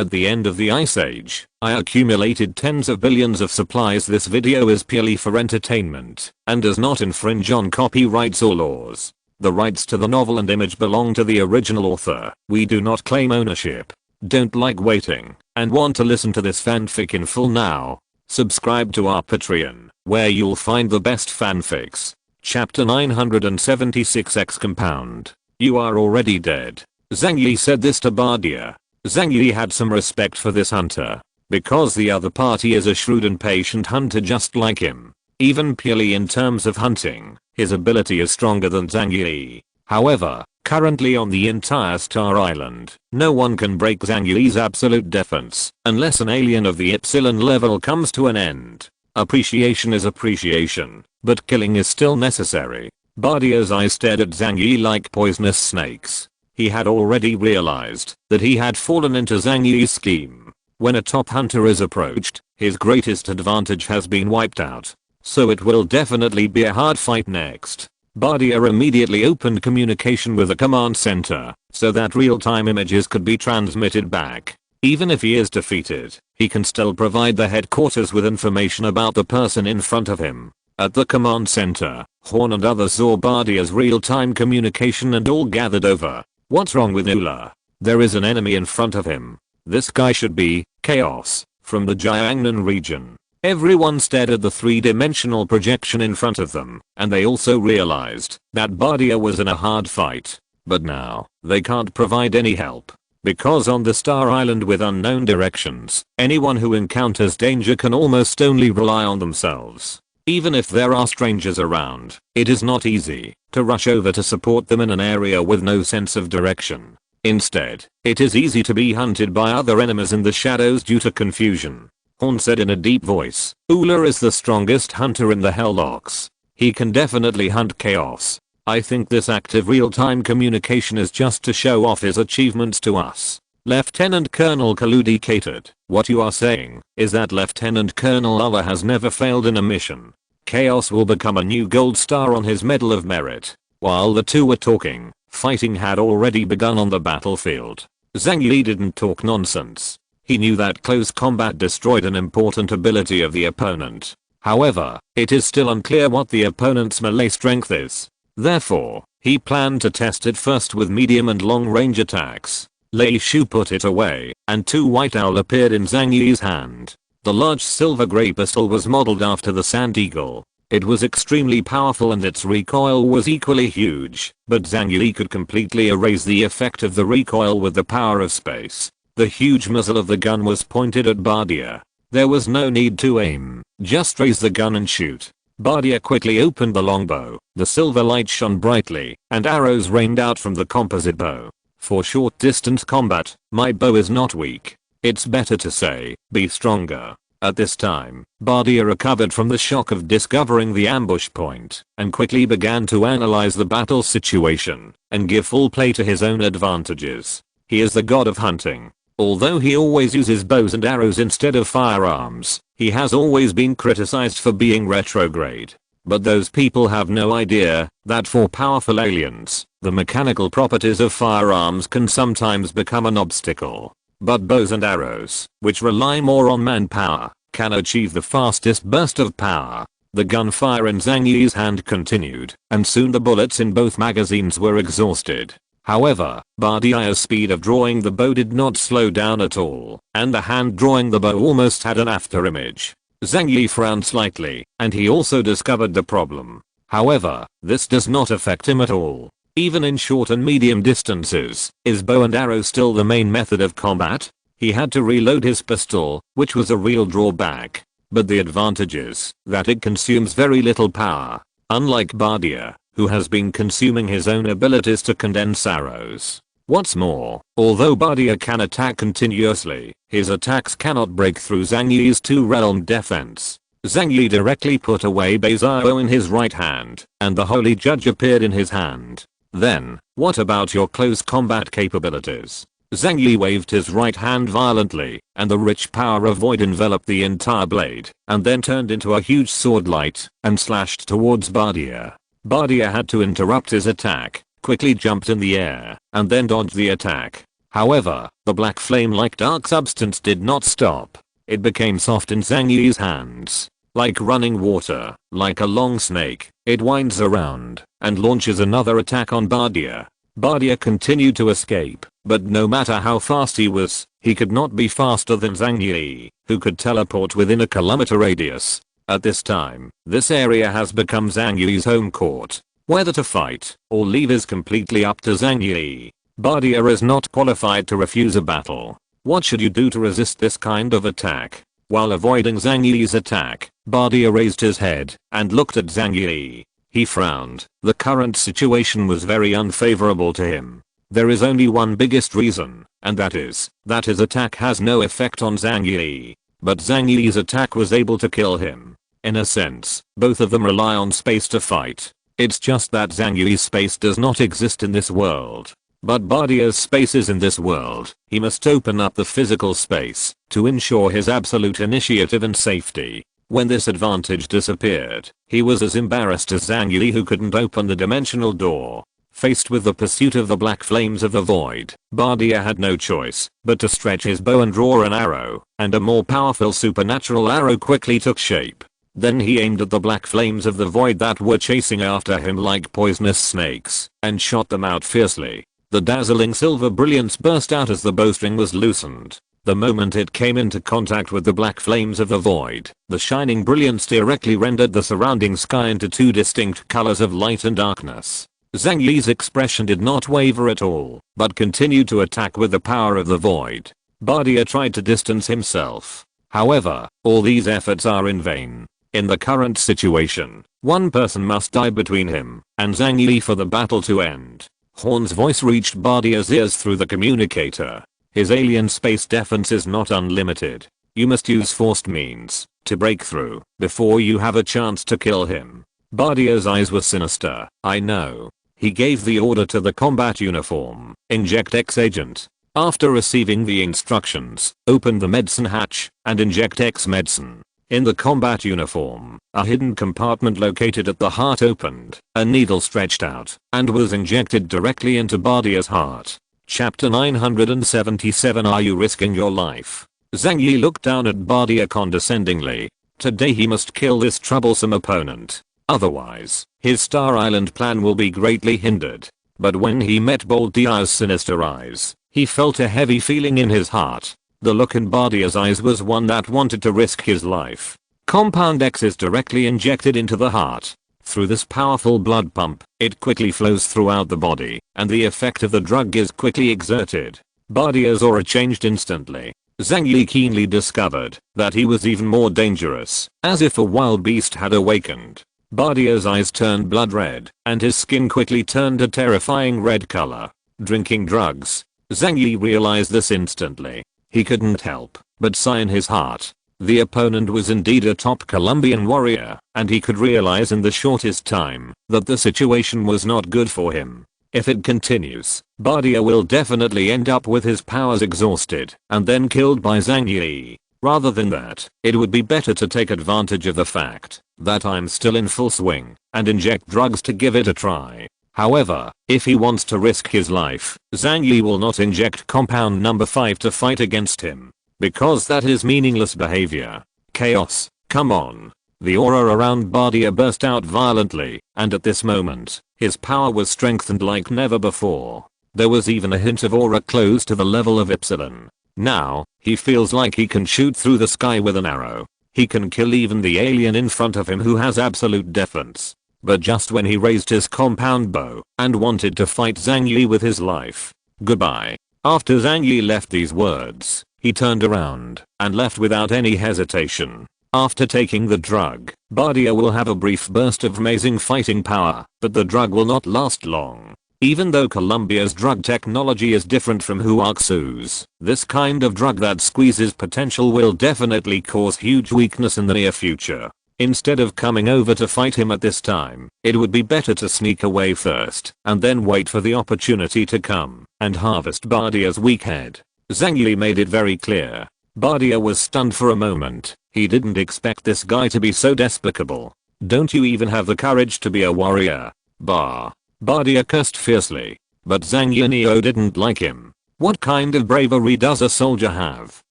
At the end of the Ice Age, I accumulated tens of billions of supplies. This video is purely for entertainment and does not infringe on copyrights or laws. The rights to the novel and image belong to the original author. We do not claim ownership. Don't like waiting and want to listen to this fanfic in full now? Subscribe to our Patreon, where you'll find the best fanfics. Chapter 976 X Compound. You are already dead. Zhang Yi said this to Bardia. Zhang Yi had some respect for this hunter, because the other party is a shrewd and patient hunter just like him. Even purely in terms of hunting, his ability is stronger than Zhang Yi. However, currently on the entire Star Island, no one can break Zhang Yi's absolute defense, unless an alien of the Epsilon level comes to an end. Appreciation is appreciation, but killing is still necessary. Bardia's eyes stared at Zhang Yi like poisonous snakes. He had already realized that he had fallen into Zhang Yi's scheme. When a top hunter is approached, his greatest advantage has been wiped out. So it will definitely be a hard fight next. Bardia immediately opened communication with the command center, so that real-time images could be transmitted back. Even if he is defeated, he can still provide the headquarters with information about the person in front of him. At the command center, Horn and others saw Bardia's real-time communication and all gathered over. What's wrong with Ula? There is an enemy in front of him. This guy should be Chaos from the Jiangnan region. Everyone stared at the three-dimensional projection in front of them, and they also realized that Bardia was in a hard fight. But now, they can't provide any help. Because on the Star Island with unknown directions, anyone who encounters danger can almost only rely on themselves. Even if there are strangers around, it is not easy to rush over to support them in an area with no sense of direction. Instead, it is easy to be hunted by other enemies in the shadows due to confusion. Horn said in a deep voice, Ula is the strongest hunter in the Hellocks. He can definitely hunt Chaos. I think this active real-time communication is just to show off his achievements to us. Lieutenant Colonel Kaludi catered. What you are saying is that Lieutenant Colonel Ula has never failed in a mission. Chaos will become a new gold star on his Medal of Merit. While the two were talking, fighting had already begun on the battlefield. Zhang Yi didn't talk nonsense. He knew that close combat destroyed an important ability of the opponent. However, it is still unclear what the opponent's melee strength is. Therefore, he planned to test it first with medium and long range attacks. Lei Shu put it away, and two white owl appeared in Zhang Yi's hand. The large silver grey pistol was modeled after the Sand Eagle. It was extremely powerful and its recoil was equally huge, but Zhang Yi could completely erase the effect of the recoil with the power of space. The huge muzzle of the gun was pointed at Bardia. There was no need to aim, just raise the gun and shoot. Bardia quickly opened the longbow. The silver light shone brightly, and arrows rained out from the composite bow. For short distance combat, my bow is not weak. It's better to say, be stronger. At this time, Bardia recovered from the shock of discovering the ambush point, and quickly began to analyze the battle situation, and give full play to his own advantages. He is the god of hunting. Although he always uses bows and arrows instead of firearms, he has always been criticized for being retrograde. But those people have no idea that for powerful aliens, the mechanical properties of firearms can sometimes become an obstacle. But bows and arrows, which rely more on manpower, can achieve the fastest burst of power. The gunfire in Zhang Yi's hand continued, and soon the bullets in both magazines were exhausted. However, Bardia's speed of drawing the bow did not slow down at all, and the hand drawing the bow almost had an afterimage. Zhang Yi frowned slightly, and he also discovered the problem. However, this does not affect him at all. Even in short and medium distances, is bow and arrow still the main method of combat? He had to reload his pistol, which was a real drawback. But the advantage is that it consumes very little power, unlike Bardia, who has been consuming his own abilities to condense arrows. What's more, although Bardia can attack continuously, his attacks cannot break through Zhang Yi's two-realm defense. Zhang Yi directly put away Beizao in his right hand, and the Holy Judge appeared in his hand. Then, what about your close combat capabilities? Zhang Yi waved his right hand violently, and the rich power of void enveloped the entire blade, and then turned into a huge sword light, and slashed towards Bardia. Bardia had to interrupt his attack, quickly jumped in the air, and then dodged the attack. However, the black flame-like dark substance did not stop. It became soft in Zhang Yi's hands. Like running water, like a long snake, it winds around and launches another attack on Bardia. Bardia continued to escape, but no matter how fast he was, he could not be faster than Zhang Yi, who could teleport within a kilometer radius. At this time, this area has become Zhang Yi's home court. Whether to fight or leave is completely up to Zhang Yi. Bardia is not qualified to refuse a battle. What should you do to resist this kind of attack? While avoiding Zhang Yi's attack, Bardia raised his head and looked at Zhang Yi. He frowned. The current situation was very unfavorable to him. There is only one biggest reason, and that is that his attack has no effect on Zhang Yi. But Zhang Yi's attack was able to kill him. In a sense, both of them rely on space to fight. It's just that Zhang Yi's space does not exist in this world. But Bardia's space is in this world. He must open up the physical space to ensure his absolute initiative and safety. When this advantage disappeared, he was as embarrassed as Zhang Yi, who couldn't open the dimensional door. Faced with the pursuit of the black flames of the void, Bardia had no choice but to stretch his bow and draw an arrow, and a more powerful supernatural arrow quickly took shape. Then he aimed at the black flames of the void that were chasing after him like poisonous snakes, and shot them out fiercely. The dazzling silver brilliance burst out as the bowstring was loosened. The moment it came into contact with the black flames of the void, the shining brilliance directly rendered the surrounding sky into two distinct colors of light and darkness. Zhang Yi's expression did not waver at all, but continued to attack with the power of the void. Bardia tried to distance himself. However, all these efforts are in vain. In the current situation, one person must die between him and Zhang Yi for the battle to end. Horn's voice reached Bardia's ears through the communicator. His alien space defense is not unlimited. You must use forced means to break through before you have a chance to kill him. Bardia's eyes were sinister. I know. He gave the order to the combat uniform. Inject X agent. After receiving the instructions, open the medicine hatch and inject X medicine. In the combat uniform, a hidden compartment located at the heart opened. A needle stretched out and was injected directly into Bardia's heart. Chapter 977. Are you risking your life? Zhang Yi looked down at Bardia condescendingly. Today he must kill this troublesome opponent. Otherwise, his Star Island plan will be greatly hindered. But when he met Bardia's sinister eyes, he felt a heavy feeling in his heart. The look in Bardia's eyes was one that wanted to risk his life. Compound X is directly injected into the heart. Through this powerful blood pump, it quickly flows throughout the body, and the effect of the drug is quickly exerted. Bardia's aura changed instantly. Zhang Yi keenly discovered that he was even more dangerous, as if a wild beast had awakened. Bardia's eyes turned blood red, and his skin quickly turned a terrifying red color. Drinking drugs. Zhang Yi realized this instantly. He couldn't help but sigh in his heart. The opponent was indeed a top Colombian warrior, and he could realize in the shortest time that the situation was not good for him. If it continues, Bardia will definitely end up with his powers exhausted and then killed by Zhang Yi. Rather than that, it would be better to take advantage of the fact that I'm still in full swing and inject drugs to give it a try. However, if he wants to risk his life, Zhang Yi will not inject compound number 5 to fight against him, because that is meaningless behavior. Chaos, come on. The aura around Bardia burst out violently, and at this moment, his power was strengthened like never before. There was even a hint of aura close to the level of Epsilon. Now, he feels like he can shoot through the sky with an arrow. He can kill even the alien in front of him who has absolute defense. But just when he raised his compound bow and wanted to fight Zhang Yi with his life. Goodbye. After Zhang Yi left these words, he turned around and left without any hesitation. After taking the drug, Bardia will have a brief burst of amazing fighting power, but the drug will not last long. Even though Colombia's drug technology is different from Huaxu's, this kind of drug that squeezes potential will definitely cause huge weakness in the near future. Instead of coming over to fight him at this time, it would be better to sneak away first and then wait for the opportunity to come and harvest Bardia's weak head. Zhang Yi made it very clear. Bardia was stunned for a moment. He didn't expect this guy to be so despicable. Don't you even have the courage to be a warrior? Bardia cursed fiercely. But Zhang Yi didn't like him. What kind of bravery does a soldier have?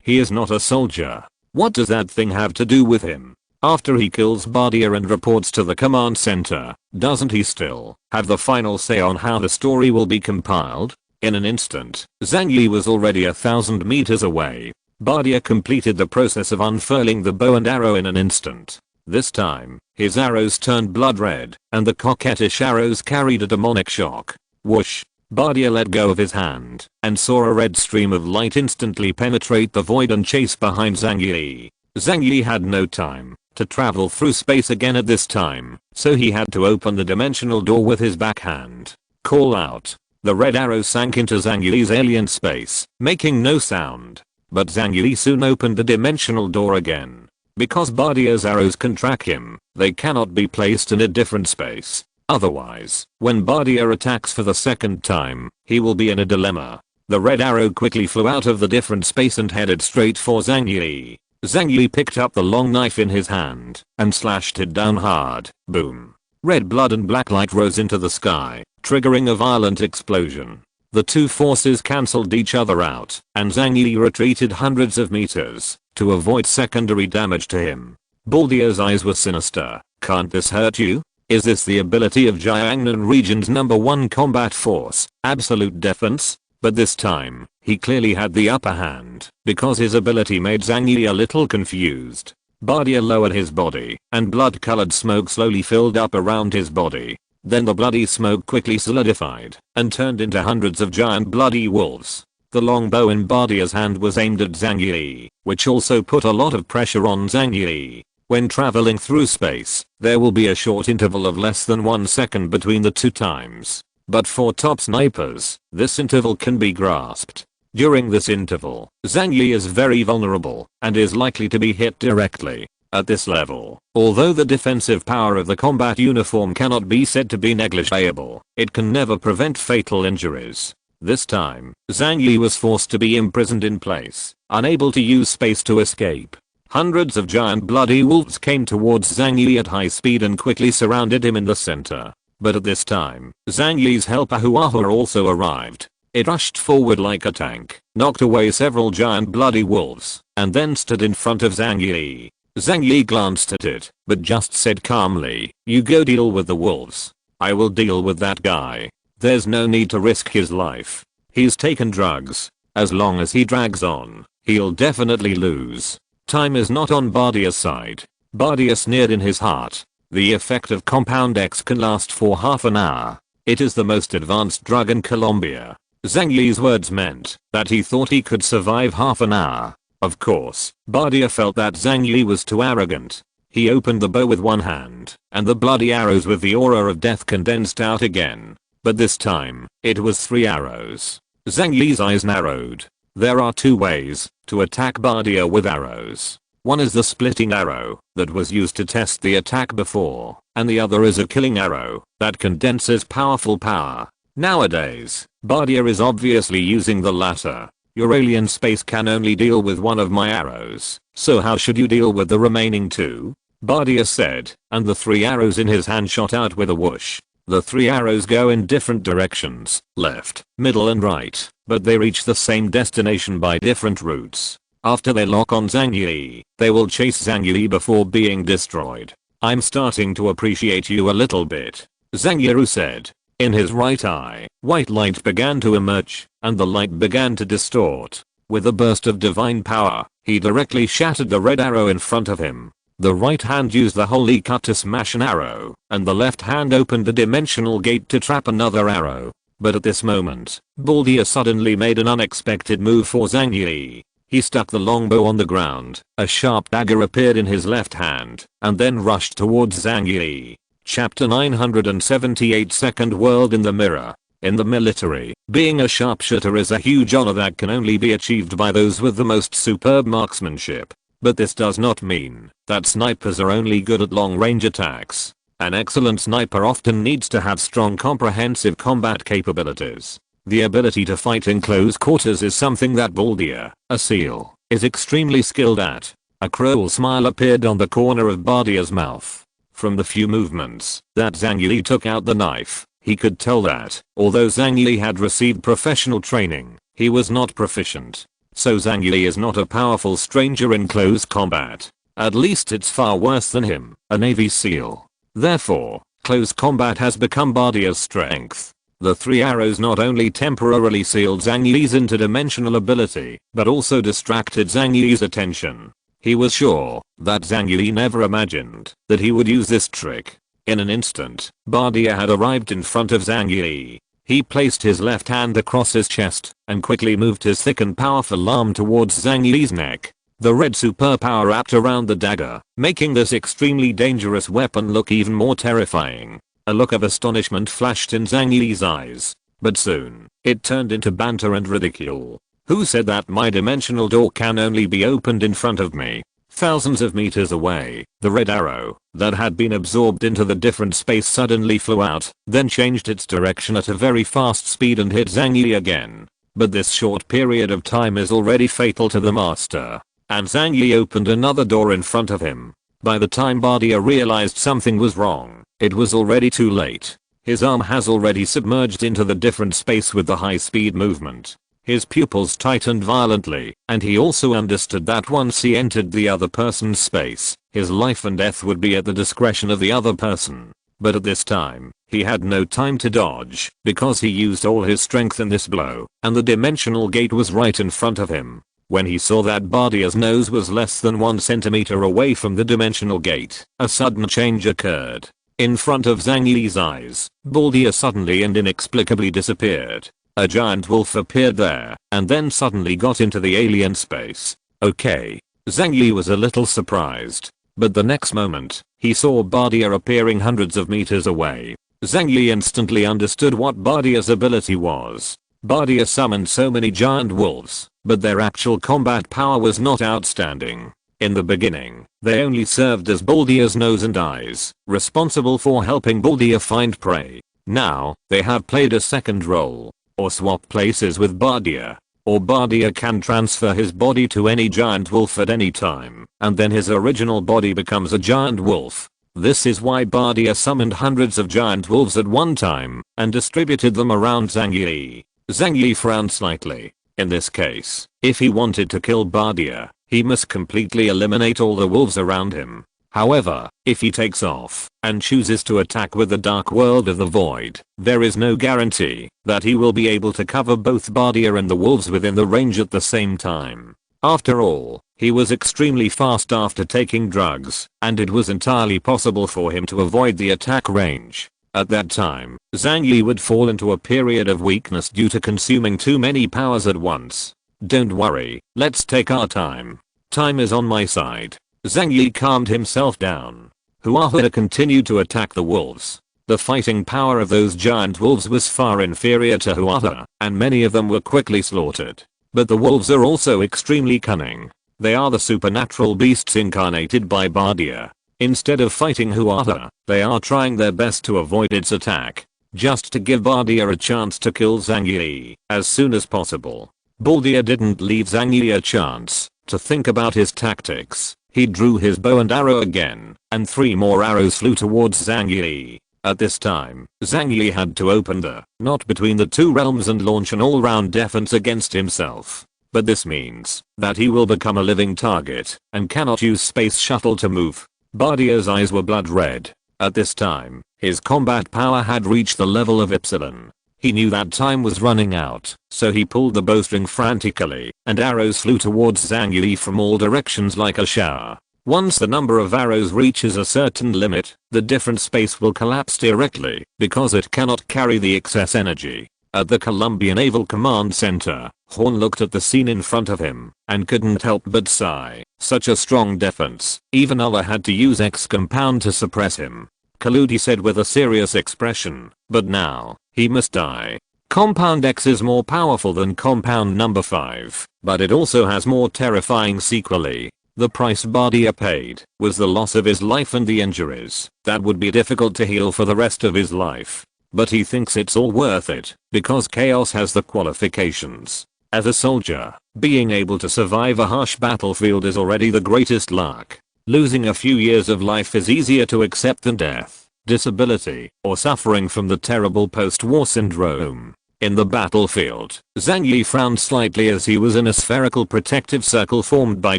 He is not a soldier. What does that thing have to do with him? After he kills Bardia and reports to the command center, doesn't he still have the final say on how the story will be compiled? In an instant, Zhang Yi was already 1,000 meters away. Bardia completed the process of unfurling the bow and arrow in an instant. This time, his arrows turned blood red, and the coquettish arrows carried a demonic shock. Whoosh! Bardia let go of his hand, and saw a red stream of light instantly penetrate the void and chase behind Zhang Yi. Zhang Yi had no time to travel through space again at this time, so he had to open the dimensional door with his backhand. Call out. The red arrow sank into Zhang Yi's alien space, making no sound. But Zhang Yi soon opened the dimensional door again. Because Bardia's arrows can track him, they cannot be placed in a different space. Otherwise, when Bardia attacks for the second time, he will be in a dilemma. The red arrow quickly flew out of the different space and headed straight for Zhang Yi. Zhang Yi picked up the long knife in his hand and slashed it down hard. Boom. Red blood and black light rose into the sky, triggering a violent explosion. The two forces cancelled each other out, and Zhang Yi retreated hundreds of meters to avoid secondary damage to him. Bardia's eyes were sinister. Can't this hurt you? Is this the ability of Jiangnan region's #1 combat force, absolute defense? But this time, he clearly had the upper hand, because his ability made Zhang Yi a little confused. Bardia lowered his body, and blood-colored smoke slowly filled up around his body. Then the bloody smoke quickly solidified and turned into hundreds of giant bloody wolves. The long bow in Bardia's hand was aimed at Zhang Yi, which also put a lot of pressure on Zhang Yi. When traveling through space, there will be a short interval of less than 1 second between the two times. But for top snipers, this interval can be grasped. During this interval, Zhang Yi is very vulnerable and is likely to be hit directly. At this level, although the defensive power of the combat uniform cannot be said to be negligible, it can never prevent fatal injuries. This time, Zhang Yi was forced to be imprisoned in place, unable to use space to escape. Hundreds of giant bloody wolves came towards Zhang Yi at high speed and quickly surrounded him in the center. But at this time, Zhang Yi's helper Huahua also arrived. It rushed forward like a tank, knocked away several giant bloody wolves, and then stood in front of Zhang Yi. Zhang Yi glanced at it, but just said calmly, "You go deal with the wolves. I will deal with that guy. There's no need to risk his life. He's taken drugs. As long as he drags on, he'll definitely lose." Time is not on Bardia's side. Bardia sneered in his heart. The effect of Compound X can last for half an hour. It is the most advanced drug in Colombia. Zhang Yi's words meant that he thought he could survive half an hour. Of course, Bardia felt that Zhang Yi was too arrogant. He opened the bow with one hand, and the bloody arrows with the aura of death condensed out again. But this time, it was 3 arrows. Zhang Yi's eyes narrowed. There are 2 ways to attack Bardia with arrows. One is the splitting arrow that was used to test the attack before, and the other is a killing arrow that condenses powerful power. Nowadays, Bardia is obviously using the latter. Your alien space can only deal with one of my arrows, so how should you deal with the remaining 2? Bardia said, and the 3 arrows in his hand shot out with a whoosh. The 3 arrows go in different directions, left, middle and right, but they reach the same destination by different routes. After they lock on Zhang Yi, they will chase Zhang Yi before being destroyed. I'm starting to appreciate you a little bit, Zhang Yi said. In his right eye, white light began to emerge, and the light began to distort. With a burst of divine power, he directly shattered the red arrow in front of him. The right hand used the holy cut to smash an arrow, and the left hand opened the dimensional gate to trap another arrow. But at this moment, Bardia suddenly made an unexpected move for Zhang Yi. He stuck the longbow on the ground, a sharp dagger appeared in his left hand, and then rushed towards Zhang Yi. Chapter 978 Second World in the Mirror. In the military, being a sharpshooter is a huge honor that can only be achieved by those with the most superb marksmanship. But this does not mean that snipers are only good at long-range attacks. An excellent sniper often needs to have strong comprehensive combat capabilities. The ability to fight in close quarters is something that Bardia, a SEAL, is extremely skilled at. A cruel smile appeared on the corner of Bardia's mouth. From the few movements that Zhang Yi took out the knife, He could tell that, although Zhang Yi had received professional training, he was not proficient. So Zhang Yi is not a powerful stranger in close combat. At least it's far worse than him, a Navy SEAL. Therefore, close combat has become Bardia's strength. The 3 arrows not only temporarily sealed Zhang Yi's interdimensional ability, but also distracted Zhang Yi's attention. He was sure that Zhang Yi never imagined that he would use this trick. In an instant, Bardia had arrived in front of Zhang Yi. He placed his left hand across his chest and quickly moved his thick and powerful arm towards Zhang Yi's neck. The red superpower wrapped around the dagger, making this extremely dangerous weapon look even more terrifying. A look of astonishment flashed in Zhang Yi's eyes, but soon, it turned into banter and ridicule. Who said that my dimensional door can only be opened in front of me? Thousands of meters away, the red arrow that had been absorbed into the different space suddenly flew out, then changed its direction at a very fast speed and hit Zhang Yi again. But this short period of time is already fatal to the master, and Zhang Yi opened another door in front of him. By the time Bardia realized something was wrong, it was already too late. His arm has already submerged into the different space with the high-speed movement. His pupils tightened violently, and he also understood that once he entered the other person's space, his life and death would be at the discretion of the other person. But at this time, he had no time to dodge, because he used all his strength in this blow, and the dimensional gate was right in front of him. When he saw that Bardia's nose was less than 1 centimeter away from the dimensional gate, a sudden change occurred. In front of Zhang Yi's eyes, Bardia suddenly and inexplicably disappeared. A giant wolf appeared there, and then suddenly got into the alien space. Okay. Zhang Yi was a little surprised. But the next moment, he saw Bardia appearing hundreds of meters away. Zhang Yi instantly understood what Bardia's ability was. Bardia summoned so many giant wolves, but their actual combat power was not outstanding. In the beginning, they only served as Bardia's nose and eyes, responsible for helping Bardia find prey. Now, they have played a second role, or swap places with Bardia. Or Bardia can transfer his body to any giant wolf at any time, and then his original body becomes a giant wolf. This is why Bardia summoned hundreds of giant wolves at one time, and distributed them around Zhang Yi. Zhang Yi frowned slightly. In this case, if he wanted to kill Bardia, he must completely eliminate all the wolves around him. However, if he takes off and chooses to attack with the dark world of the void, there is no guarantee that he will be able to cover both Bardia and the wolves within the range at the same time. After all, he was extremely fast after taking drugs, and it was entirely possible for him to avoid the attack range. At that time, Zhang Yi would fall into a period of weakness due to consuming too many powers at once. Don't worry, let's take our time. Time is on my side. Zhang Yi calmed himself down. Huahua continued to attack the wolves. The fighting power of those giant wolves was far inferior to Huahua, and many of them were quickly slaughtered. But the wolves are also extremely cunning. They are the supernatural beasts incarnated by Bardia. Instead of fighting Huahua, they are trying their best to avoid its attack, just to give Bardia a chance to kill Zhang Yi as soon as possible. Bardia didn't leave Zhang Yi a chance to think about his tactics. He drew his bow and arrow again, and 3 more arrows flew towards Zhang Yi. At this time, Zhang Yi had to open the knot between the 2 realms and launch an all-round defense against himself. But this means that he will become a living target and cannot use space shuttle to move. Bardia's eyes were blood red. At this time, his combat power had reached the level of Epsilon. He knew that time was running out, so he pulled the bowstring frantically, and arrows flew towards Zhang Yi from all directions like a shower. Once the number of arrows reaches a certain limit, the different space will collapse directly, because it cannot carry the excess energy. At the Columbia Naval Command Center, Horn looked at the scene in front of him, and couldn't help but sigh. Such a strong defense, even Allah had to use X compound to suppress him. Kaludi said with a serious expression, but now, he must die. Compound X is more powerful than compound number 5, but it also has more terrifying sequelae. The price Bardia paid was the loss of his life and the injuries that would be difficult to heal for the rest of his life. But he thinks it's all worth it, because Chaos has the qualifications. As a soldier, being able to survive a harsh battlefield is already the greatest luck. Losing a few years of life is easier to accept than death. disability, or suffering from the terrible post-war syndrome. In the battlefield, Zhang Yi frowned slightly as he was in a spherical protective circle formed by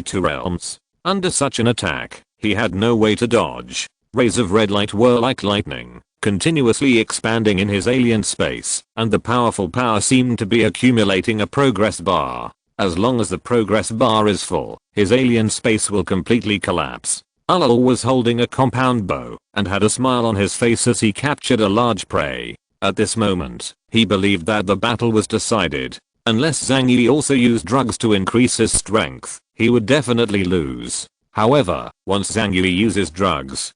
two realms. Under such an attack, he had no way to dodge. Rays of red light were like lightning, continuously expanding in his alien space, and the powerful power seemed to be accumulating a progress bar. As long as the progress bar is full, his alien space will completely collapse. Ulul was holding a compound bow, and had a smile on his face as he captured a large prey. At this moment, he believed that the battle was decided. Unless Zhang Yi also used drugs to increase his strength, he would definitely lose. However, once Zhang Yi uses drugs,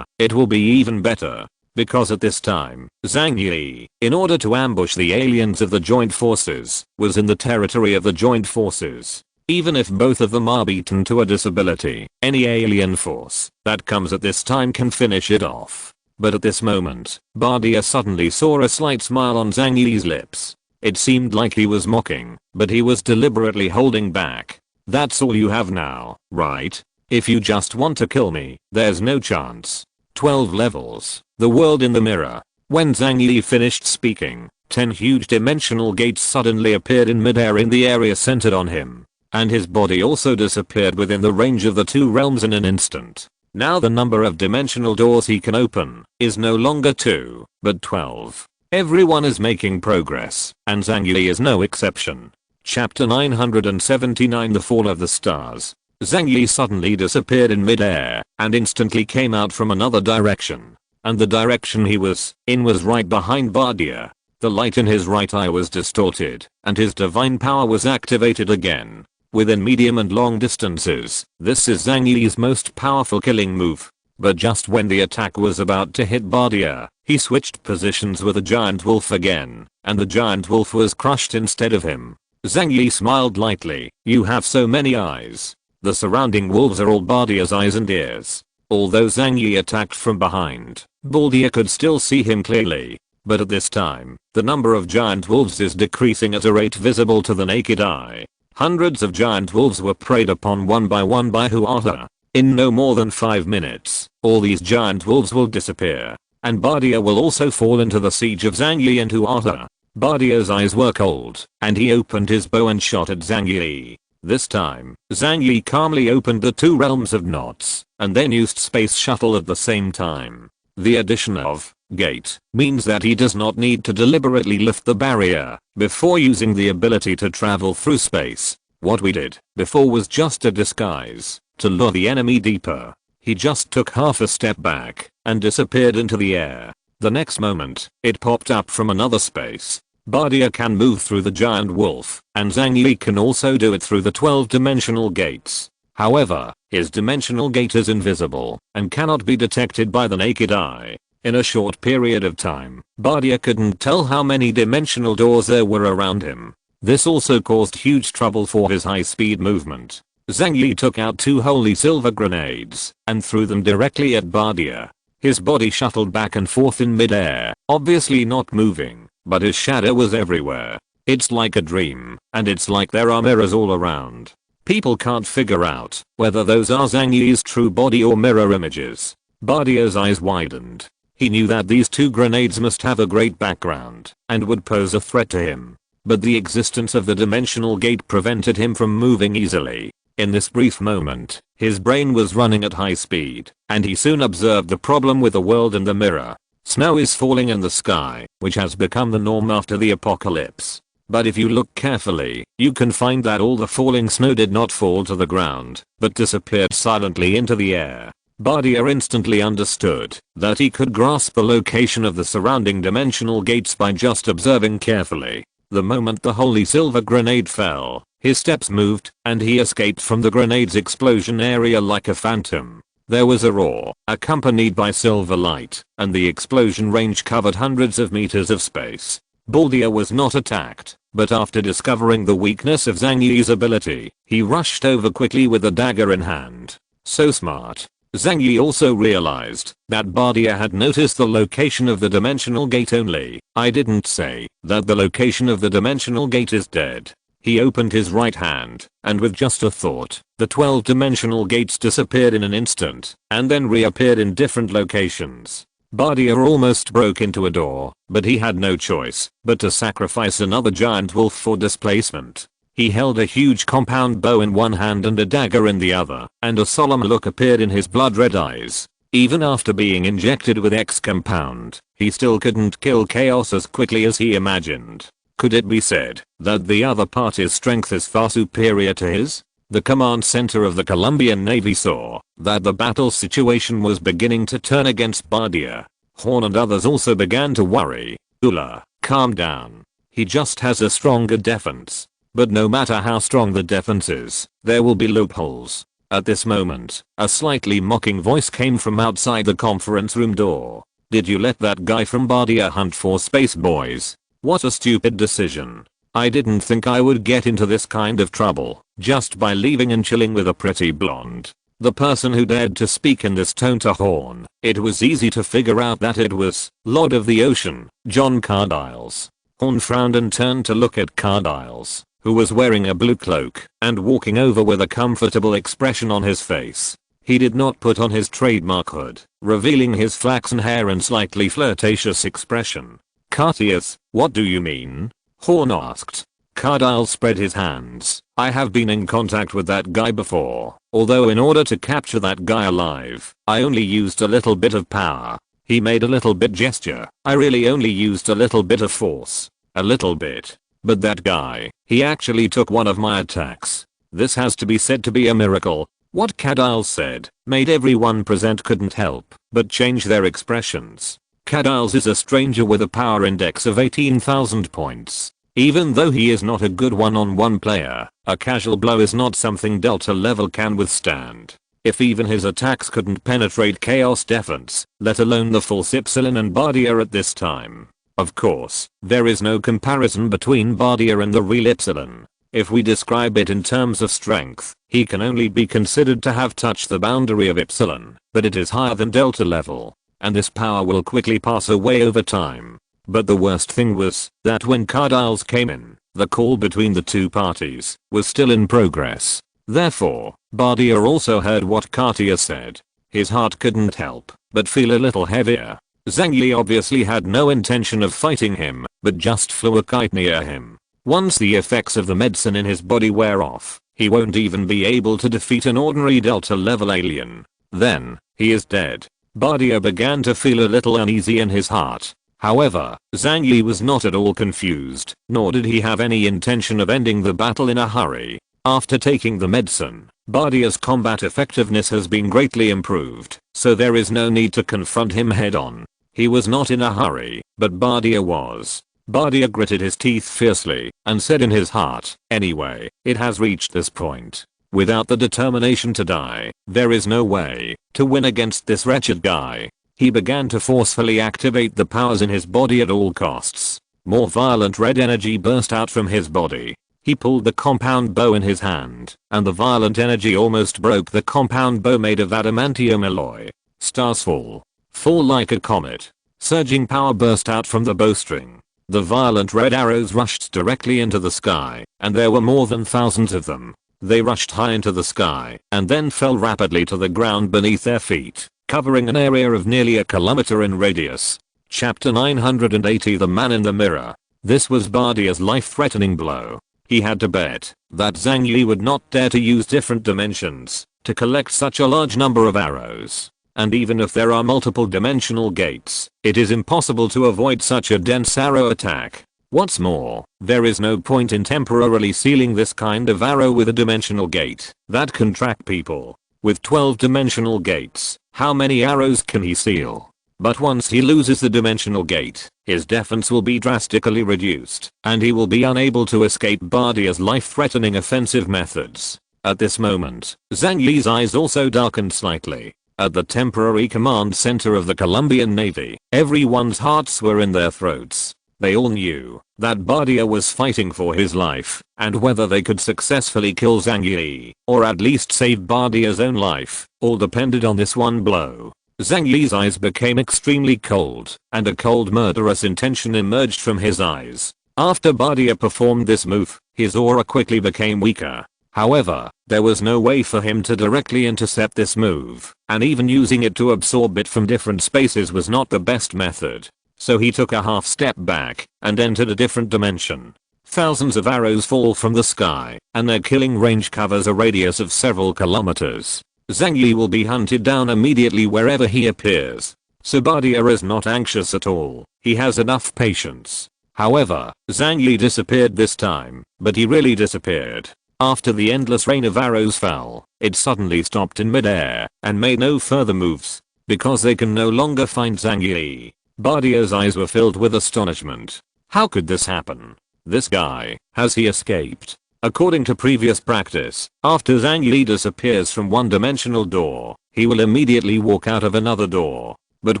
it will be even better. Because at this time, Zhang Yi, in order to ambush the aliens of the joint forces, was in the territory of the joint forces. Even if both of them are beaten to a disability, any alien force that comes at this time can finish it off. But at this moment, Bardia suddenly saw a slight smile on Zhang Yi's lips. It seemed like he was mocking, but he was deliberately holding back. That's all you have now, right? If you just want to kill me, there's no chance. 12 levels, the world in the mirror. When Zhang Yi finished speaking, 10 huge dimensional gates suddenly appeared in midair in the area centered on him. And his body also disappeared within the range of the two realms in an instant. Now the number of dimensional doors he can open is no longer 2, but 12. Everyone is making progress, and Zhang Yi is no exception. Chapter 979 The Fall of the Stars. Zhang Yi suddenly disappeared in midair, and instantly came out from another direction. And the direction he was in was right behind Bardia. The light in his right eye was distorted, and his divine power was activated again. Within medium and long distances, this is Zhang Yi's most powerful killing move. But just when the attack was about to hit Bardia, he switched positions with a giant wolf again, and the giant wolf was crushed instead of him. Zhang Yi smiled lightly. You have so many eyes. The surrounding wolves are all Bardia's eyes and ears. Although Zhang Yi attacked from behind, Bardia could still see him clearly. But at this time, the number of giant wolves is decreasing at a rate visible to the naked eye. Hundreds of giant wolves were preyed upon one by Huata. In no more than 5 minutes, all these giant wolves will disappear. And Bardia will also fall into the siege of Zhang Yi and Huata. Bardia's eyes were cold, and he opened his bow and shot at Zhang Yi. This time, Zhang Yi calmly opened the two realms of knots, and then used space shuttle at the same time. The addition of gate means that he does not need to deliberately lift the barrier before using the ability to travel through space. What we did before was just a disguise to lure the enemy deeper. He just took half a step back and disappeared into the air. The next moment, it popped up from another space. Bardia can move through the giant wolf, and Zhang Yi can also do it through the 12-dimensional gates. However, his dimensional gate is invisible and cannot be detected by the naked eye. In a short period of time, Bardia couldn't tell how many dimensional doors there were around him. This also caused huge trouble for his high-speed movement. Zhang Yi took out 2 holy silver grenades and threw them directly at Bardia. His body shuttled back and forth in midair, obviously not moving, but his shadow was everywhere. It's like a dream, and it's like there are mirrors all around. People can't figure out whether those are Zhang Yi's true body or mirror images. Bardia's eyes widened. He knew that these 2 grenades must have a great background and would pose a threat to him. But the existence of the dimensional gate prevented him from moving easily. In this brief moment, his brain was running at high speed, and he soon observed the problem with the world in the mirror. Snow is falling in the sky, which has become the norm after the apocalypse. But if you look carefully, you can find that all the falling snow did not fall to the ground, but disappeared silently into the air. Bardia instantly understood that he could grasp the location of the surrounding dimensional gates by just observing carefully. The moment the holy silver grenade fell, his steps moved, and he escaped from the grenade's explosion area like a phantom. There was a roar, accompanied by silver light, and the explosion range covered hundreds of meters of space. Bardia was not attacked, but after discovering the weakness of Zhang Yi's ability, he rushed over quickly with a dagger in hand. So smart. Zhang Yi also realized that Bardia had noticed the location of the dimensional gate only. I didn't say that the location of the dimensional gate is dead. He opened his right hand, and with just a thought, the 12 dimensional gates disappeared in an instant, and then reappeared in different locations. Bardia almost broke into a door, but he had no choice but to sacrifice another giant wolf for displacement. He held a huge compound bow in one hand and a dagger in the other, and a solemn look appeared in his blood-red eyes. Even after being injected with X compound, he still couldn't kill Chaos as quickly as he imagined. Could it be said that the other party's strength is far superior to his? The command center of the Colombian Navy saw that the battle situation was beginning to turn against Bardia. Horn and others also began to worry. Ula, calm down. He just has a stronger defense. But no matter how strong the defense is, there will be loopholes. At this moment, a slightly mocking voice came from outside the conference room door. Did you let that guy from Bardia hunt for space boys? What a stupid decision. I didn't think I would get into this kind of trouble just by leaving and chilling with a pretty blonde. The person who dared to speak in this tone to Horn, it was easy to figure out that it was Lord of the Ocean, John Cardiles. Horn frowned and turned to look at Cardiles, who was wearing a blue cloak and walking over with a comfortable expression on his face. He did not put on his trademark hood, revealing his flaxen hair and slightly flirtatious expression. Cartius, what do you mean? Horn asked. Cardiles spread his hands. I have been in contact with that guy before, although in order to capture that guy alive, I only used a little bit of power. He made a little bit gesture. I really only used a little bit of force. A little bit. But that guy, he actually took one of my attacks. This has to be said to be a miracle. What Cardiles said made everyone present couldn't help but change their expressions. Cardiles is a stranger with a power index of 18,000 points. Even though he is not a good one-on-one player, a casual blow is not something Delta level can withstand. If even his attacks couldn't penetrate Chaos defense, let alone the false Epsilon and Bardia at this time. Of course, there is no comparison between Bardia and the real Epsilon. If we describe it in terms of strength, he can only be considered to have touched the boundary of Epsilon, but it is higher than Delta level, and this power will quickly pass away over time. But the worst thing was that when Cardiles came in, the call between the two parties was still in progress. Therefore, Bardia also heard what Cartier said. His heart couldn't help but feel a little heavier. Zhang Yi obviously had no intention of fighting him, but just flew a kite near him. Once the effects of the medicine in his body wear off, he won't even be able to defeat an ordinary Delta level alien. Then, he is dead. Bardia began to feel a little uneasy in his heart. However, Zhang Yi was not at all confused, nor did he have any intention of ending the battle in a hurry. After taking the medicine, Bardia's combat effectiveness has been greatly improved, so there is no need to confront him head-on. He was not in a hurry, but Bardia was. Bardia gritted his teeth fiercely and said in his heart, anyway, it has reached this point. Without the determination to die, there is no way to win against this wretched guy. He began to forcefully activate the powers in his body at all costs. More violent red energy burst out from his body. He pulled the compound bow in his hand, and the violent energy almost broke the compound bow made of adamantium alloy. Stars fall. Fall like a comet. Surging power burst out from the bowstring. The violent red arrows rushed directly into the sky, and there were more than thousands of them. They rushed high into the sky, and then fell rapidly to the ground beneath their feet, covering an area of nearly a kilometer in radius. Chapter 980 The Man in the Mirror. This was Bardia's life-threatening blow. He had to bet that Zhang Yi would not dare to use different dimensions to collect such a large number of arrows. And even if there are multiple dimensional gates, it is impossible to avoid such a dense arrow attack. What's more, there is no point in temporarily sealing this kind of arrow with a dimensional gate that can track people. With 12 dimensional gates, how many arrows can he seal? But once he loses the dimensional gate, his defense will be drastically reduced, and he will be unable to escape Bardia's life-threatening offensive methods. At this moment, Zhang Yi's eyes also darkened slightly. At the temporary command center of the Colombian Navy, everyone's hearts were in their throats. They all knew that Bardia was fighting for his life, and whether they could successfully kill Zhang Yi, or at least save Bardia's own life, all depended on this one blow. Zhang Yi's eyes became extremely cold, and a cold murderous intention emerged from his eyes. After Bardia performed this move, his aura quickly became weaker. However, there was no way for him to directly intercept this move, and even using it to absorb it from different spaces was not the best method. So he took a half step back and entered a different dimension. Thousands of arrows fall from the sky, and their killing range covers a radius of several kilometers. Zhang Yi will be hunted down immediately wherever he appears. So Bardia is not anxious at all. He has enough patience. However, Zhang Yi disappeared this time, but he really disappeared. After the endless rain of arrows fell, it suddenly stopped in midair and made no further moves because they can no longer find Zhang Yi. Bardia's eyes were filled with astonishment. How could this happen? This guy, has he escaped? According to previous practice, after Zhang Yi disappears from one dimensional door, he will immediately walk out of another door. But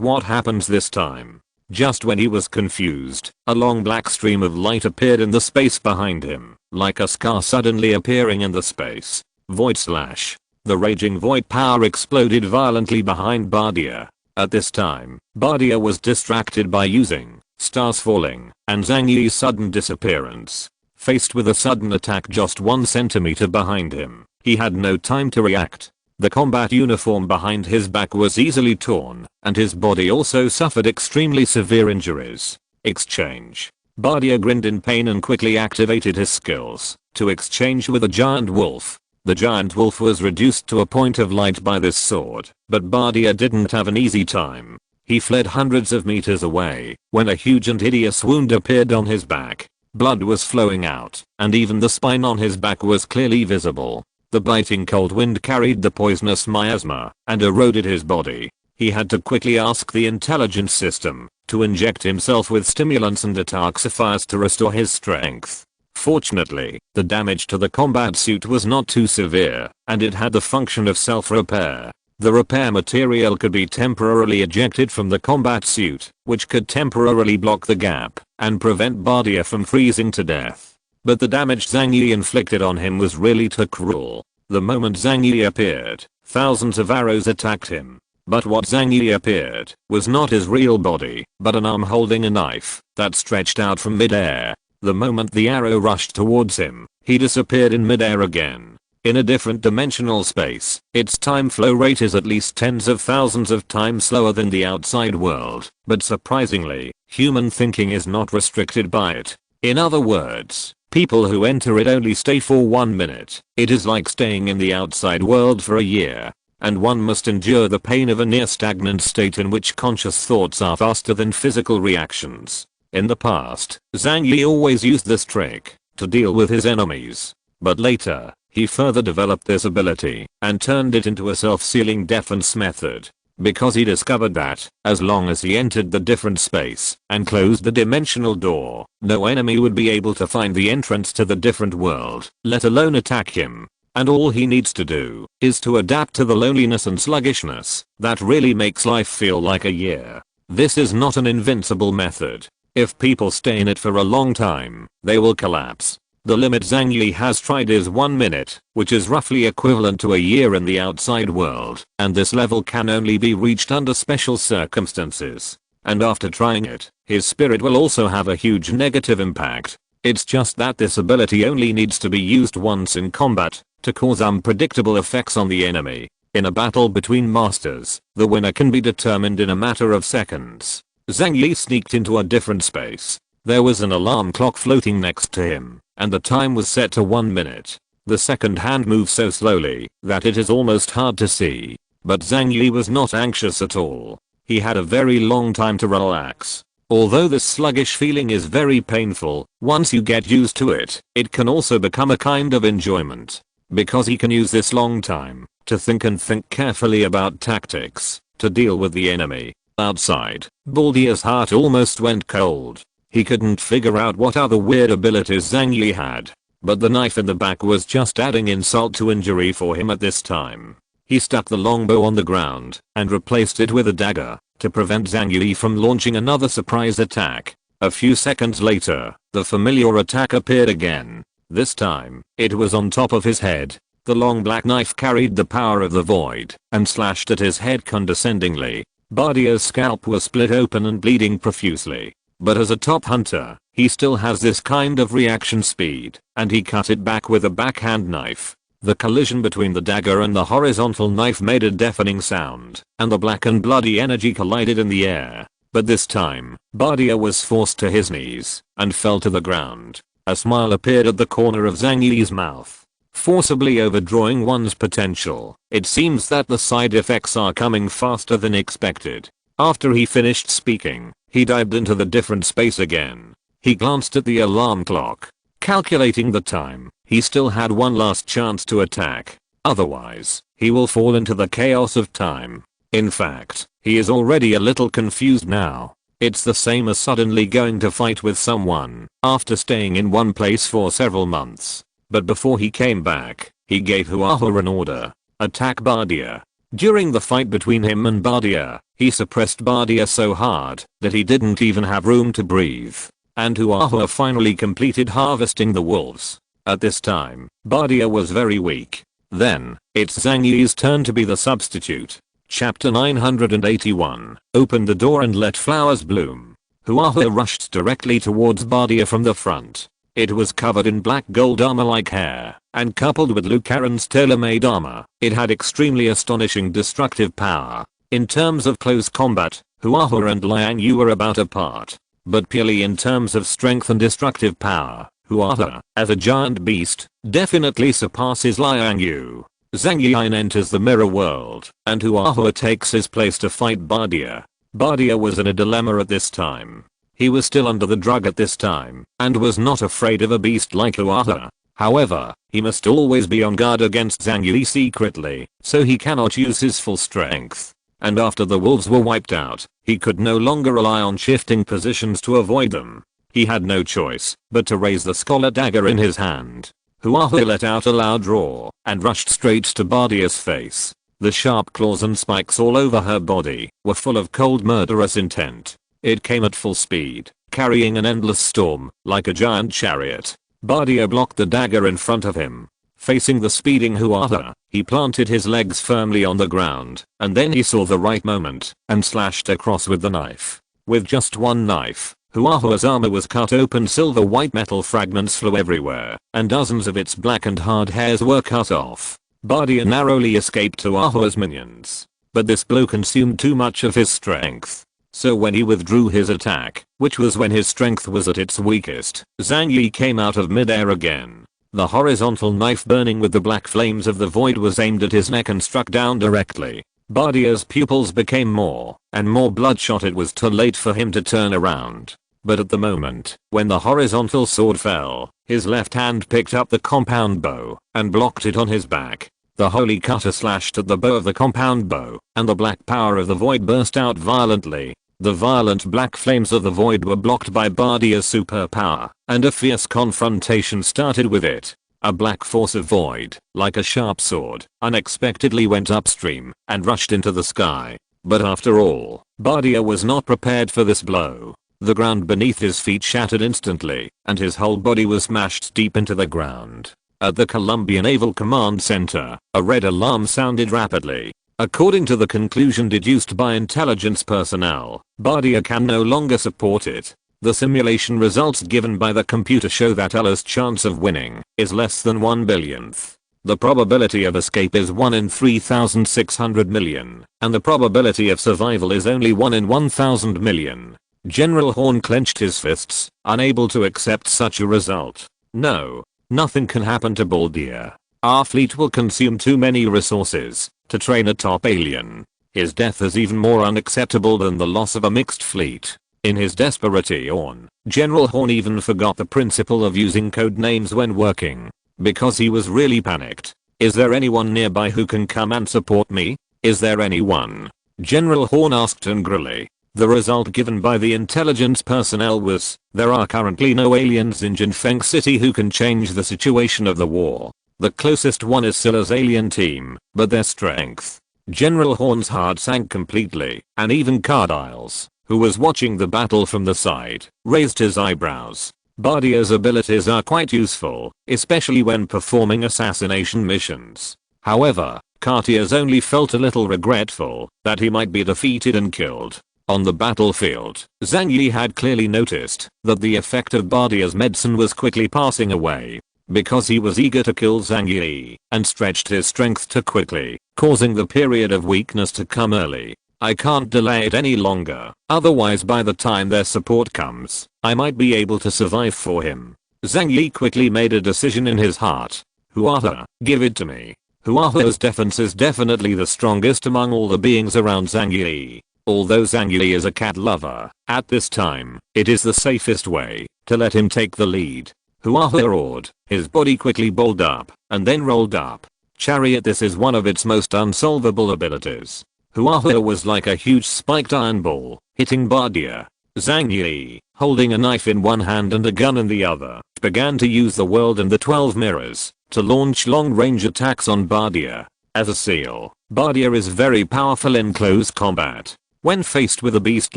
what happens this time? Just when he was confused, a long black stream of light appeared in the space behind him, like a scar suddenly appearing in the space. Void slash. The raging void power exploded violently behind Bardia. At this time, Bardia was distracted by using stars falling and Zhang Yi's sudden disappearance. Faced with a sudden attack just 1 centimeter behind him, he had no time to react. The combat uniform behind his back was easily torn, and his body also suffered extremely severe injuries. Exchange. Bardia grinned in pain and quickly activated his skills to exchange with a giant wolf. The giant wolf was reduced to a point of light by this sword, but Bardia didn't have an easy time. He fled hundreds of meters away when a huge and hideous wound appeared on his back. Blood was flowing out, and even the spine on his back was clearly visible. The biting cold wind carried the poisonous miasma and eroded his body. He had to quickly ask the intelligence system to inject himself with stimulants and detoxifiers to restore his strength. Fortunately, the damage to the combat suit was not too severe, and it had the function of self-repair. The repair material could be temporarily ejected from the combat suit, which could temporarily block the gap and prevent Bardia from freezing to death. But the damage Zhang Yi inflicted on him was really too cruel. The moment Zhang Yi appeared, thousands of arrows attacked him. But what Zhang Yi appeared was not his real body, but an arm holding a knife that stretched out from midair. The moment the arrow rushed towards him, he disappeared in midair again. In a different dimensional space, its time flow rate is at least tens of thousands of times slower than the outside world, but surprisingly, human thinking is not restricted by it. In other words, people who enter it only stay for 1 minute. It is like staying in the outside world for a year, and one must endure the pain of a near stagnant state in which conscious thoughts are faster than physical reactions. In the past, Zhang Yi always used this trick to deal with his enemies, but later, he further developed this ability and turned it into a self-sealing defense method, because he discovered that, as long as he entered the different space and closed the dimensional door, no enemy would be able to find the entrance to the different world, let alone attack him. And all he needs to do is to adapt to the loneliness and sluggishness that really makes life feel like a year. This is not an invincible method. If people stay in it for a long time, they will collapse. The limit Zhang Yi has tried is 1 minute, which is roughly equivalent to a year in the outside world, and this level can only be reached under special circumstances. And after trying it, his spirit will also have a huge negative impact. It's just that this ability only needs to be used once in combat to cause unpredictable effects on the enemy. In a battle between masters, the winner can be determined in a matter of seconds. Zhang Yi sneaked into a different space. There was an alarm clock floating next to him, and the time was set to 1 minute. The second hand moves so slowly that it is almost hard to see. But Zhang Yi was not anxious at all. He had a very long time to relax. Although this sluggish feeling is very painful, once you get used to it, it can also become a kind of enjoyment. Because he can use this long time to think carefully about tactics to deal with the enemy. Outside, Bardia's heart almost went cold. He couldn't figure out what other weird abilities Zhang Yi had, but the knife in the back was just adding insult to injury for him at this time. He stuck the longbow on the ground and replaced it with a dagger to prevent Zhang Yi from launching another surprise attack. A few seconds later, the familiar attack appeared again. This time, it was on top of his head. The long black knife carried the power of the void and slashed at his head condescendingly. Bardia's scalp was split open and bleeding profusely. But as a top hunter, he still has this kind of reaction speed, and he cut it back with a backhand knife. The collision between the dagger and the horizontal knife made a deafening sound, and the black and bloody energy collided in the air. But this time, Bardia was forced to his knees and fell to the ground. A smile appeared at the corner of Zhang Yi's mouth, forcibly overdrawing one's potential. It seems that the side effects are coming faster than expected. After he finished speaking, he dived into the different space again. He glanced at the alarm clock. Calculating the time, he still had one last chance to attack. Otherwise, he will fall into the chaos of time. In fact, he is already a little confused now. It's the same as suddenly going to fight with someone after staying in one place for several months. But before he came back, he gave Huahu an order. Attack Bardia. During the fight between him and Bardia, he suppressed Bardia so hard that he didn't even have room to breathe. And Huahu finally completed harvesting the wolves. At this time, Bardia was very weak. Then, it's Zhang Yi's turn to be the substitute. Chapter 981. Open the door and let flowers bloom. Huahu rushed directly towards Bardia from the front. It was covered in black gold armor-like hair, and coupled with Liu Karen's tailor-made armor, it had extremely astonishing destructive power. In terms of close combat, Huahu and Liang Yu were about apart. But purely in terms of strength and destructive power, Huahu, as a giant beast, definitely surpasses Liang Yu. Zhang Yi enters the mirror world, and Huahu takes his place to fight Bardia. Bardia was in a dilemma at this time. He was still under the drug at this time, and was not afraid of a beast like Huahu. However, he must always be on guard against Zhang Yi secretly, so he cannot use his full strength. And after the wolves were wiped out, he could no longer rely on shifting positions to avoid them. He had no choice but to raise the scholar dagger in his hand. Huahu let out a loud roar and rushed straight to Bardia's face. The sharp claws and spikes all over her body were full of cold murderous intent. It came at full speed, carrying an endless storm like a giant chariot. Bardia blocked the dagger in front of him. Facing the speeding Huahu, he planted his legs firmly on the ground, and then he saw the right moment and slashed across with the knife. With just one knife, Huahu's armor was cut open, silver white metal fragments flew everywhere, and dozens of its black and hard hairs were cut off. Bardia narrowly escaped Huahu's minions. But this blow consumed too much of his strength. So when he withdrew his attack, which was when his strength was at its weakest, Zhang Yi came out of midair again. The horizontal knife burning with the black flames of the void was aimed at his neck and struck down directly. Bardia's pupils became more and more bloodshot. It was too late for him to turn around. But at the moment, when the horizontal sword fell, his left hand picked up the compound bow and blocked it on his back. The holy cutter slashed at the bow of the compound bow, and the black power of the void burst out violently. The violent black flames of the void were blocked by Bardia's superpower, and a fierce confrontation started with it. A black force of void, like a sharp sword, unexpectedly went upstream and rushed into the sky. But after all, Bardia was not prepared for this blow. The ground beneath his feet shattered instantly, and his whole body was smashed deep into the ground. At the Columbia Naval Command Center, a red alarm sounded rapidly. According to the conclusion deduced by intelligence personnel, Bardia can no longer support it. The simulation results given by the computer show that Ella's chance of winning is less than 1 billionth. The probability of escape is 1 in 3,600 million, and the probability of survival is only 1 in 1,000 million. General Horn clenched his fists, unable to accept such a result. No, nothing can happen to Bardia. Our fleet will consume too many resources to train a top alien. His death is even more unacceptable than the loss of a mixed fleet. In his desperation, General Horn even forgot the principle of using code names when working, because he was really panicked. Is there anyone nearby who can come and support me? Is there anyone? General Horn asked angrily. The result given by the intelligence personnel was, there are currently no aliens in Jinfeng City who can change the situation of the war. The closest one is Scylla's alien team, but their strength. General Horn's heart sank completely, and even Cardile's, who was watching the battle from the side, raised his eyebrows. Bardia's abilities are quite useful, especially when performing assassination missions. However, Cartier's only felt a little regretful that he might be defeated and killed. On the battlefield, Zhang Yi had clearly noticed that the effect of Bardia's medicine was quickly passing away. because he was eager to kill Zhang Yi and stretched his strength too quickly, causing the period of weakness to come early. I can't delay it any longer, otherwise by the time their support comes, I might be able to survive for him. Zhang Yi quickly made a decision in his heart. Huahe, give it to me. Huahe's defense is definitely the strongest among all the beings around Zhang Yi. Although Zhang Yi is a cat lover, at this time, it is the safest way to let him take the lead. Huahe roared, his body quickly balled up, and then rolled up. Chariot. This is one of its most unsolvable abilities. Huahe was like a huge spiked iron ball, hitting Bardia. Zhang Yi, holding a knife in one hand and a gun in the other, began to use the world and the 12 mirrors to launch long-range attacks on Bardia. As a seal, Bardia is very powerful in close combat. When faced with a beast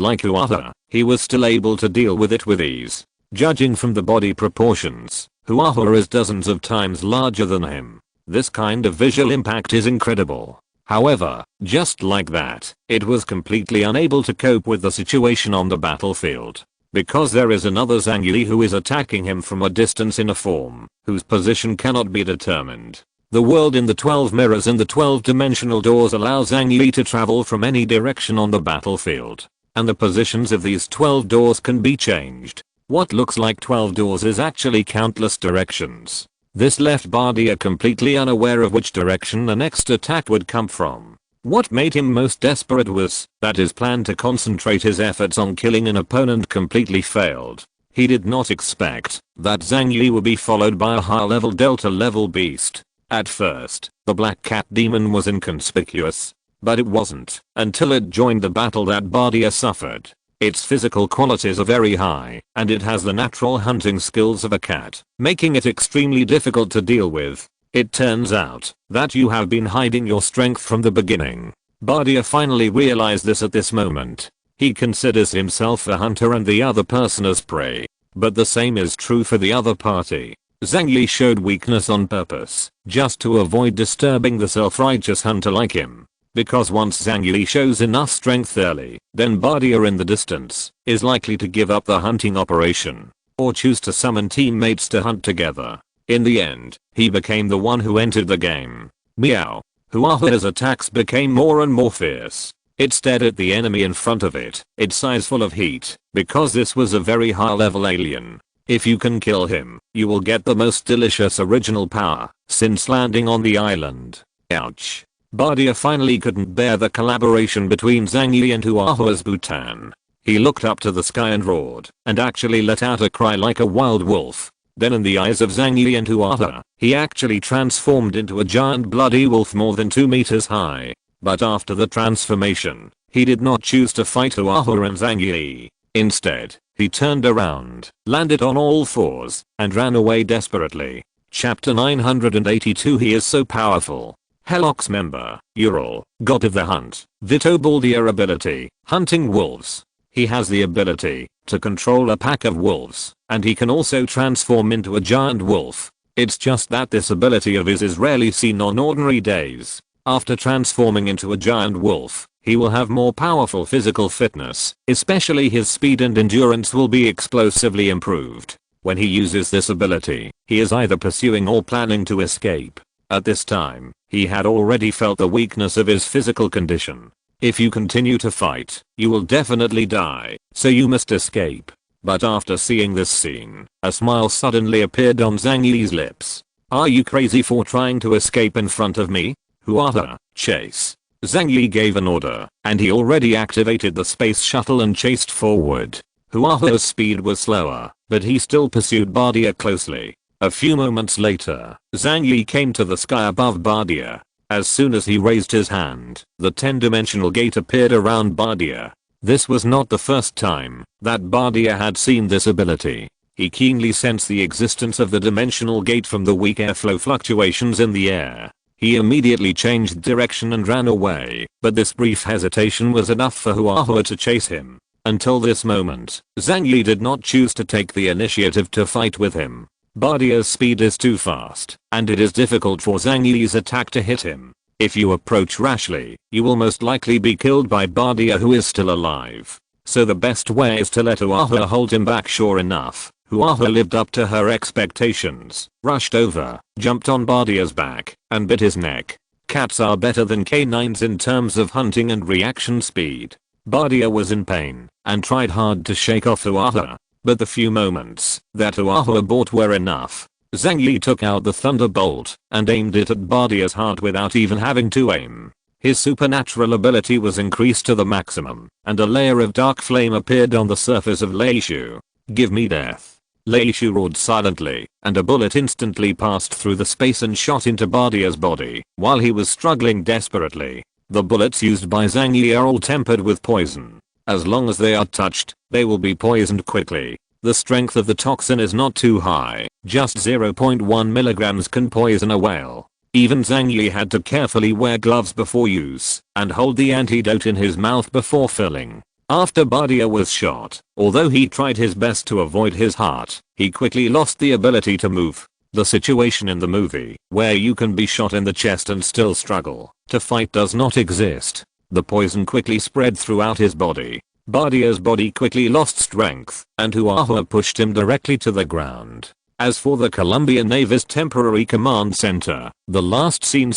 like Huahe, he was still able to deal with it with ease. Judging from the body proportions, Huahe is dozens of times larger than him. This kind of visual impact is incredible. However, just like that, it was completely unable to cope with the situation on the battlefield. Because there is another Zhang Yi who is attacking him from a distance in a form whose position cannot be determined. The world in the 12 mirrors and the 12-dimensional doors allow Zhang Yi to travel from any direction on the battlefield. And the positions of these 12 doors can be changed. What looks like 12 doors is actually countless directions. This left Bardia completely unaware of which direction the next attack would come from. What made him most desperate was that his plan to concentrate his efforts on killing an opponent completely failed. He did not expect that Zhang Yi would be followed by a high-level Delta-level beast. At first, the Black Cat Demon was inconspicuous, but it wasn't until it joined the battle that Bardia suffered. Its physical qualities are very high, and it has the natural hunting skills of a cat, making it extremely difficult to deal with. It turns out that you have been hiding your strength from the beginning. Bardia finally realized this at this moment. He considers himself a hunter and the other person as prey. But the same is true for the other party. Zhang Yi showed weakness on purpose, just to avoid disturbing the self-righteous hunter like him. Because once Zhang Yi shows enough strength early, then Bardia in the distance is likely to give up the hunting operation, or choose to summon teammates to hunt together. In the end, he became the one who entered the game. Meow. Huahe's attacks became more and more fierce. It stared at the enemy in front of it, its eyes full of heat, because this was a very high-level alien. If you can kill him, you will get the most delicious original power since landing on the island. Ouch. Bardia finally couldn't bear the collaboration between Zhang Yi and Huahe's Bhutan. He looked up to the sky and roared, and actually let out a cry like a wild wolf. Then in the eyes of Zhang Yi and Huahe, he actually transformed into a giant bloody wolf more than 2 meters high. But after the transformation, he did not choose to fight Huahe and Zhang Yi. Instead, he turned around, landed on all fours, and ran away desperately. Chapter 982. He is so powerful. Helox member, Ural, god of the hunt. Vitobaldia ability, hunting wolves. He has the ability to control a pack of wolves, and he can also transform into a giant wolf. It's just that this ability of his is rarely seen on ordinary days. After transforming into a giant wolf, he will have more powerful physical fitness, especially his speed and endurance will be explosively improved. When he uses this ability, he is either pursuing or planning to escape. At this time, he had already felt the weakness of his physical condition. If you continue to fight, you will definitely die, so you must escape. But after seeing this scene, a smile suddenly appeared on Zhang Yi's lips. Are you crazy for trying to escape in front of me? Huahe, chase. Zhang Yi gave an order, and he already activated the space shuttle and chased forward. Huahe's speed was slower, but he still pursued Bardia closely. A few moments later, Zhang Yi came to the sky above Bardia. As soon as he raised his hand, the 10-dimensional gate appeared around Bardia. This was not the first time that Bardia had seen this ability. He keenly sensed the existence of the dimensional gate from the weak airflow fluctuations in the air. He immediately changed direction and ran away, but this brief hesitation was enough for Huahe to chase him. Until this moment, Zhang Yi did not choose to take the initiative to fight with him. Bardia's speed is too fast, and it is difficult for Zhang Yi's attack to hit him. If you approach rashly, you will most likely be killed by Bardia who is still alive. So the best way is to let Huahe hold him back. Sure enough, Huahe lived up to her expectations, rushed over, jumped on Bardia's back, and bit his neck. Cats are better than canines in terms of hunting and reaction speed. Bardia was in pain and tried hard to shake off Huahe, but the few moments that Huahe bought were enough. Zhang Yi took out the thunderbolt and aimed it at Bardia's heart without even having to aim. His supernatural ability was increased to the maximum, and a layer of dark flame appeared on the surface of Lei Shu. "Give me death." Lei Shu roared silently, and a bullet instantly passed through the space and shot into Bardia's body while he was struggling desperately. The bullets used by Zhang Yi are all tempered with poison. As long as they are touched, they will be poisoned quickly. The strength of the toxin is not too high, just 0.1 milligrams can poison a whale. Even Zhang Yi had to carefully wear gloves before use and hold the antidote in his mouth before filling. After Bardia was shot, although he tried his best to avoid his heart, he quickly lost the ability to move. The situation in the movie, where you can be shot in the chest and still struggle to fight, does not exist. The poison quickly spread throughout his body. Bardia's body quickly lost strength, and Huahe pushed him directly to the ground. As for the Colombian Navy's temporary command center, the last scene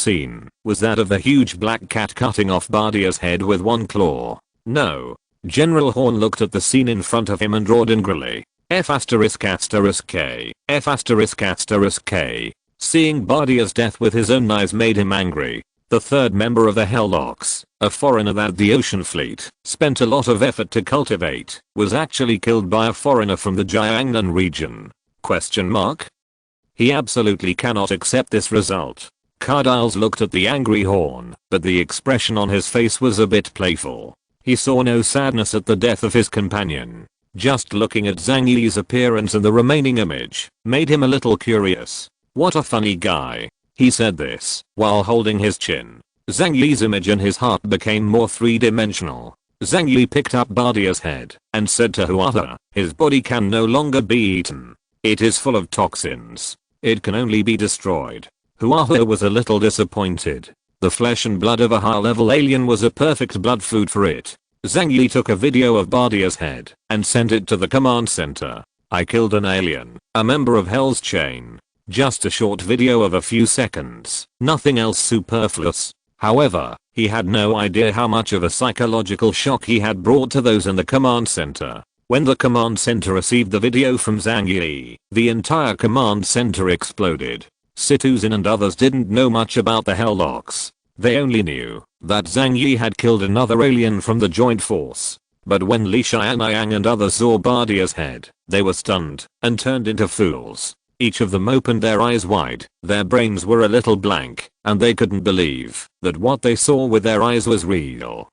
was that of the huge black cat cutting off Bardia's head with one claw. No. General Horn looked at the scene in front of him and roared angrily. F***K, F***K. Seeing Bardia's death with his own eyes made him angry. The third member of the Hellocks, a foreigner that the Ocean Fleet spent a lot of effort to cultivate, was actually killed by a foreigner from the Jiangnan region. ? He absolutely cannot accept this result. Cardiles looked at the angry Horn, but the expression on his face was a bit playful. He saw no sadness at the death of his companion. Just looking at Zhang Yi's appearance in the remaining image made him a little curious. "What a funny guy." He said this while holding his chin. Zhang Yi's image in his heart became more three-dimensional. Zhang Yi picked up Bardia's head and said to Huahe, "His body can no longer be eaten. It is full of toxins. It can only be destroyed." Huahe was a little disappointed. The flesh and blood of a high-level alien was a perfect blood food for it. Zhang Yi took a video of Bardia's head and sent it to the command center. "I killed an alien, a member of Hell's Chain." Just a short video of a few seconds, nothing else superfluous. However, he had no idea how much of a psychological shock he had brought to those in the command center. When the command center received the video from Zhang Yi, the entire command center exploded. Citizen and others didn't know much about the Hellocks. They only knew that Zhang Yi had killed another alien from the joint force. But when Li Xianyang and others saw Bardia's head, they were stunned and turned into fools. Each of them opened their eyes wide, their brains were a little blank, and they couldn't believe that what they saw with their eyes was real.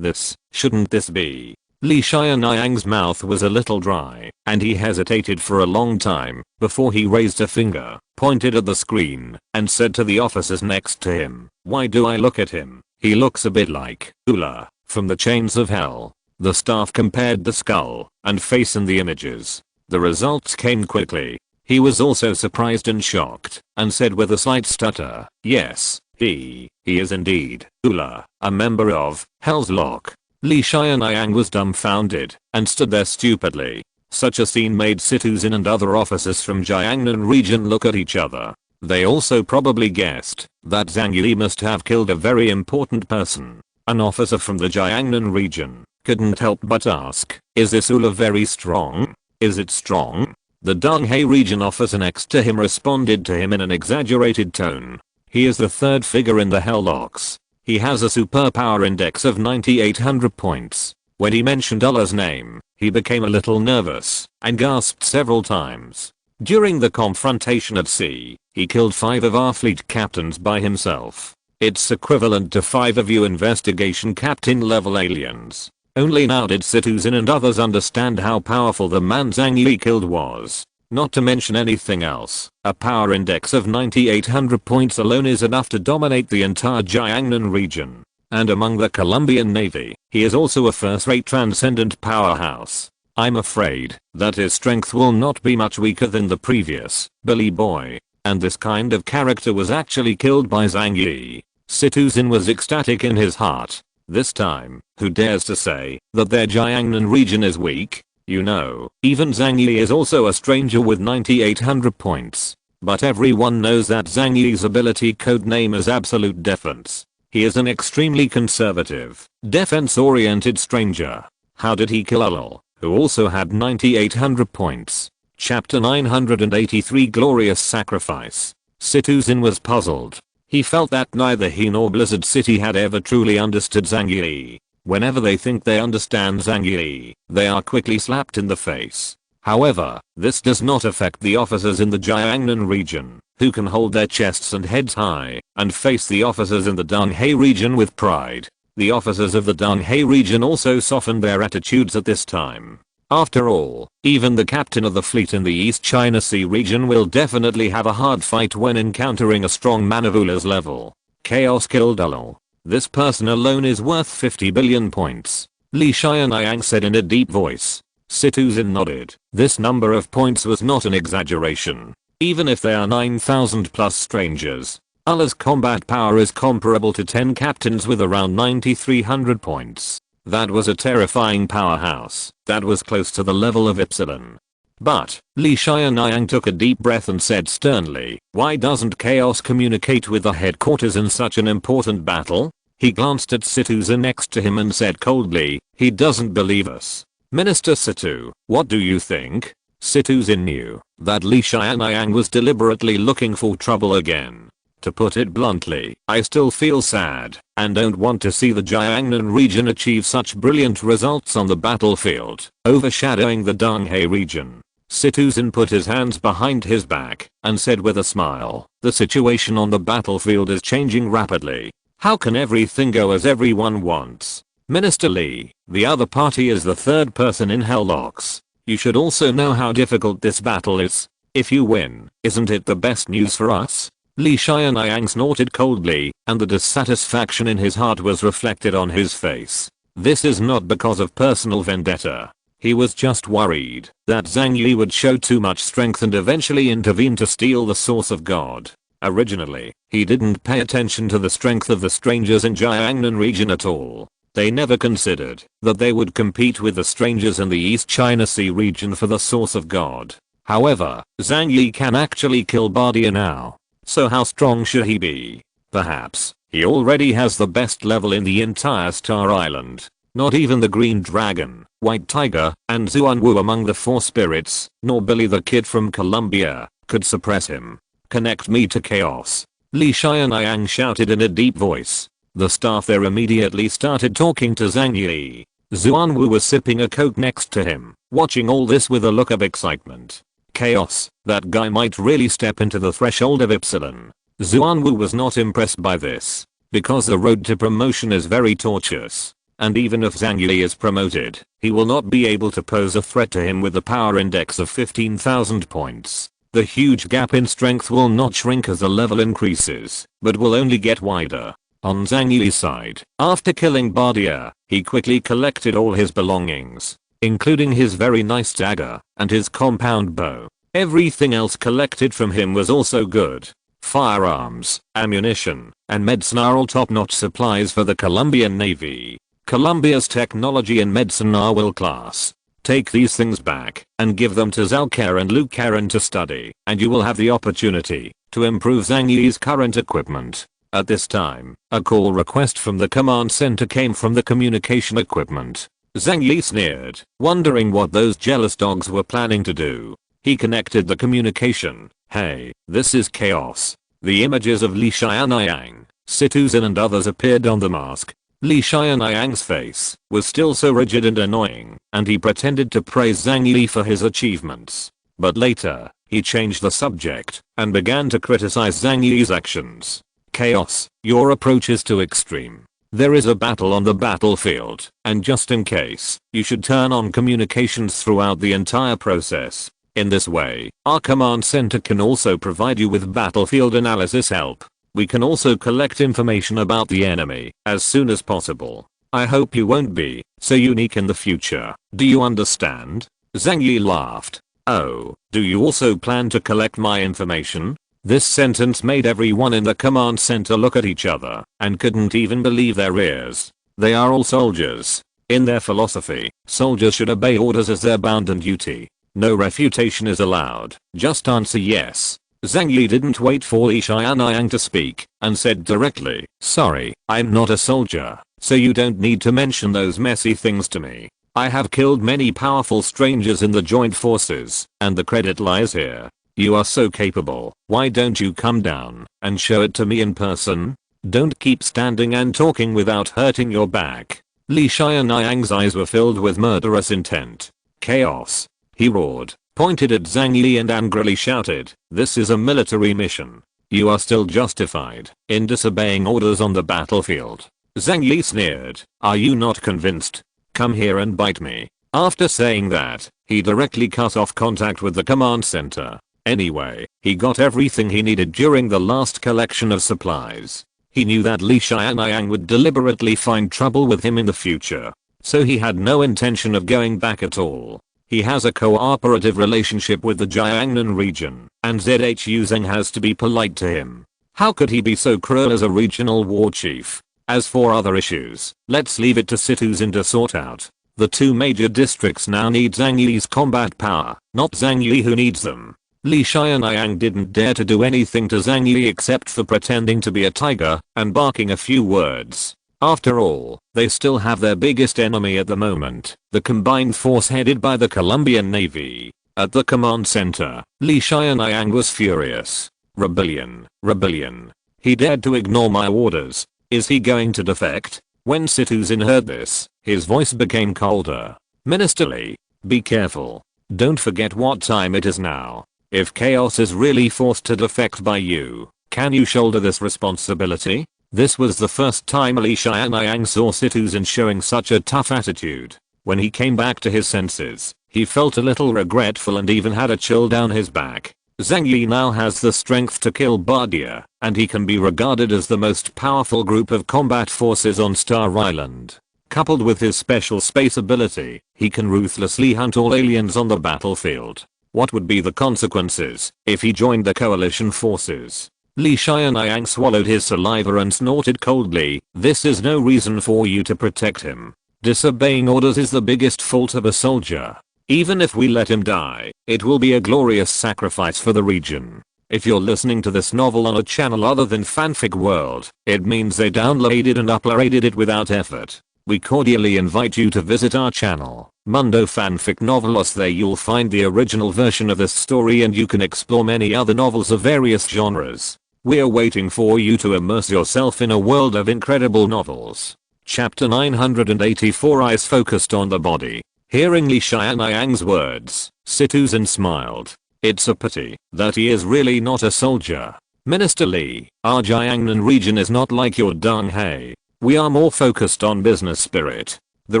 Shouldn't this be? Li Xianyang's mouth was a little dry, and he hesitated for a long time before he raised a finger, pointed at the screen, and said to the officers next to him, "Why do I look at him? He looks a bit like Ula from the Chains of Hell." The staff compared the skull and face in the images. The results came quickly. He was also surprised and shocked, and said with a slight stutter, "Yes, he is indeed Ula, a member of Hell's Lock." Li Xianyang was dumbfounded and stood there stupidly. Such a scene made Citizen and other officers from Jiangnan region look at each other. They also probably guessed that Zhang Yi must have killed a very important person. An officer from the Jiangnan region couldn't help but ask, "Is this Ula very strong? Is it strong?" The Donghae region officer next to him responded to him in an exaggerated tone. "He is the third figure in the Hellocks. He has a superpower index of 9800 points." When he mentioned Ula's name, he became a little nervous and gasped several times. During the confrontation at sea, he killed 5 of our fleet captains by himself. It's equivalent to 5 of you investigation captain level aliens. Only now did Citizen and others understand how powerful the man Zhang Yi killed was. Not to mention anything else, a power index of 9800 points alone is enough to dominate the entire Jiangnan region. And among the Colombian Navy, he is also a first-rate transcendent powerhouse. I'm afraid that his strength will not be much weaker than the previous bully boy. And this kind of character was actually killed by Zhang Yi. Citizen was ecstatic in his heart. This time, who dares to say that their Jiangnan region is weak? You know, even Zhang Yi is also a stranger with 9800 points. But everyone knows that Zhang Yi's ability codename is Absolute Defense. He is an extremely conservative, defense-oriented stranger. How did he kill Lol, who also had 9800 points? Chapter 983 Glorious Sacrifice. Citizen was puzzled. He felt that neither he nor Blizzard City had ever truly understood Zhang Yi. Whenever they think they understand Zhang Yi, they are quickly slapped in the face. However, this does not affect the officers in the Jiangnan region, who can hold their chests and heads high and face the officers in the Donghai region with pride. The officers of the Donghai region also softened their attitudes at this time. After all, even the captain of the fleet in the East China Sea region will definitely have a hard fight when encountering a strong man of Ula's level. Chaos killed Lol. This person alone is worth 50 billion points. Li Xianyang said in a deep voice. Citizen nodded. This number of points was not an exaggeration. Even if they are 9,000 plus strangers, Allah's combat power is comparable to 10 captains with around 9,300 points. That was a terrifying powerhouse. That was close to the level of Epsilon. But, Li Xianyang took a deep breath and said sternly, why doesn't Chaos communicate with the headquarters in such an important battle? He glanced at Citizen next to him and said coldly, he doesn't believe us. Minister Situ, what do you think? Citizen knew that Li Xianyang was deliberately looking for trouble again. To put it bluntly, I still feel sad and don't want to see the Jiangnan region achieve such brilliant results on the battlefield, overshadowing the Donghai region. Citizen put his hands behind his back and said with a smile, the situation on the battlefield is changing rapidly. How can everything go as everyone wants? Minister Li, the other party is the third person in Hellbox. You should also know how difficult this battle is. If you win, isn't it the best news for us? Li Xianyang snorted coldly, and the dissatisfaction in his heart was reflected on his face. This is not because of personal vendetta. He was just worried that Zhang Yi would show too much strength and eventually intervene to steal the source of God. Originally, he didn't pay attention to the strength of the strangers in Jiangnan region at all. They never considered that they would compete with the strangers in the East China Sea region for the source of God. However, Zhang Yi can actually kill Bardia now. So how strong should he be? Perhaps, he already has the best level in the entire Star Island. Not even the Green Dragon, White Tiger, and Zuanwu among the four spirits, nor Billy the Kid from Colombia, could suppress him. Connect me to Chaos. Li Xianyang shouted in a deep voice. The staff there immediately started talking to Zhang Yi. Zuanwu was sipping a coke next to him, watching all this with a look of excitement. Chaos, that guy might really step into the threshold of Epsilon. Zuanwu was not impressed by this, because the road to promotion is very tortuous. And even if Zhang Yi is promoted, he will not be able to pose a threat to him with a power index of 15,000 points. The huge gap in strength will not shrink as the level increases, but will only get wider. On Zhang Yi's side, after killing Bardia, he quickly collected all his belongings, including his very nice dagger and his compound bow. Everything else collected from him was also good. Firearms, ammunition, and medicine are all top-notch supplies for the Colombian Navy. Colombia's technology and medicine are world class. Take these things back and give them to Zalker and Lucaran to study, and you will have the opportunity to improve Zhang Yi's current equipment. At this time, a call request from the command center came from the communication equipment. Zhang Yi sneered, wondering what those jealous dogs were planning to do. He connected the communication. Hey, this is Chaos. The images of Li Xianyang, Citizen and others appeared on the mask. Li Xianyang's face was still so rigid and annoying, and he pretended to praise Zhang Yi for his achievements. But later, he changed the subject and began to criticize Zhang Yi's actions. Chaos, your approach is too extreme. There is a battle on the battlefield, and just in case, you should turn on communications throughout the entire process. In this way, our command center can also provide you with battlefield analysis help. We can also collect information about the enemy as soon as possible. I hope you won't be so unique in the future. Do you understand? Zhang Yi laughed. Oh, do you also plan to collect my information? This sentence made everyone in the command center look at each other and couldn't even believe their ears. They are all soldiers. In their philosophy, soldiers should obey orders as their bounden duty. No refutation is allowed, just answer yes. Zhang Yi didn't wait for Li Xianyang to speak, and said directly, sorry, I'm not a soldier, so you don't need to mention those messy things to me. I have killed many powerful strangers in the joint forces, and the credit lies here. You are so capable, why don't you come down and show it to me in person? Don't keep standing and talking without hurting your back. Li Xianyang's eyes were filled with murderous intent. Chaos. He roared, pointed at Zhang Yi and angrily shouted, this is a military mission. You are still justified in disobeying orders on the battlefield. Zhang Yi sneered, are you not convinced? Come here and bite me. After saying that, he directly cut off contact with the command center. Anyway, he got everything he needed during the last collection of supplies. He knew that Li Xianyang would deliberately find trouble with him in the future, so he had no intention of going back at all. He has a cooperative relationship with the Jiangnan region, and Zhu Zheng has to be polite to him. How could he be so cruel as a regional war chief? As for other issues, let's leave it to Zhu Zheng to sort out. The two major districts now need Zhang Yi's combat power, not Zhang Yi who needs them. Li Xianyang didn't dare to do anything to Zhang Yi except for pretending to be a tiger and barking a few words. After all, they still have their biggest enemy at the moment, the combined force headed by the Colombian Navy. At the command center, Li Xianyang was furious. Rebellion, rebellion. He dared to ignore my orders. Is he going to defect? When Zhu Zheng heard this, his voice became colder. Minister Li, be careful. Don't forget what time it is now. If chaos is really forced to defect by you, can you shoulder this responsibility? This was the first time Li Xianyang saw Zhu Zheng showing such a tough attitude. When he came back to his senses, he felt a little regretful and even had a chill down his back. Zhang Yi now has the strength to kill Bardia, and he can be regarded as the most powerful group of combat forces on Star Island. Coupled with his special space ability, he can ruthlessly hunt all aliens on the battlefield. What would be the consequences if he joined the coalition forces? Li Xianyang swallowed his saliva and snorted coldly, this is no reason for you to protect him. Disobeying orders is the biggest fault of a soldier. Even if we let him die, it will be a glorious sacrifice for the region. If you're listening to this novel on a channel other than Fanfic World, it means they downloaded and uploaded it without effort. We cordially invite you to visit our channel, Mundo Fanfic Novelos. There you'll find the original version of this story and you can explore many other novels of various genres. We're waiting for you to immerse yourself in a world of incredible novels. Chapter 984 Eyes focused on the body. Hearing Li Xianyang's words, Zhu Zheng smiled. It's a pity that he is really not a soldier. Minister Li, our Jiangnan region is not like your Donghae. We are more focused on business spirit. The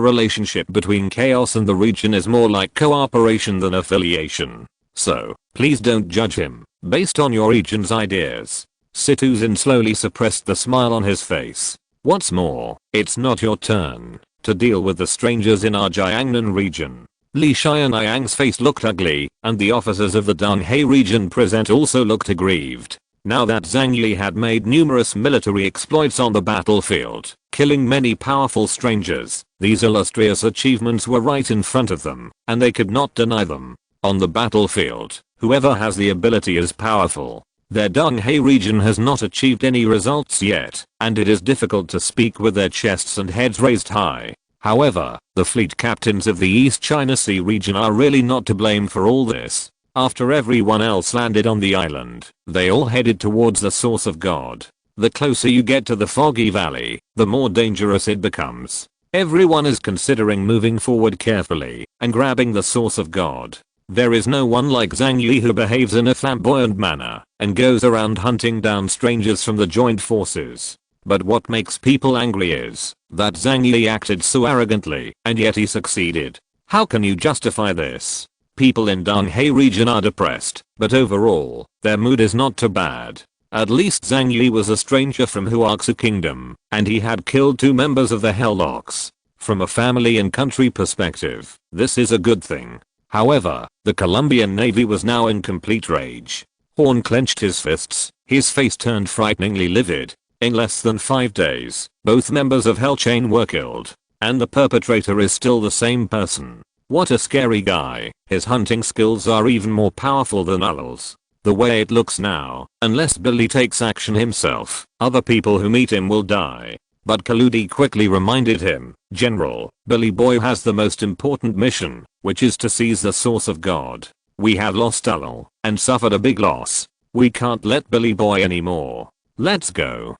relationship between chaos and the region is more like cooperation than affiliation. So, please don't judge him based on your region's ideas. Zhu Zheng slowly suppressed the smile on his face. What's more, it's not your turn to deal with the strangers in our Jiangnan region. Li Xianyang's face looked ugly, and the officers of the Donghae region present also looked aggrieved. Now that Zhang Yi had made numerous military exploits on the battlefield, killing many powerful strangers, these illustrious achievements were right in front of them, and they could not deny them. On the battlefield, whoever has the ability is powerful. Their Donghae region has not achieved any results yet, and it is difficult to speak with their chests and heads raised high. However, the fleet captains of the East China Sea region are really not to blame for all this. After everyone else landed on the island, they all headed towards the source of God. The closer you get to the foggy valley, the more dangerous it becomes. Everyone is considering moving forward carefully and grabbing the source of God. There is no one like Zhang Yi who behaves in a flamboyant manner and goes around hunting down strangers from the joint forces. But what makes people angry is that Zhang Yi acted so arrogantly and yet he succeeded. How can you justify this? People in Donghae region are depressed, but overall, their mood is not too bad. At least Zhang Yi was a stranger from Huaxu Kingdom, and he had killed 2 members of the Hellocks. From a family and country perspective, this is a good thing. However, the Colombian Navy was now in complete rage. Horn clenched his fists, his face turned frighteningly livid. In less than 5 days, both members of Hellchain were killed. And the perpetrator is still the same person. What a scary guy. His hunting skills are even more powerful than Ull's. The way it looks now, unless Billy takes action himself, other people who meet him will die. But Kaludi quickly reminded him, General, Billy Boy has the most important mission, which is to seize the source of God. We have lost Ull, and suffered a big loss. We can't let Billy Boy anymore. Let's go.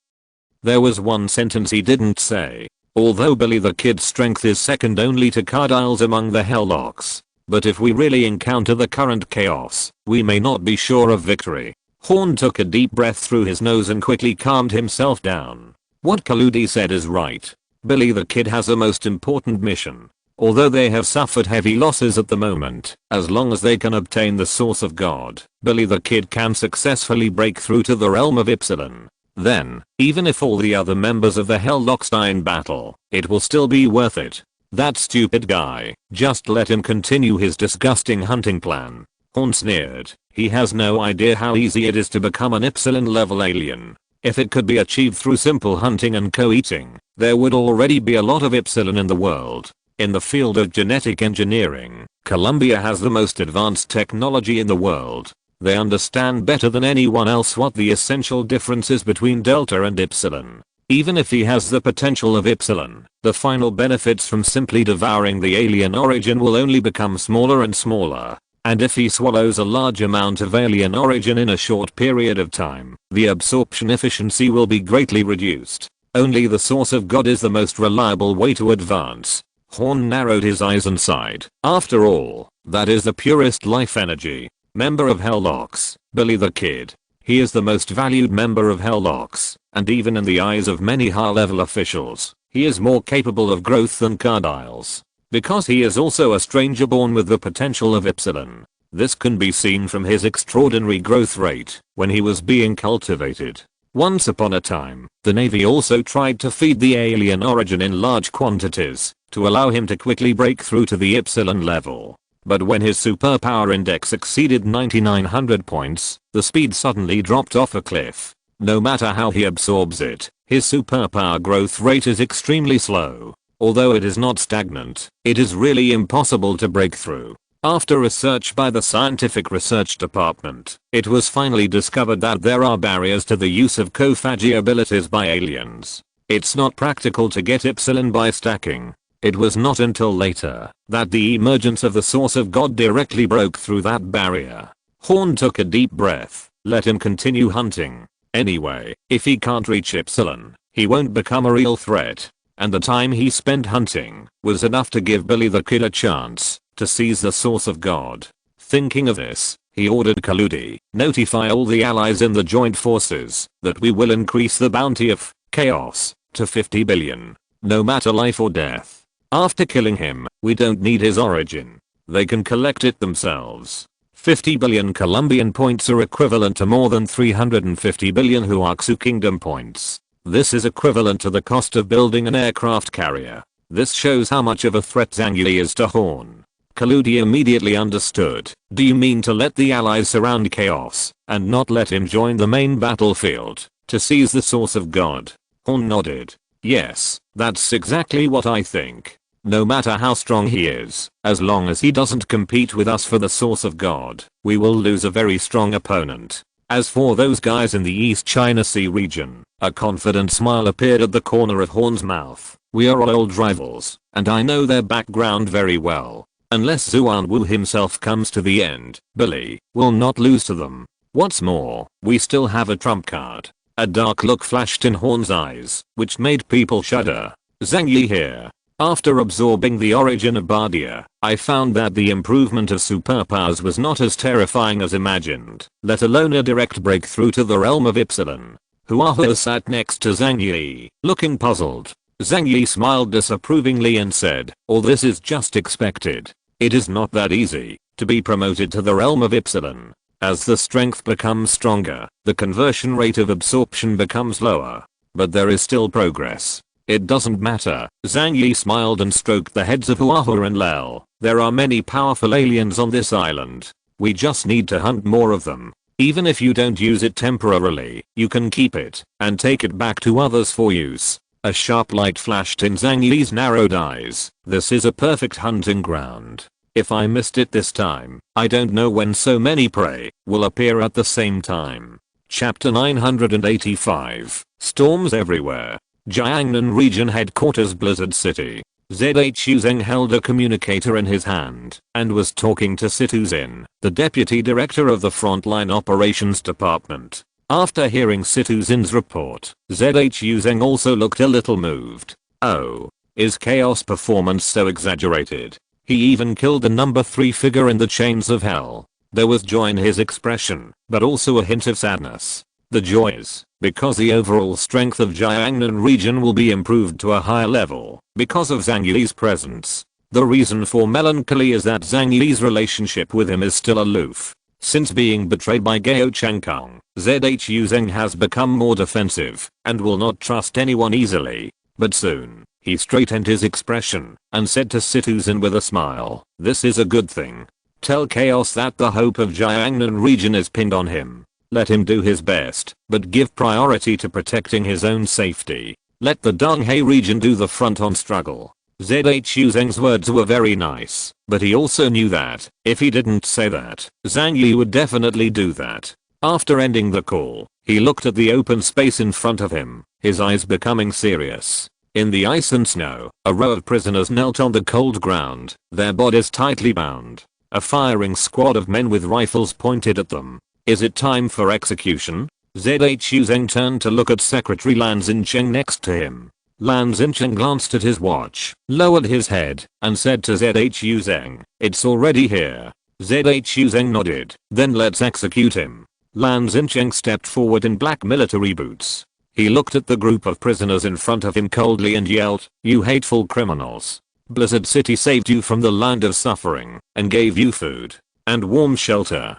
There was one sentence he didn't say. Although Billy the Kid's strength is second only to Cardile's among the Hellocks. But if we really encounter the current chaos, we may not be sure of victory. Horn took a deep breath through his nose and quickly calmed himself down. What Kaludi said is right. Billy the Kid has a most important mission. Although they have suffered heavy losses at the moment, as long as they can obtain the source of God, Billy the Kid can successfully break through to the realm of Ypsilon. Then, even if all the other members of the Hellocks die in battle, it will still be worth it. That stupid guy, just let him continue his disgusting hunting plan. Horn sneered. He has no idea how easy it is to become an Ypsilon level alien. If it could be achieved through simple hunting and co-eating, there would already be a lot of Ypsilon in the world. In the field of genetic engineering, Columbia has the most advanced technology in the world. They understand better than anyone else what the essential difference is between Delta and Ypsilon. Even if he has the potential of Ypsilon, the final benefits from simply devouring the alien origin will only become smaller and smaller. And if he swallows a large amount of alien origin in a short period of time, the absorption efficiency will be greatly reduced. Only the source of God is the most reliable way to advance. Horn narrowed his eyes and sighed. After all, that is the purest life energy. Member of Hellocks, Billy the Kid. He is the most valued member of Hellocks, and even in the eyes of many high-level officials, he is more capable of growth than Cardile's. Because he is also a stranger born with the potential of Ypsilon. This can be seen from his extraordinary growth rate when he was being cultivated. Once upon a time, the Navy also tried to feed the alien origin in large quantities to allow him to quickly break through to the Ypsilon level. But when his superpower index exceeded 9900 points, the speed suddenly dropped off a cliff. No matter how he absorbs it, his superpower growth rate is extremely slow. Although it is not stagnant, it is really impossible to break through. After research by the Scientific Research Department, it was finally discovered that there are barriers to the use of co-phagy abilities by aliens. It's not practical to get Ypsilon by stacking. It was not until later that the emergence of the source of God directly broke through that barrier. Horn took a deep breath. Let him continue hunting. Anyway, if he can't reach Ypsilon, he won't become a real threat. And the time he spent hunting was enough to give Billy the Kid a chance to seize the source of God. Thinking of this, he ordered Kaludi, notify all the allies in the joint forces that we will increase the bounty of chaos to 50 billion, no matter life or death. After killing him, we don't need his origin. They can collect it themselves. 50 billion Columbian points are equivalent to more than 350 billion Huaxu Kingdom points. This is equivalent to the cost of building an aircraft carrier. This shows how much of a threat Zhang Yi is to Horn. Kaludi immediately understood. Do you mean to let the allies surround chaos and not let him join the main battlefield to seize the source of God? Horn nodded. Yes, that's exactly what I think. No matter how strong he is, as long as he doesn't compete with us for the source of God, we will lose a very strong opponent. As for those guys in the East China Sea region, a confident smile appeared at the corner of Horn's mouth. We are old rivals, and I know their background very well. Unless Zuan Wu himself comes to the end, Billy will not lose to them. What's more, we still have a trump card. A dark look flashed in Horn's eyes, which made people shudder. Zhang Yi here. After absorbing the origin of Bardia, I found that the improvement of superpowers was not as terrifying as imagined, let alone a direct breakthrough to the realm of Ypsilon. Huahua sat next to Zhang Yi, looking puzzled. Zhang Yi smiled disapprovingly and said, "Oh, this is just expected. It is not that easy to be promoted to the realm of Ypsilon. As the strength becomes stronger, the conversion rate of absorption becomes lower. But there is still progress. It doesn't matter." Zhang Yi smiled and stroked the heads of Huahua and Lel. "There are many powerful aliens on this island. We just need to hunt more of them. Even if you don't use it temporarily, you can keep it and take it back to others for use. A sharp light flashed in Zhang Yi's narrowed eyes. This is a perfect hunting ground. If I missed it this time, I don't know when so many prey will appear at the same time. Chapter 985. Storms everywhere. Jiangnan Region Headquarters, Blizzard City. ZHU Zheng held a communicator in his hand and was talking to Situ Zin, the deputy director of the Frontline Operations Department. After hearing Situ Zin's report, ZHU Zheng also looked a little moved. Oh, is Chaos' performance so exaggerated? He even killed the number 3 figure in the chains of hell. There was joy in his expression, but also a hint of sadness. The joy is because the overall strength of Jiangnan region will be improved to a higher level because of Zhang Yi's presence. The reason for melancholy is that Zhang Yi's relationship with him is still aloof. Since being betrayed by Gao Changkong, ZHU Zheng has become more defensive and will not trust anyone easily. But soon, he straightened his expression and said to Situ Zin with a smile, "This is a good thing. Tell Chaos that the hope of Jiangnan region is pinned on him. Let him do his best, but give priority to protecting his own safety. Let the Donghai region do the front-on struggle." ZHU Zheng's words were very nice, but he also knew that, if he didn't say that, Zhang Yi would definitely do that. After ending the call, he looked at the open space in front of him, his eyes becoming serious. In the ice and snow, a row of prisoners knelt on the cold ground, their bodies tightly bound. A firing squad of men with rifles pointed at them. Is it time for execution? ZHU Zheng turned to look at Secretary Lan Xincheng next to him. Lan Xincheng glanced at his watch, lowered his head, and said to ZHU Zheng, "It's already here." ZHU Zheng nodded. "Then let's execute him." Lan Xincheng stepped forward in black military boots. He looked at the group of prisoners in front of him coldly and yelled, "You hateful criminals. Blizzard City saved you from the land of suffering and gave you food and warm shelter.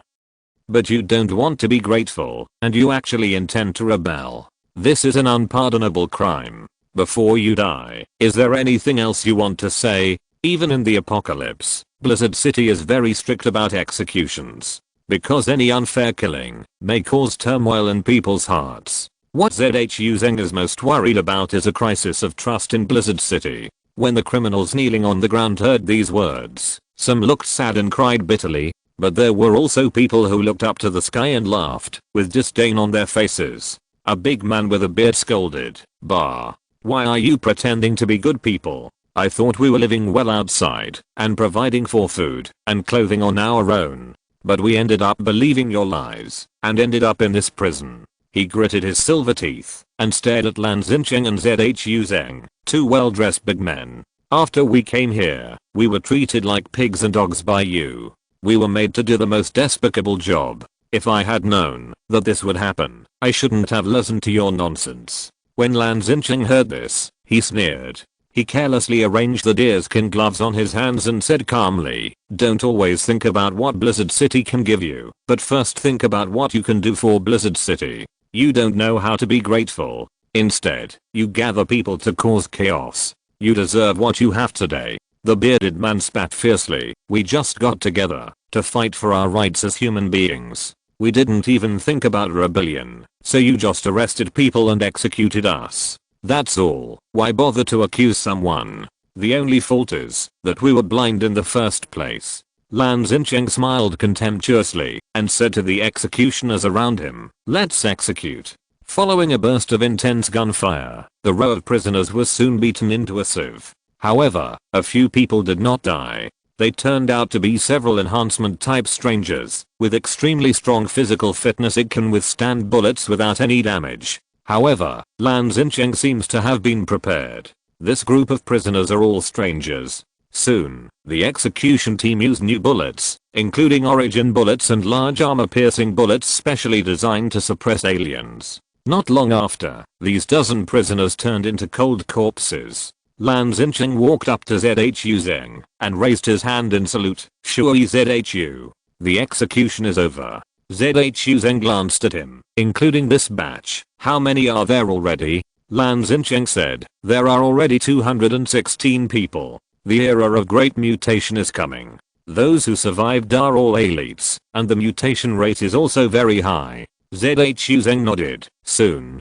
But you don't want to be grateful, and you actually intend to rebel. This is an unpardonable crime. Before you die, is there anything else you want to say?" Even in the apocalypse, Blizzard City is very strict about executions, because any unfair killing may cause turmoil in people's hearts. What ZHU Zheng is most worried about is a crisis of trust in Blizzard City. When the criminals kneeling on the ground heard these words, some looked sad and cried bitterly, but there were also people who looked up to the sky and laughed, with disdain on their faces. A big man with a beard scolded, "Bah! Why are you pretending to be good people? I thought we were living well outside and providing for food and clothing on our own. But we ended up believing your lies and ended up in this prison." He gritted his silver teeth and stared at Lan Xincheng and ZHU Zheng, 2 well-dressed big men. "After we came here, we were treated like pigs and dogs by you. We were made to do the most despicable job. If I had known that this would happen, I shouldn't have listened to your nonsense." When Lan Xincheng heard this, he sneered. He carelessly arranged the deerskin gloves on his hands and said calmly, "Don't always think about what Blizzard City can give you, but first think about what you can do for Blizzard City. You don't know how to be grateful. Instead, you gather people to cause chaos. You deserve what you have today." The bearded man spat fiercely. "We just got together to fight for our rights as human beings. We didn't even think about rebellion, so you just arrested people and executed us. That's all. Why bother to accuse someone? The only fault is that we were blind in the first place." Lan Xincheng smiled contemptuously and said to the executioners around him, "Let's execute." Following a burst of intense gunfire, the row of prisoners was soon beaten into a sieve. However, a few people did not die. They turned out to be several enhancement type strangers with extremely strong physical fitness. It can withstand bullets without any damage. However, Lan Xincheng seems to have been prepared. This group of prisoners are all strangers. Soon, the execution team used new bullets, including origin bullets and large armor-piercing bullets specially designed to suppress aliens. Not long after, these dozen prisoners turned into cold corpses. Lan Xincheng walked up to ZHU Zheng and raised his hand in salute. "Shui ZHU. The execution is over." ZHU Zheng glanced at him, including this batch. "How many are there already?" Lan Xincheng said, "There are already 216 people. The era of great mutation is coming. Those who survived are all elites, and the mutation rate is also very high." ZHU Zheng nodded. Soon.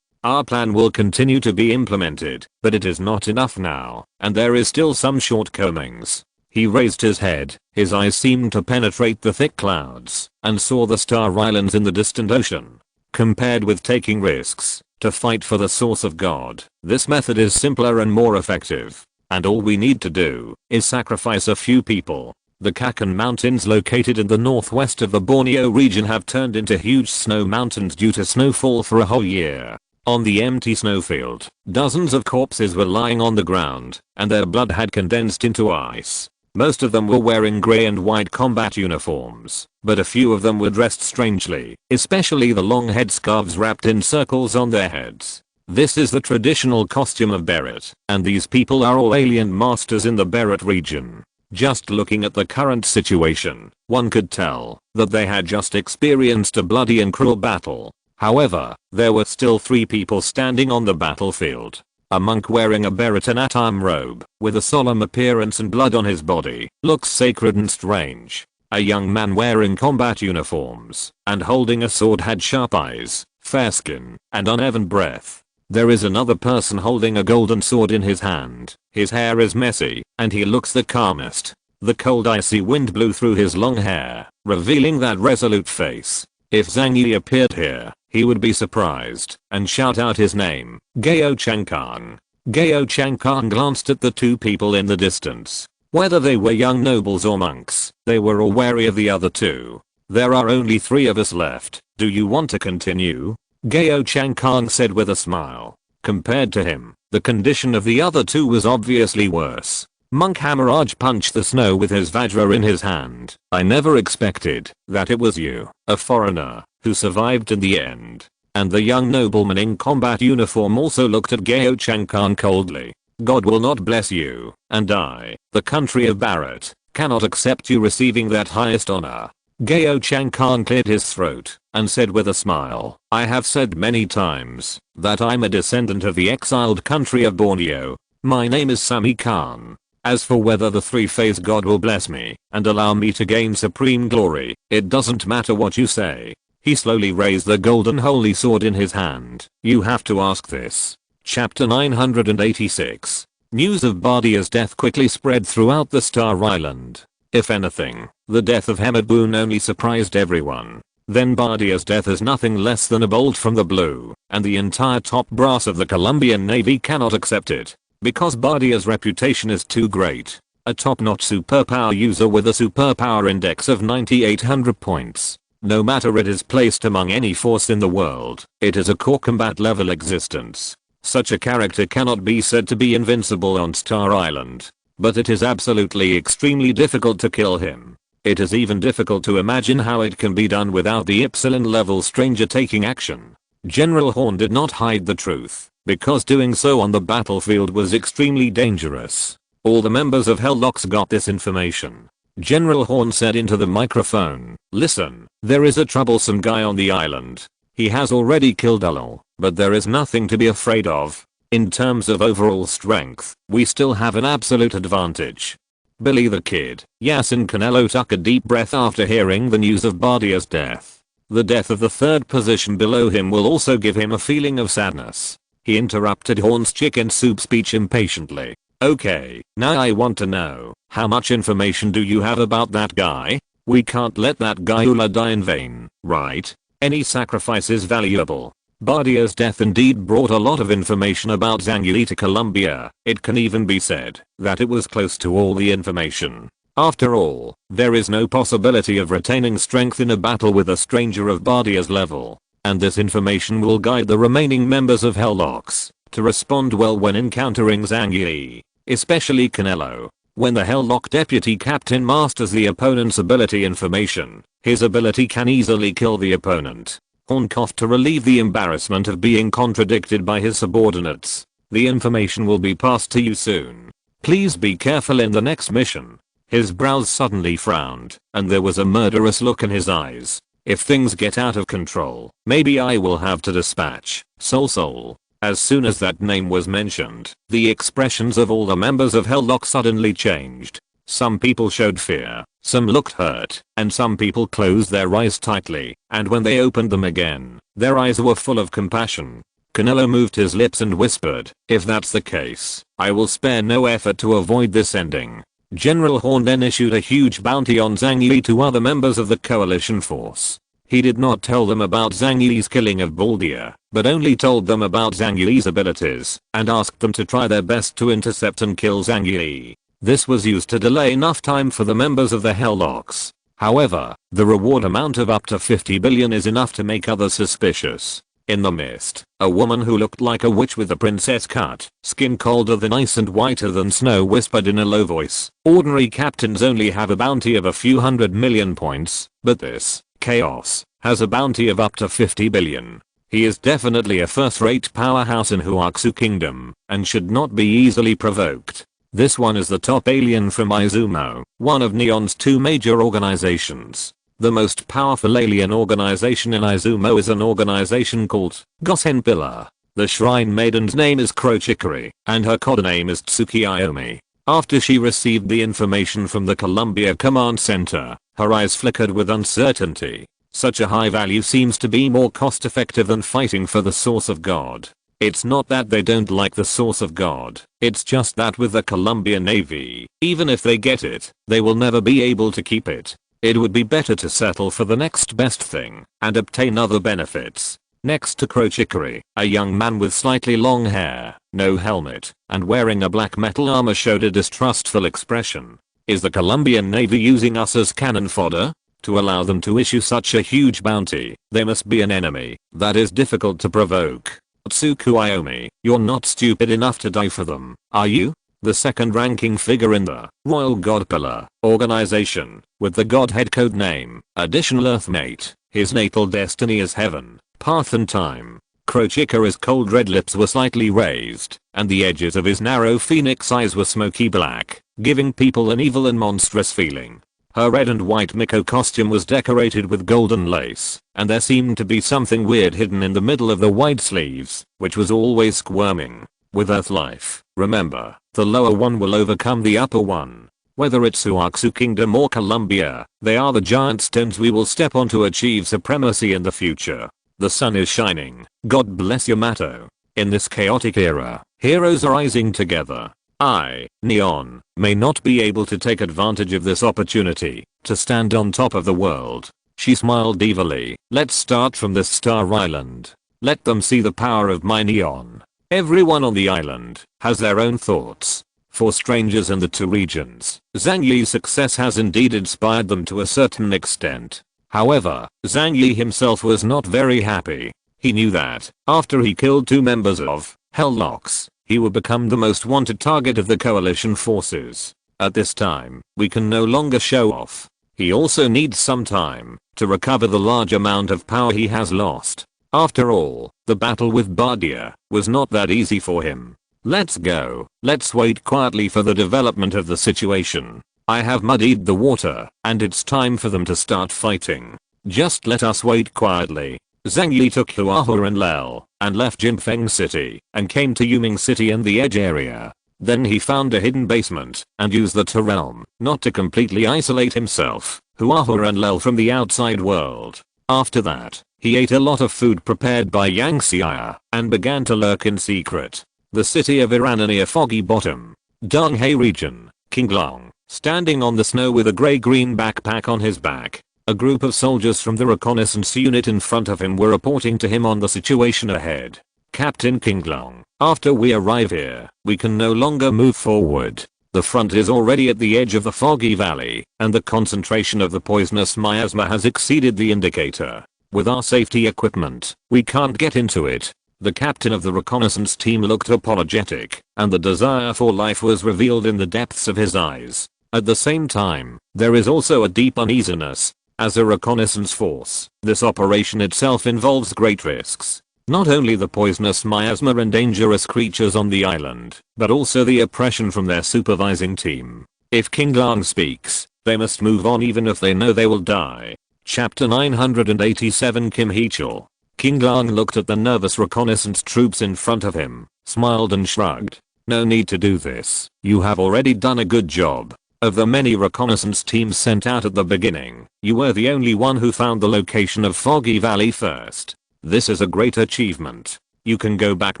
Our plan will continue to be implemented, but it is not enough now, and there is still some shortcomings. He raised his head, his eyes seemed to penetrate the thick clouds, and saw the star islands in the distant ocean. Compared with taking risks to fight for the source of God, this method is simpler and more effective. And all we need to do is sacrifice a few people. The Kakan Mountains located in the northwest of the Borneo region have turned into huge snow mountains due to snowfall for a whole year. On the empty snowfield, dozens of corpses were lying on the ground, and their blood had condensed into ice. Most of them were wearing grey and white combat uniforms, but a few of them were dressed strangely, especially the long headscarves wrapped in circles on their heads. This is the traditional costume of Beret, and these people are all alien masters in the Beret region. Just looking at the current situation, one could tell that they had just experienced a bloody and cruel battle. However, there were still 3 people standing on the battlefield. A monk wearing a beret and atam robe, with a solemn appearance and blood on his body, looks sacred and strange. A young man wearing combat uniforms and holding a sword had sharp eyes, fair skin, and uneven breath. There is another person holding a golden sword in his hand. His hair is messy, and he looks the calmest. The cold icy wind blew through his long hair, revealing that resolute face. If Zhang Yi appeared here, he would be surprised and shout out his name, Gao Changkang. Gao Changkang glanced at the 2 people in the distance. Whether they were young nobles or monks, they were all wary of the other 2. There are only 3 of us left. Do you want to continue? Gao Changkang said with a smile. Compared to him, the condition of the other 2 was obviously worse. Monk Hamaraj punched the snow with his vajra in his hand. I never expected that it was you, a foreigner, who survived in the end. And the young nobleman in combat uniform also looked at Gao Changkang coldly. God will not bless you, and I, the country of Bharat, cannot accept you receiving that highest honor. Gao Changkang cleared his throat and said with a smile, I have said many times that I'm a descendant of the exiled country of Borneo. My name is Sami Khan. As for whether the 3-phase God will bless me and allow me to gain supreme glory, it doesn't matter what you say. He slowly raised the golden holy sword in his hand. You have to ask this. Chapter 986. News of Bardia's death quickly spread throughout the Star Island. If anything, the death of Hemedboon only surprised everyone. Then Bardia's death is nothing less than a bolt from the blue, and the entire top brass of the Colombian Navy cannot accept it. Because Bardia's reputation is too great. A top-notch superpower user with a superpower index of 9800 points. No matter it is placed among any force in the world, it is a core combat level existence. Such a character cannot be said to be invincible on Star Island. But it is absolutely extremely difficult to kill him. It is even difficult to imagine how it can be done without the Epsilon level stranger taking action. General Horn did not hide the truth, because doing so on the battlefield was extremely dangerous. All the members of Hellocks got this information. General Horn said into the microphone, listen, there is a troublesome guy on the island. He has already killed Ulul, but there is nothing to be afraid of. In terms of overall strength, we still have an absolute advantage. Billy the Kid. Yasin Canelo took a deep breath after hearing the news of Bardia's death. The death of the 3rd position below him will also give him a feeling of sadness. He interrupted Horn's chicken soup speech impatiently. Okay, now I want to know, how much information do you have about that guy? We can't let that guy Ula die in vain, right? Any sacrifice is valuable. Bardia's death indeed brought a lot of information about Zhang Yi to Colombia. It can even be said that it was close to all the information. After all, there is no possibility of retaining strength in a battle with a stranger of Bardia's level. And this information will guide the remaining members of Hellocks to respond well when encountering Zhang Yi, especially Canelo. When the Helllock deputy captain masters the opponent's ability information, his ability can easily kill the opponent. Horn coughed to relieve the embarrassment of being contradicted by his subordinates. The information will be passed to you soon. Please be careful in the next mission. His brows suddenly frowned, and there was a murderous look in his eyes. If things get out of control, maybe I will have to dispatch Sol. As soon as that name was mentioned, the expressions of all the members of Helllock suddenly changed. Some people showed fear, some looked hurt, and some people closed their eyes tightly, and when they opened them again, their eyes were full of compassion. Canelo moved his lips and whispered, "If that's the case, I will spare no effort to avoid this ending." General Horn then issued a huge bounty on Zhang Yi to other members of the coalition force. He did not tell them about Zhang Yi's killing of Baldia, but only told them about Zhang Yi's abilities and asked them to try their best to intercept and kill Zhang Yi. This was used to delay enough time for the members of the Hellocks. However, the reward amount of up to 50 billion is enough to make others suspicious. In the mist, a woman who looked like a witch with a princess cut, skin colder than ice and whiter than snow whispered in a low voice, "Ordinary captains only have a bounty of a few 100 million points, but this, Chaos, has a bounty of up to 50 billion. He is definitely a first-rate powerhouse in Huaxu Kingdom, and should not be easily provoked. This one is the top alien from Izumo, one of Neon's two major organizations. The most powerful alien organization in Izumo is an organization called Gosen Pillar. The Shrine Maiden's name is Krochikori, and her codename is Tsukiyomi. After she received the information from the Columbia Command Center, her eyes flickered with uncertainty. Such a high value seems to be more cost-effective than fighting for the source of God. It's not that they don't like the source of God, it's just that with the Columbia Navy, even if they get it, they will never be able to keep it. It would be better to settle for the next best thing and obtain other benefits. Next to Krochikori, a young man with slightly long hair, no helmet, and wearing a black metal armor showed a distrustful expression. Is the Colombian Navy using us as cannon fodder? To allow them to issue such a huge bounty, they must be an enemy that is difficult to provoke. Tsukuyomi, you're not stupid enough to die for them, are you? The second-ranking figure in the Royal God Pillar organization, with the Godhead code name, Additional Earthmate, his natal destiny is heaven, path and time. Krochikori's cold red lips were slightly raised, and the edges of his narrow phoenix eyes were smoky black, giving people an evil and monstrous feeling. Her red and white Miko costume was decorated with golden lace, and there seemed to be something weird hidden in the middle of the wide sleeves, which was always squirming. With Earth life, remember, the lower one will overcome the upper one. Whether it's Huaxu Kingdom or Columbia, they are the giant stones we will step on to achieve supremacy in the future. The sun is shining, God bless Yamato. In this chaotic era, heroes are rising together. I, Neon, may not be able to take advantage of this opportunity to stand on top of the world. She smiled evilly. Let's start from this star island. Let them see the power of my Neon. Everyone on the island has their own thoughts. For strangers in the two regions, Zhang Yi's success has indeed inspired them to a certain extent. However, Zhang Yi himself was not very happy. He knew that, after he killed two members of Hellocks, he would become the most wanted target of the coalition forces. At this time, we can no longer show off. He also needs some time to recover the large amount of power he has lost. After all, the battle with Bardia was not that easy for him. Let's go. Let's wait quietly for the development of the situation. I have muddied the water, and it's time for them to start fighting. Just let us wait quietly. Zhang Yi took Huahua and Lel, and left Jinfeng City, and came to Yuming City in the edge area. Then he found a hidden basement, and used the realm, not to completely isolate himself, Huahua and Lel from the outside world. After that, he ate a lot of food prepared by Yang Xia, and began to lurk in secret. The city of Iran near Foggy Bottom, Donghae region, Qinglong, standing on the snow with a grey-green backpack on his back. A group of soldiers from the reconnaissance unit in front of him were reporting to him on the situation ahead. Captain Qinglong, after we arrive here, we can no longer move forward. The front is already at the edge of the foggy valley, and the concentration of the poisonous miasma has exceeded the indicator. With our safety equipment, we can't get into it. The captain of the reconnaissance team looked apologetic, and the desire for life was revealed in the depths of his eyes. At the same time, there is also a deep uneasiness. As a reconnaissance force, this operation itself involves great risks. Not only the poisonous miasma and dangerous creatures on the island, but also the oppression from their supervising team. If Qinglong speaks, they must move on even if they know they will die. Chapter 987 Kim Heechul. Qinglong looked at the nervous reconnaissance troops in front of him, smiled and shrugged. No need to do this. You have already done a good job. Of the many reconnaissance teams sent out at the beginning, you were the only one who found the location of Foggy Valley first. This is a great achievement. You can go back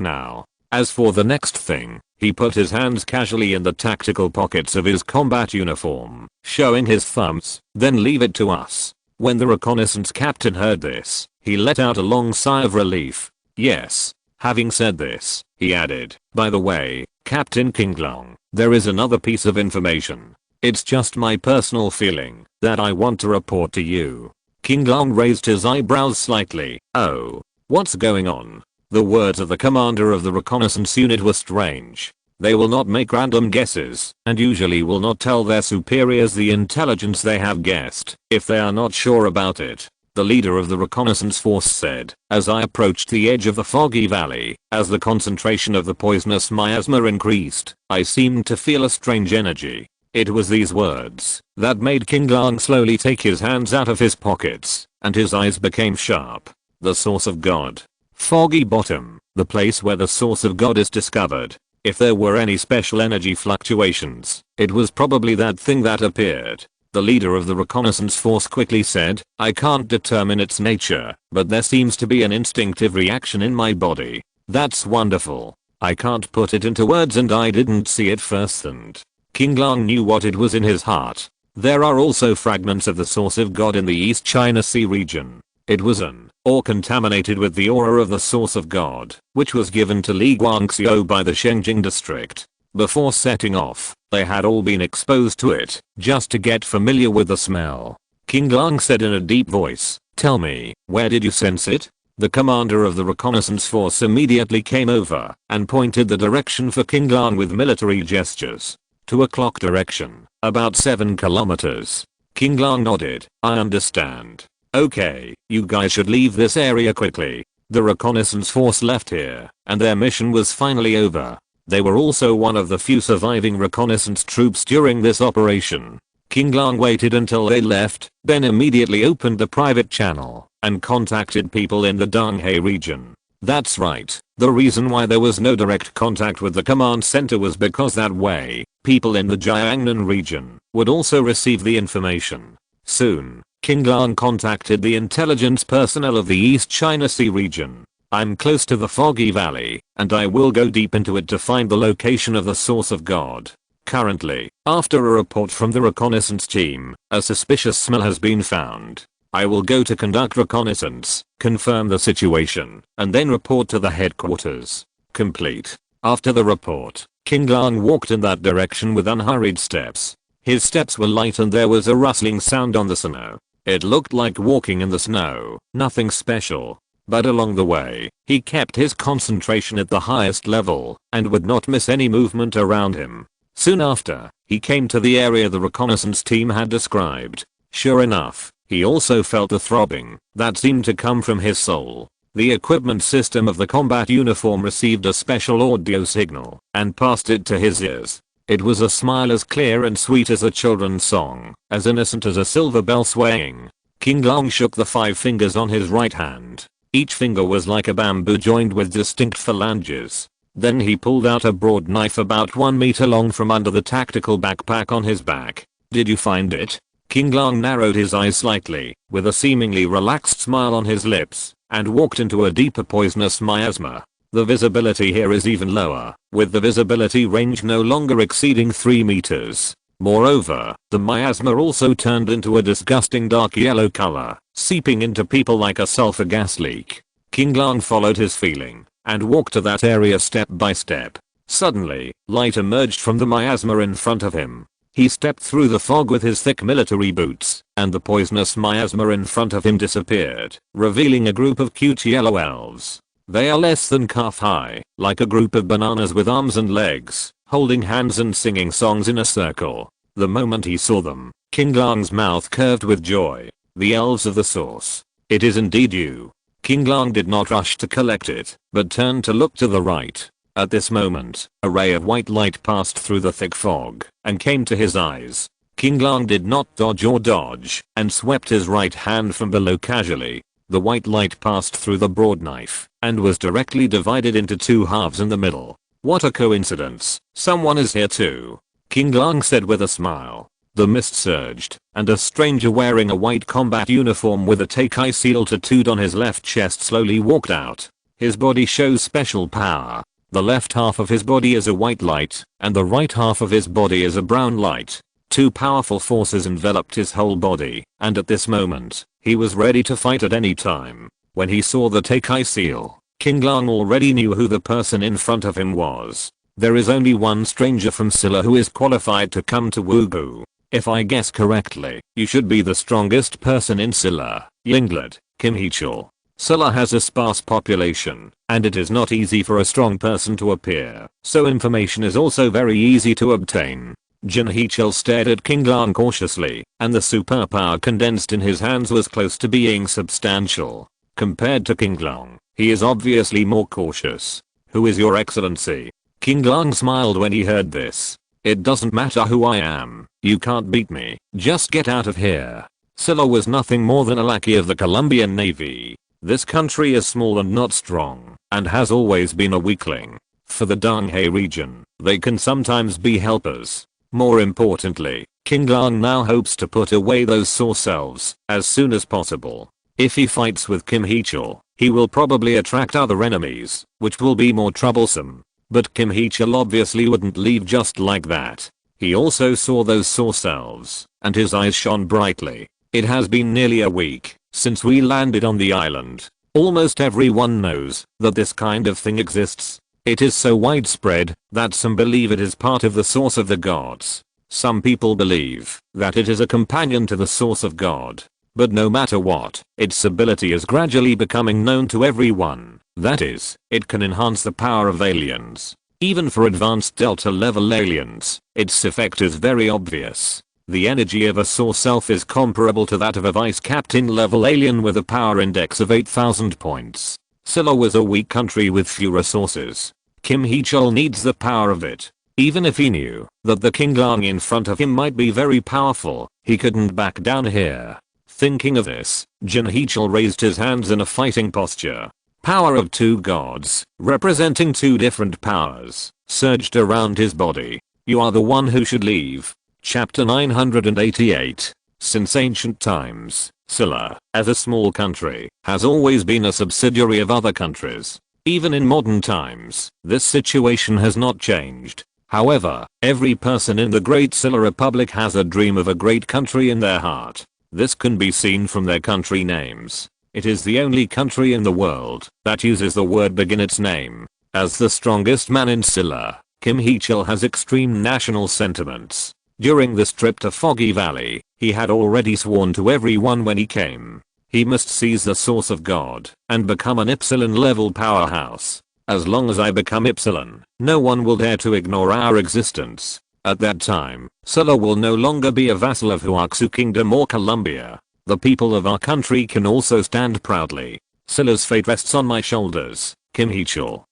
now. As for the next thing, he put his hands casually in the tactical pockets of his combat uniform, showing his thumbs, then leave it to us. When the reconnaissance captain heard this, he let out a long sigh of relief. Yes. Having said this, he added, by the way, Captain Kinglong, there is another piece of information. It's just my personal feeling that I want to report to you. Kinglong raised his eyebrows slightly. Oh. What's going on? The words of the commander of the reconnaissance unit were strange. They will not make random guesses, and usually will not tell their superiors the intelligence they have guessed, if they are not sure about it. The leader of the reconnaissance force said, as I approached the edge of the foggy valley, as the concentration of the poisonous miasma increased, I seemed to feel a strange energy. It was these words that made Kinglong slowly take his hands out of his pockets, and his eyes became sharp. The source of God. Foggy bottom, the place where the source of God is discovered. If there were any special energy fluctuations, it was probably that thing that appeared. The leader of the reconnaissance force quickly said, I can't determine its nature, but there seems to be an instinctive reaction in my body. That's wonderful. I can't put it into words and I didn't see it firsthand. Kinglong knew what it was in his heart. There are also fragments of the source of God in the East China Sea region. It was an ore contaminated with the aura of the source of God, which was given to Li Guangxiu by the Shengjing district. Before setting off, they had all been exposed to it, just to get familiar with the smell. Kinglong said in a deep voice, tell me, where did you sense it? The commander of the reconnaissance force immediately came over and pointed the direction for Kinglong with military gestures. 2 o'clock direction, about 7 kilometers. Kinglong nodded, I understand. Okay, you guys should leave this area quickly. The reconnaissance force left here, and their mission was finally over. They were also one of the few surviving reconnaissance troops during this operation. Kinglong waited until they left, then immediately opened the private channel and contacted people in the Donghae region. That's right, the reason why there was no direct contact with the command center was because that way, people in the Jiangnan region would also receive the information. Soon, Kinglong contacted the intelligence personnel of the East China Sea region. I'm close to the foggy valley, and I will go deep into it to find the location of the source of God. Currently, after a report from the reconnaissance team, a suspicious smell has been found. I will go to conduct reconnaissance, confirm the situation, and then report to the headquarters. Complete. After the report, Kinglong walked in that direction with unhurried steps. His steps were light and there was a rustling sound on the snow. It looked like walking in the snow, nothing special. But along the way, he kept his concentration at the highest level and would not miss any movement around him. Soon after, he came to the area the reconnaissance team had described. Sure enough, he also felt a throbbing that seemed to come from his soul. The equipment system of the combat uniform received a special audio signal and passed it to his ears. It was a smile as clear and sweet as a children's song, as innocent as a silver bell swaying. Kinglong shook the 5 fingers on his right hand. Each finger was like a bamboo joined with distinct phalanges. Then he pulled out a broad knife about 1 meter long from under the tactical backpack on his back. Did you find it? Kinglong narrowed his eyes slightly, with a seemingly relaxed smile on his lips, and walked into a deeper poisonous miasma. The visibility here is even lower, with the visibility range no longer exceeding 3 meters. Moreover, the miasma also turned into a disgusting dark yellow color, seeping into people like a sulfur gas leak. Kinglong followed his feeling, and walked to that area step by step. Suddenly, light emerged from the miasma in front of him. He stepped through the fog with his thick military boots, and the poisonous miasma in front of him disappeared, revealing a group of cute yellow elves. They are less than calf high, like a group of bananas with arms and legs, holding hands and singing songs in a circle. The moment he saw them, Kinglong's mouth curved with joy. The elves of the source. It is indeed you. Kinglong did not rush to collect it, but turned to look to the right. At this moment, a ray of white light passed through the thick fog and came to his eyes. Kinglong did not dodge or dodge, and swept his right hand from below casually. The white light passed through the broad knife and was directly divided into 2 halves in the middle. What a coincidence, someone is here too. Kinglong said with a smile. The mist surged, and a stranger wearing a white combat uniform with a Takai seal tattooed on his left chest slowly walked out. His body shows special power. The left half of his body is a white light, and the right half of his body is a brown light. Two powerful forces enveloped his whole body, and at this moment, he was ready to fight at any time. When he saw the Takai seal, King Lang already knew who the person in front of him was. There is only one stranger from Silla who is qualified to come to Wubu. If I guess correctly, you should be the strongest person in Silla, Yingluck, Kim Hee-chul. Silla has a sparse population, and it is not easy for a strong person to appear, so information is also very easy to obtain. Jin Hee-chul stared at King Lang cautiously, and the superpower condensed in his hands was close to being substantial. Compared to King Lang, he is obviously more cautious. Who is your excellency? King Lang smiled when he heard this. It doesn't matter who I am, you can't beat me, just get out of here. Silla was nothing more than a lackey of the Colombian Navy. This country is small and not strong, and has always been a weakling. For the Donghae region, they can sometimes be helpers. More importantly, King Lang now hopes to put away those sore selves as soon as possible. If he fights with Kim Hee-chul, he will probably attract other enemies, which will be more troublesome. But Kim Hee-chul obviously wouldn't leave just like that. He also saw those sore selves, and his eyes shone brightly. It has been nearly a week since we landed on the island. Almost everyone knows that this kind of thing exists. It is so widespread that some believe it is part of the source of the gods. Some people believe that it is a companion to the source of God. But no matter what, its ability is gradually becoming known to everyone. That is, it can enhance the power of aliens. Even for advanced Delta level aliens, its effect is very obvious. The energy of a source self is comparable to that of a vice captain level alien with a power index of 8,000 points. Silla was a weak country with few resources. Kim Hee-chul needs the power of it. Even if he knew that the King Lang in front of him might be very powerful, he couldn't back down here. Thinking of this, Jin Hee-chul raised his hands in a fighting posture. Power of two gods, representing two different powers, surged around his body. You are the one who should leave. Chapter 988. Since ancient times, Silla, as a small country, has always been a subsidiary of other countries. Even in modern times, this situation has not changed. However, every person in the Great Silla Republic has a dream of a great country in their heart. This can be seen from their country names. It is the only country in the world that uses the word "big" in its name. As the strongest man in Silla, Kim Hee-chul has extreme national sentiments. During this trip to Foggy Valley, he had already sworn to everyone when he came. He must seize the source of God and become an Epsilon level powerhouse. As long as I become Epsilon, no one will dare to ignore our existence. At that time, Silla will no longer be a vassal of Huaxu Kingdom or Colombia. The people of our country can also stand proudly. Silla's fate rests on my shoulders, Kim Hee-chul.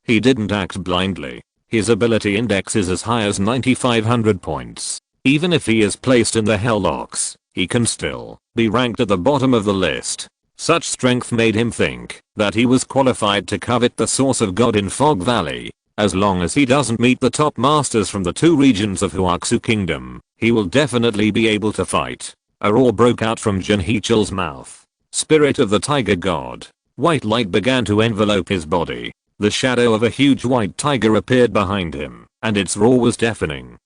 He didn't act blindly. His ability index is as high as 9,500 points. Even if he is placed in the Hellocks, he can still be ranked at the bottom of the list. Such strength made him think that he was qualified to covet the source of God in Fog Valley. As long as he doesn't meet the top masters from the two regions of Huaxu Kingdom, he will definitely be able to fight. A roar broke out from Jin Hee-chul's mouth. Spirit of the Tiger God. White light began to envelope his body. The shadow of a huge white tiger appeared behind him, and its roar was deafening.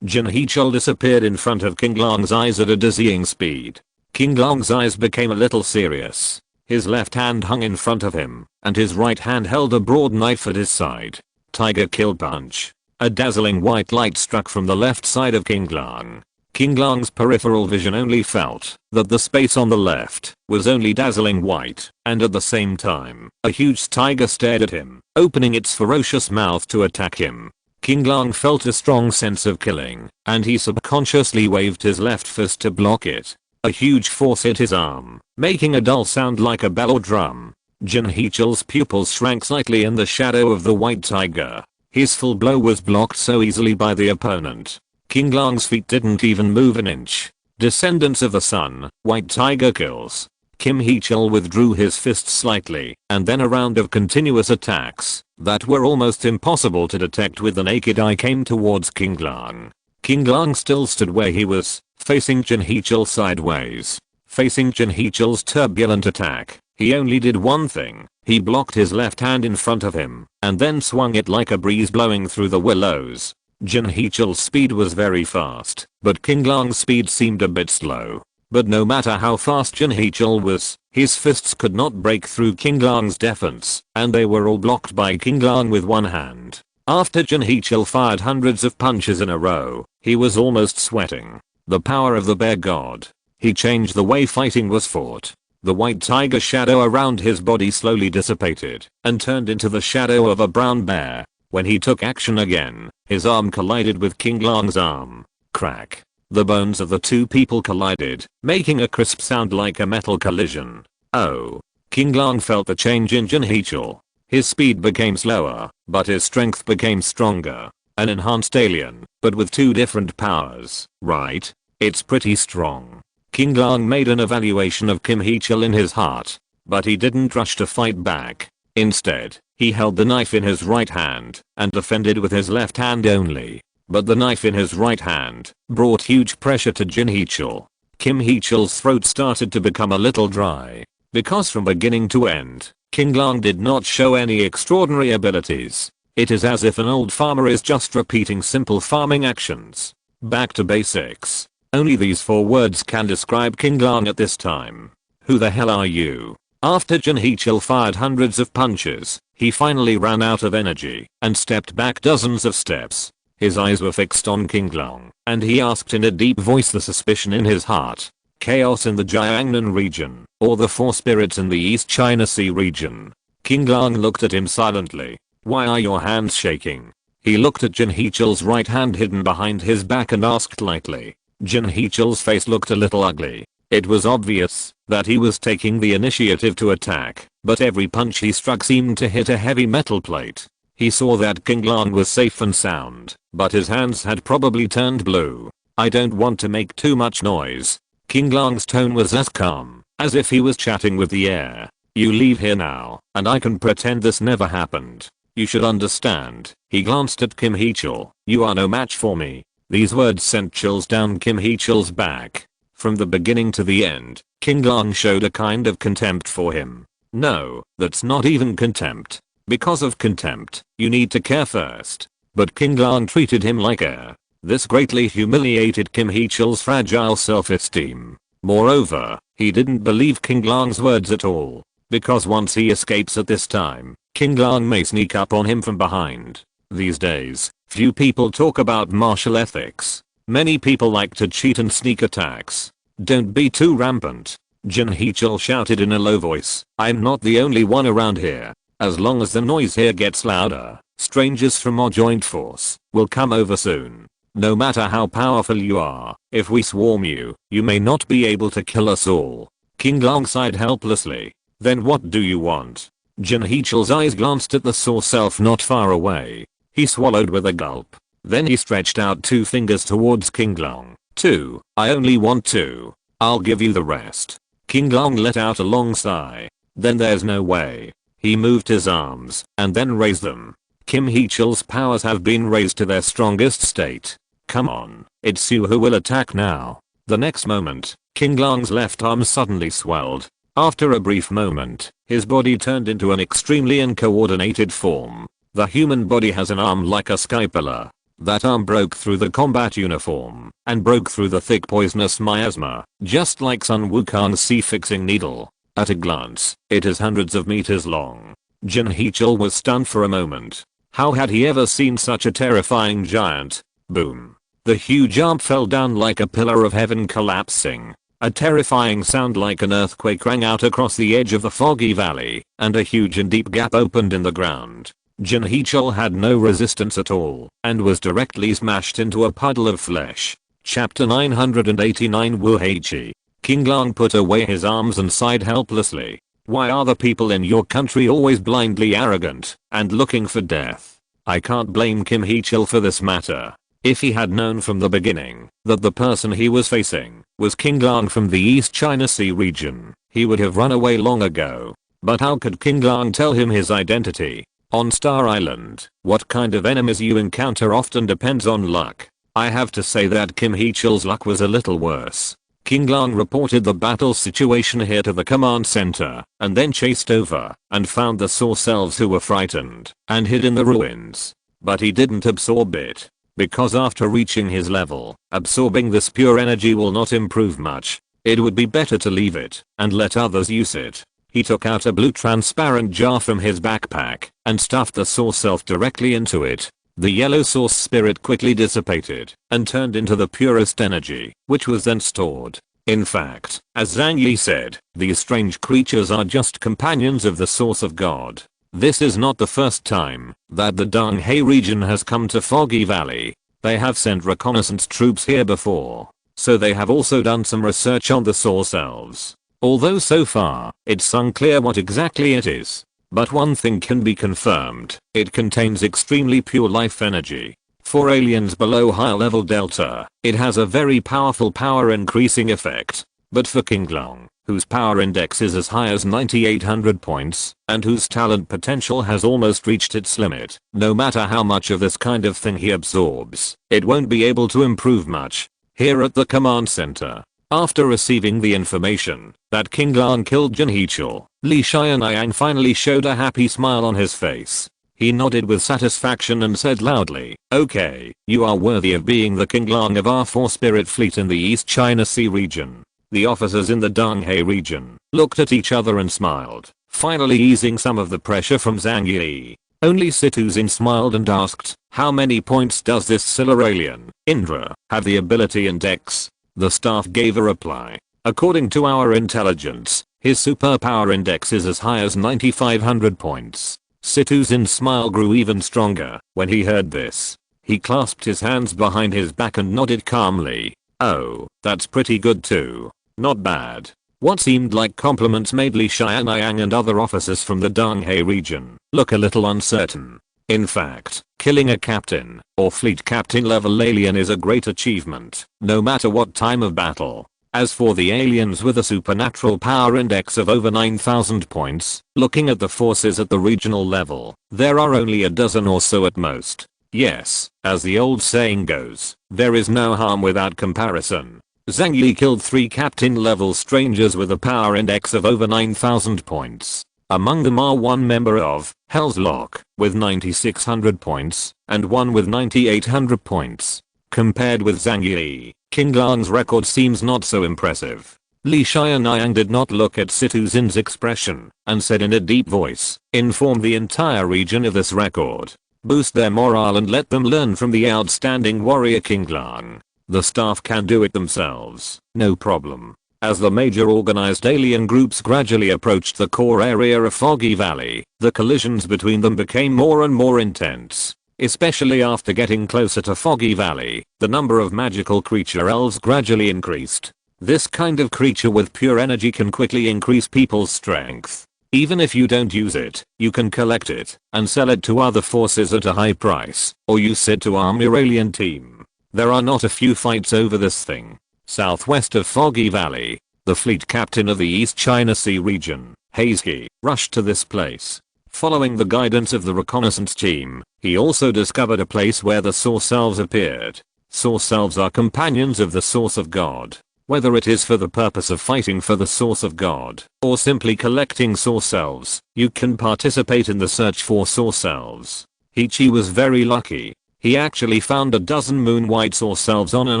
Jin Hee-chul disappeared in front of King Lang's eyes at a dizzying speed. King Lang's eyes became a little serious. His left hand hung in front of him, and his right hand held a broad knife at his side. Tiger kill punch. A dazzling white light struck from the left side of King Lang. King Lang's peripheral vision only felt that the space on the left was only dazzling white, and at the same time, a huge tiger stared at him, opening its ferocious mouth to attack him. King Lang felt a strong sense of killing, and he subconsciously waved his left fist to block it. A huge force hit his arm, making a dull sound like a bell or drum. Jin Hee-chul's pupils shrank slightly in the shadow of the white tiger. His full blow was blocked so easily by the opponent. King Lang's feet didn't even move an inch. Descendants of the Sun, white tiger kills. Kim Hee-chul withdrew his fist slightly, and then a round of continuous attacks that were almost impossible to detect with the naked eye came towards King Lang. King Lang still stood where he was, facing Jin Hee-chul sideways. Facing Jin Hee-chul's turbulent attack, He only did one thing. He blocked his left hand in front of him and then swung it like a breeze blowing through the willows. Jin Heechul's speed was very fast, but King Lang's speed seemed a bit slow. But no matter how fast Jin Heechul was, his fists could not break through King Lang's defense, and they were all blocked by King Lang with one hand. After Jin Heechul fired hundreds of punches in a row, he was almost sweating. The power of the bear god. He changed the way fighting was fought. The white tiger shadow around his body slowly dissipated and turned into the shadow of a brown bear. When he took action again, his arm collided with King Lang's arm. Crack. The bones of the two people collided, making a crisp sound like a metal collision. Oh. King Lang felt the change in Jin Heechul. His speed became slower, but his strength became stronger. An enhanced alien, but with two different powers, right? It's pretty strong. King Lang made an evaluation of Kim Heechul in his heart, but he didn't rush to fight back. Instead, he held the knife in his right hand and defended with his left hand only. But the knife in his right hand brought huge pressure to Jin Heechul. Kim Heechul's throat started to become a little dry, because from beginning to end, King Lang did not show any extraordinary abilities. It is as if an old farmer is just repeating simple farming actions. Back to basics. Only these 4 words can describe King Lang at this time. Who the hell are you? After Jin Heechul fired hundreds of punches, he finally ran out of energy and stepped back dozens of steps. His eyes were fixed on King Lang, and he asked in a deep voice the suspicion in his heart. Chaos in the Jiangnan region, or the 4 spirits in the East China Sea region? King Lang looked at him silently. Why are your hands shaking? He looked at Jin Heechul's right hand hidden behind his back and asked lightly. Jin Heechul's face looked a little ugly. It was obvious that he was taking the initiative to attack, but every punch he struck seemed to hit a heavy metal plate. He saw that King Lang was safe and sound, but his hands had probably turned blue. I don't want to make too much noise. King Lang's tone was as calm as if he was chatting with the air. You leave here now, and I can pretend this never happened. You should understand. He glanced at Kim Heechul. You are no match for me. These words sent chills down Kim Heechul's back. From the beginning to the end, King Lang showed a kind of contempt for him. No, that's not even contempt. Because of contempt, you need to care first. But King Lang treated him like air. This greatly humiliated Kim Heechul's fragile self-esteem. Moreover, he didn't believe King Lang's words at all. Because once he escapes at this time, King Lang may sneak up on him from behind. These days, few people talk about martial ethics. Many people like to cheat and sneak attacks. Don't be too rampant. Jin Heechul shouted in a low voice. I'm not the only one around here. As long as the noise here gets louder, strangers from our joint force will come over soon. No matter how powerful you are, if we swarm you, you may not be able to kill us all. King Lang sighed helplessly. Then what do you want? Jin Heechul's eyes glanced at the saw self not far away. He swallowed with a gulp. Then he stretched out 2 fingers towards King Lang. 2. I only want 2. I'll give you the rest. King Lang let out a long sigh. Then there's no way. He moved his arms and then raised them. Kim Heechul's powers have been raised to their strongest state. Come on, it's you who will attack now. The next moment, King Lang's left arm suddenly swelled. After a brief moment, his body turned into an extremely uncoordinated form. The human body has an arm like a sky pillar. That arm broke through the combat uniform and broke through the thick poisonous miasma, just like Sun Wukong's sea-fixing needle. At a glance, it is hundreds of meters long. Jin Heechul was stunned for a moment. How had he ever seen such a terrifying giant? Boom. The huge arm fell down like a pillar of heaven collapsing. A terrifying sound like an earthquake rang out across the edge of the foggy valley, and a huge and deep gap opened in the ground. Jin Heechul had no resistance at all, and was directly smashed into a puddle of flesh. Chapter 989 Wu Heiqi. King Lang put away his arms and sighed helplessly. Why are the people in your country always blindly arrogant and looking for death? I can't blame Kim Heechul for this matter. If he had known from the beginning that the person he was facing was King Lang from the East China Sea region, he would have run away long ago. But how could King Lang tell him his identity? On Star Island, what kind of enemies you encounter often depends on luck. I have to say that Kim Heechul's luck was a little worse. King Lang reported the battle situation here to the command center, and then chased over and found the source elves who were frightened and hid in the ruins. But he didn't absorb it, because after reaching his level, absorbing this pure energy will not improve much. It would be better to leave it and let others use it. He took out a blue transparent jar from his backpack and stuffed the source elf directly into it. The yellow source spirit quickly dissipated and turned into the purest energy, which was then stored. In fact, as Zhang Yi said, these strange creatures are just companions of the source of God. This is not the first time that the Zhang Yi region has come to Foggy Valley. They have sent reconnaissance troops here before, so they have also done some research on the source elves. Although so far, it's unclear what exactly it is. But one thing can be confirmed, it contains extremely pure life energy. For aliens below high level delta, it has a very powerful power increasing effect. But for King Lang, whose power index is as high as 9800 points, and whose talent potential has almost reached its limit, no matter how much of this kind of thing he absorbs, it won't be able to improve much. Here at the command center, after receiving the information that King Lang killed Jin Heechul, Li Xianyang finally showed a happy smile on his face. He nodded with satisfaction and said loudly, "Okay, you are worthy of being the King Lang of our 4-spirit fleet in the East China Sea region." The officers in the Zhang Yi region looked at each other and smiled, finally easing some of the pressure from Zhang Yi. Only Situzin smiled and asked, "How many points does this Silurian, Indra, have the ability index?" The staff gave a reply. "According to our intelligence, his superpower index is as high as 9500 points." Situzin's smile grew even stronger when he heard this. He clasped his hands behind his back and nodded calmly. "Oh, that's pretty good too. Not bad." What seemed like compliments made Li Xianyang and other officers from the Zhang Yi region look a little uncertain. In fact, killing a captain or fleet captain level alien is a great achievement, no matter what time of battle. As for the aliens with a supernatural power index of over 9000 points, looking at the forces at the regional level, there are only a dozen or so at most. Yes, as the old saying goes, there is no harm without comparison. Zhang Yi killed 3 captain level strangers with a power index of over 9000 points. Among them are one member of Hell's Lock with 9600 points and one with 9800 points. Compared with Zhang Yi, King Lang's record seems not so impressive. Li Xianyang did not look at Situzin's expression and said in a deep voice, "Inform the entire region of this record. Boost their morale and let them learn from the outstanding warrior King Lang. The staff can do it themselves, no problem." As the major organized alien groups gradually approached the core area of Foggy Valley, the collisions between them became more and more intense. Especially after getting closer to Foggy Valley, the number of magical creature elves gradually increased. This kind of creature with pure energy can quickly increase people's strength. Even if you don't use it, you can collect it and sell it to other forces at a high price, or use it to arm your alien team. There are not a few fights over this thing. Southwest of Foggy Valley, the fleet captain of the East China Sea region, Hazy, rushed to this place. Following the guidance of the reconnaissance team, he also discovered a place where the source elves appeared. Source elves are companions of the source of God. Whether it is for the purpose of fighting for the source of God, or simply collecting source elves, you can participate in the search for source elves. Heechee was very lucky. He actually found a dozen moon white source elves on an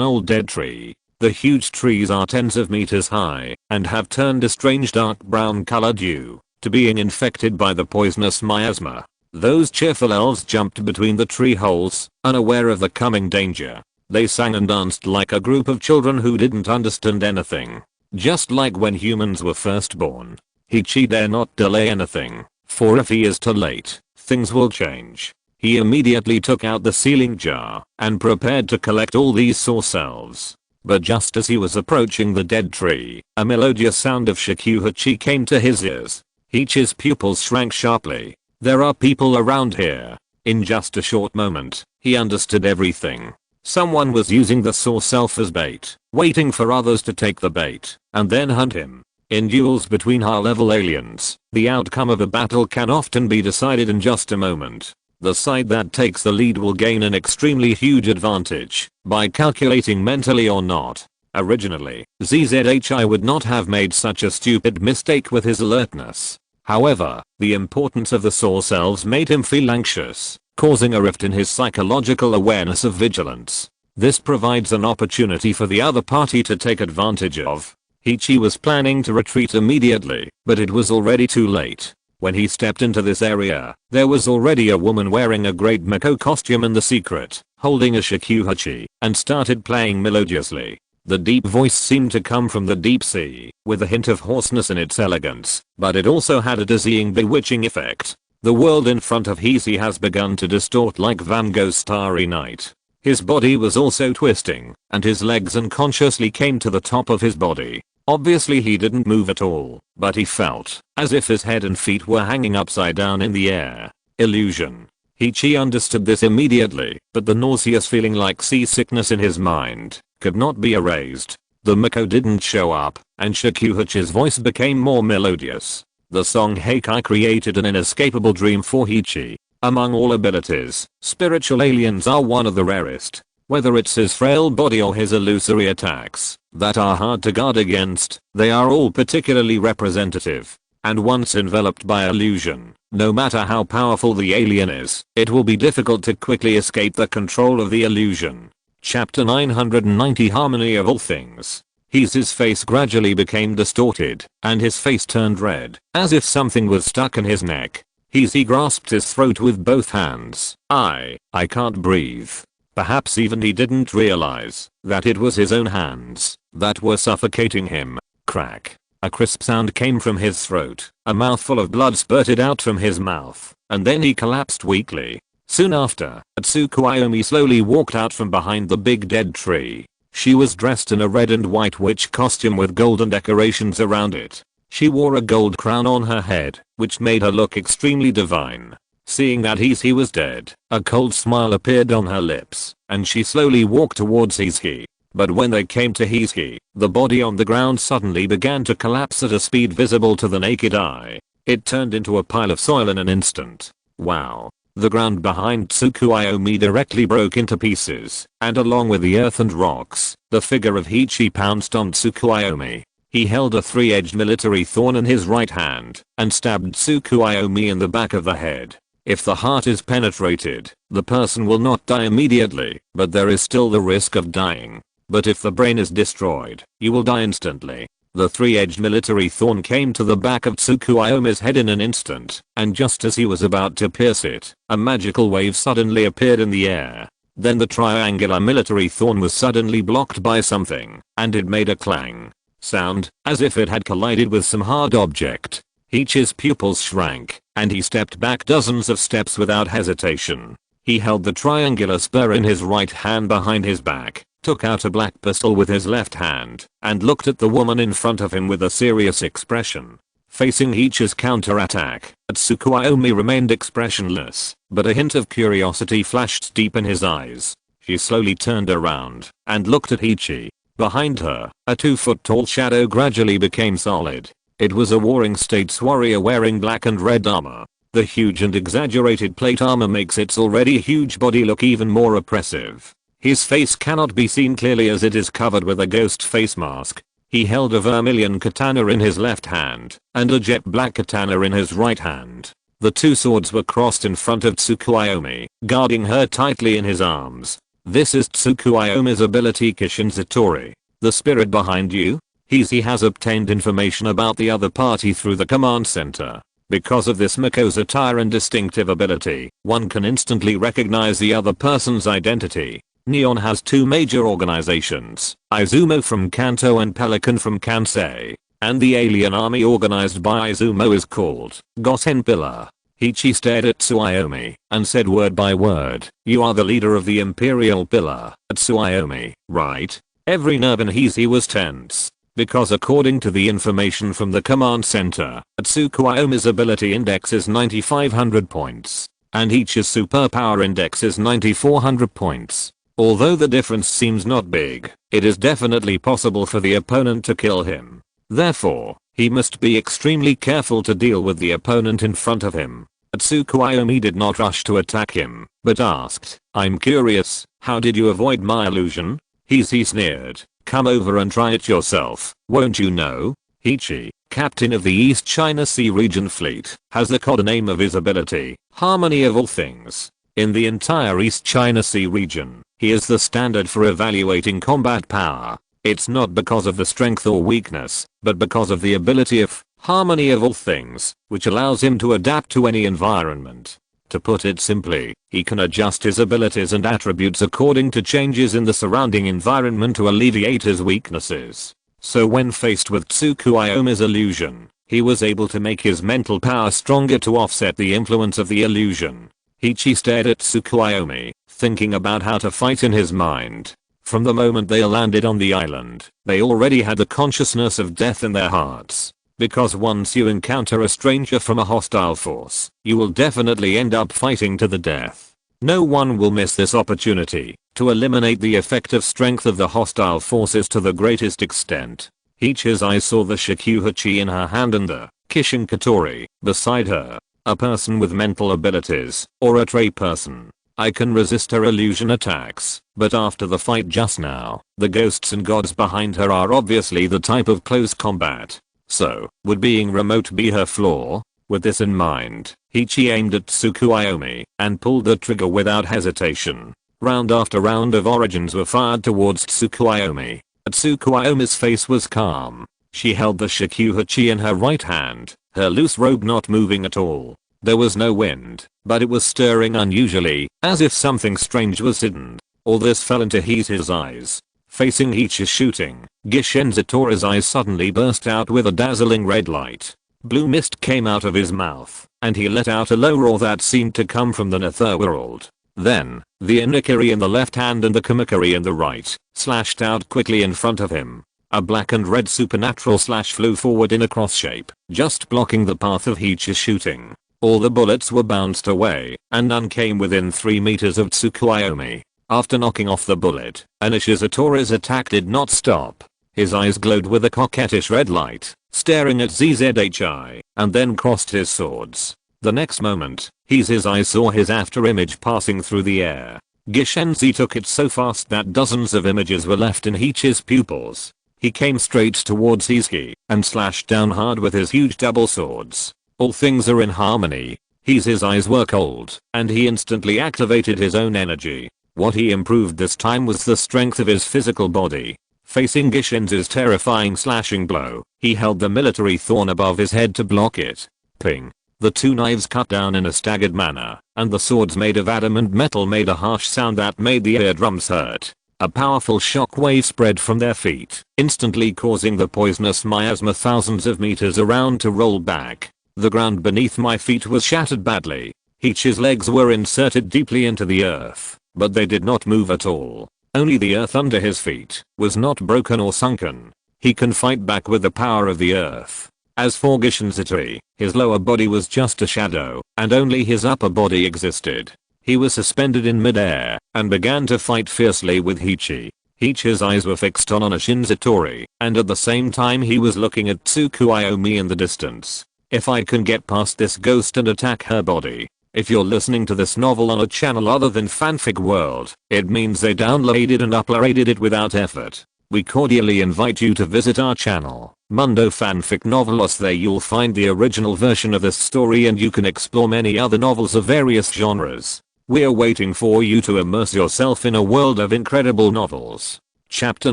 old dead tree. The huge trees are tens of meters high and have turned a strange dark brown color due to being infected by the poisonous miasma. Those cheerful elves jumped between the tree holes, unaware of the coming danger. They sang and danced like a group of children who didn't understand anything. Just like when humans were first born. Heechee dare not delay anything, for if he is too late, things will change. He immediately took out the sealing jar and prepared to collect all these source elves. But just as he was approaching the dead tree, a melodious sound of shakuhachi came to his ears. Heechee's pupils shrank sharply. There are people around here. In just a short moment, he understood everything. Someone was using the source elf as bait, waiting for others to take the bait, and then hunt him. In duels between high-level aliens, the outcome of a battle can often be decided in just a moment. The side that takes the lead will gain an extremely huge advantage by calculating mentally or not. Originally, ZZHI would not have made such a stupid mistake with his alertness. However, the importance of the soul selves made him feel anxious, causing a rift in his psychological awareness of vigilance. This provides an opportunity for the other party to take advantage of. Hichi was planning to retreat immediately, but it was already too late. When he stepped into this area, there was already a woman wearing a great Mako costume in the secret, holding a shakuhachi, and started playing melodiously. The deep voice seemed to come from the deep sea, with a hint of hoarseness in its elegance, but it also had a dizzying bewitching effect. The world in front of Hichi has begun to distort like Van Gogh's Starry Night. His body was also twisting, and his legs unconsciously came to the top of his body. Obviously he didn't move at all, but he felt as if his head and feet were hanging upside down in the air. Illusion. Hichi understood this immediately, but the nauseous feeling like seasickness in his mind could not be erased. The Mako didn't show up, and Shakuhachi's voice became more melodious. The song Heikai created an inescapable dream for Hichi. Among all abilities, spiritual aliens are one of the rarest. Whether it's his frail body or his illusory attacks that are hard to guard against, they are all particularly representative. And once enveloped by illusion, no matter how powerful the alien is, it will be difficult to quickly escape the control of the illusion. Chapter 990 Harmony of All Things. His face gradually became distorted, and his face turned red, as if something was stuck in his neck. He grasped his throat with both hands. I can't breathe. Perhaps even he didn't realize that it was his own hands that were suffocating him. Crack. A crisp sound came from his throat, a mouthful of blood spurted out from his mouth, and then he collapsed weakly. Soon after, Tsukuyomi slowly walked out from behind the big dead tree. She was dressed in a red and white witch costume with golden decorations around it. She wore a gold crown on her head, which made her look extremely divine. Seeing that he was dead, a cold smile appeared on her lips, and she slowly walked towards Hichi. But when they came to Hichi, the body on the ground suddenly began to collapse at a speed visible to the naked eye. It turned into a pile of soil in an instant. Wow. The ground behind Tsukuyomi directly broke into pieces, and along with the earth and rocks, the figure of Hichi pounced on Tsukuyomi. He held a three-edged military thorn in his right hand, and stabbed Tsukuyomi in the back of the head. If the heart is penetrated, the person will not die immediately, but there is still the risk of dying. But if the brain is destroyed, you will die instantly. The three-edged military thorn came to the back of Tsukuyomi's head in an instant, and just as he was about to pierce it, a magical wave suddenly appeared in the air. Then the triangular military thorn was suddenly blocked by something, and it made a clang sound, as if it had collided with some hard object. Hichi's pupils shrank, and he stepped back dozens of steps without hesitation. He held the triangular spur in his right hand behind his back, took out a black pistol with his left hand, and looked at the woman in front of him with a serious expression. Facing Hichi's counterattack, Tsukuyomi remained expressionless, but a hint of curiosity flashed deep in his eyes. She slowly turned around and looked at Hichi. Behind her, a 2-foot-tall shadow gradually became solid. It was a warring states warrior wearing black and red armor. The huge and exaggerated plate armor makes its already huge body look even more oppressive. His face cannot be seen clearly as it is covered with a ghost face mask. He held a vermilion katana in his left hand, and a jet black katana in his right hand. The two swords were crossed in front of Tsukuyomi, guarding her tightly in his arms. This is Tsukuyomi's ability Kishinzatori. The spirit behind you? He has obtained information about the other party through the command center. Because of this Mako's attire and distinctive ability, one can instantly recognize the other person's identity. Neon has two major organizations, Izumo from Kanto and Pelican from Kansei, and the alien army organized by Izumo is called Goten Pillar. Hichi stared at Tsukuyomi and said word by word, "You are the leader of the Imperial Pillar, Tsukuyomi, right?" Every nerve in Hichi was tense, because according to the information from the command center, Tsukuyomi's ability index is 9500 points, and Hichi's superpower index is 9400 points. Although the difference seems not big, it is definitely possible for the opponent to kill him. Therefore, he must be extremely careful to deal with the opponent in front of him. Tsukuyomi did not rush to attack him, but asked, "I'm curious, how did you avoid my illusion?" He sneered, come over and try it yourself, won't you know? Ichi, captain of the East China Sea region fleet, has the codename of his ability, Harmony of All Things. In the entire East China Sea region, he is the standard for evaluating combat power. It's not because of the strength or weakness, but because of the ability of Harmony of All Things, which allows him to adapt to any environment. To put it simply, he can adjust his abilities and attributes according to changes in the surrounding environment to alleviate his weaknesses. So when faced with Tsukuyomi's illusion, he was able to make his mental power stronger to offset the influence of the illusion. Ichi stared at Tsukuyomi, thinking about how to fight in his mind. From the moment they landed on the island, they already had the consciousness of death in their hearts. Because once you encounter a stranger from a hostile force, you will definitely end up fighting to the death. No one will miss this opportunity to eliminate the effective strength of the hostile forces to the greatest extent. Ichi's eyes saw the shakuhachi in her hand and the kishinkatori beside her. A person with mental abilities, or a trait person. I can resist her illusion attacks, but after the fight just now, the ghosts and gods behind her are obviously the type of close combat. So, would being remote be her flaw? With this in mind, Ichi aimed at Tsukuyomi and pulled the trigger without hesitation. Round after round of origins were fired towards Tsukuyomi. Tsukuyomi's face was calm. She held the shakuhachi in her right hand, her loose robe not moving at all. There was no wind, but it was stirring unusually, as if something strange was hidden. All this fell into Ichi's eyes. Facing Ichi's shooting, Gishenzatori's eyes suddenly burst out with a dazzling red light. Blue mist came out of his mouth, and he let out a low roar that seemed to come from the netherworld. Then, the inakiri in the left hand and the kamakiri in the right, slashed out quickly in front of him. A black and red supernatural slash flew forward in a cross shape, just blocking the path of Ichi's shooting. All the bullets were bounced away, and none came within 3 meters of Tsukuyomi. After knocking off the bullet, Anishizatori's attack did not stop. His eyes glowed with a coquettish red light, staring at ZZHI, and then crossed his swords. The next moment, his eyes saw his afterimage passing through the air. Gishenzi took it so fast that dozens of images were left in Ichi's pupils. He came straight towards Izuki and slashed down hard with his huge double swords. All things are in harmony. His eyes were cold, and he instantly activated his own energy. What he improved this time was the strength of his physical body. Facing Gishenzi's terrifying slashing blow, he held the military thorn above his head to block it. Ping. The two knives cut down in a staggered manner, and the swords made of adamant metal made a harsh sound that made the eardrums hurt. A powerful shock wave spread from their feet, instantly causing the poisonous miasma thousands of meters around to roll back. The ground beneath my feet was shattered badly. Ichi's legs were inserted deeply into the earth, but they did not move at all. Only the earth under his feet was not broken or sunken. He can fight back with the power of the earth. As for Gishenzatori, his lower body was just a shadow, and only his upper body existed. He was suspended in midair, and began to fight fiercely with Ichi. Ichi's eyes were fixed on Anishizatori, and at the same time he was looking at Tsukuyomi in the distance. If I can get past this ghost and attack her body. If you're listening to this novel on a channel other than Fanfic World, it means they downloaded and uploaded it without effort. We cordially invite you to visit our channel, Mundo Fanfic Novelos. There you'll find the original version of this story and you can explore many other novels of various genres. We're waiting for you to immerse yourself in a world of incredible novels. Chapter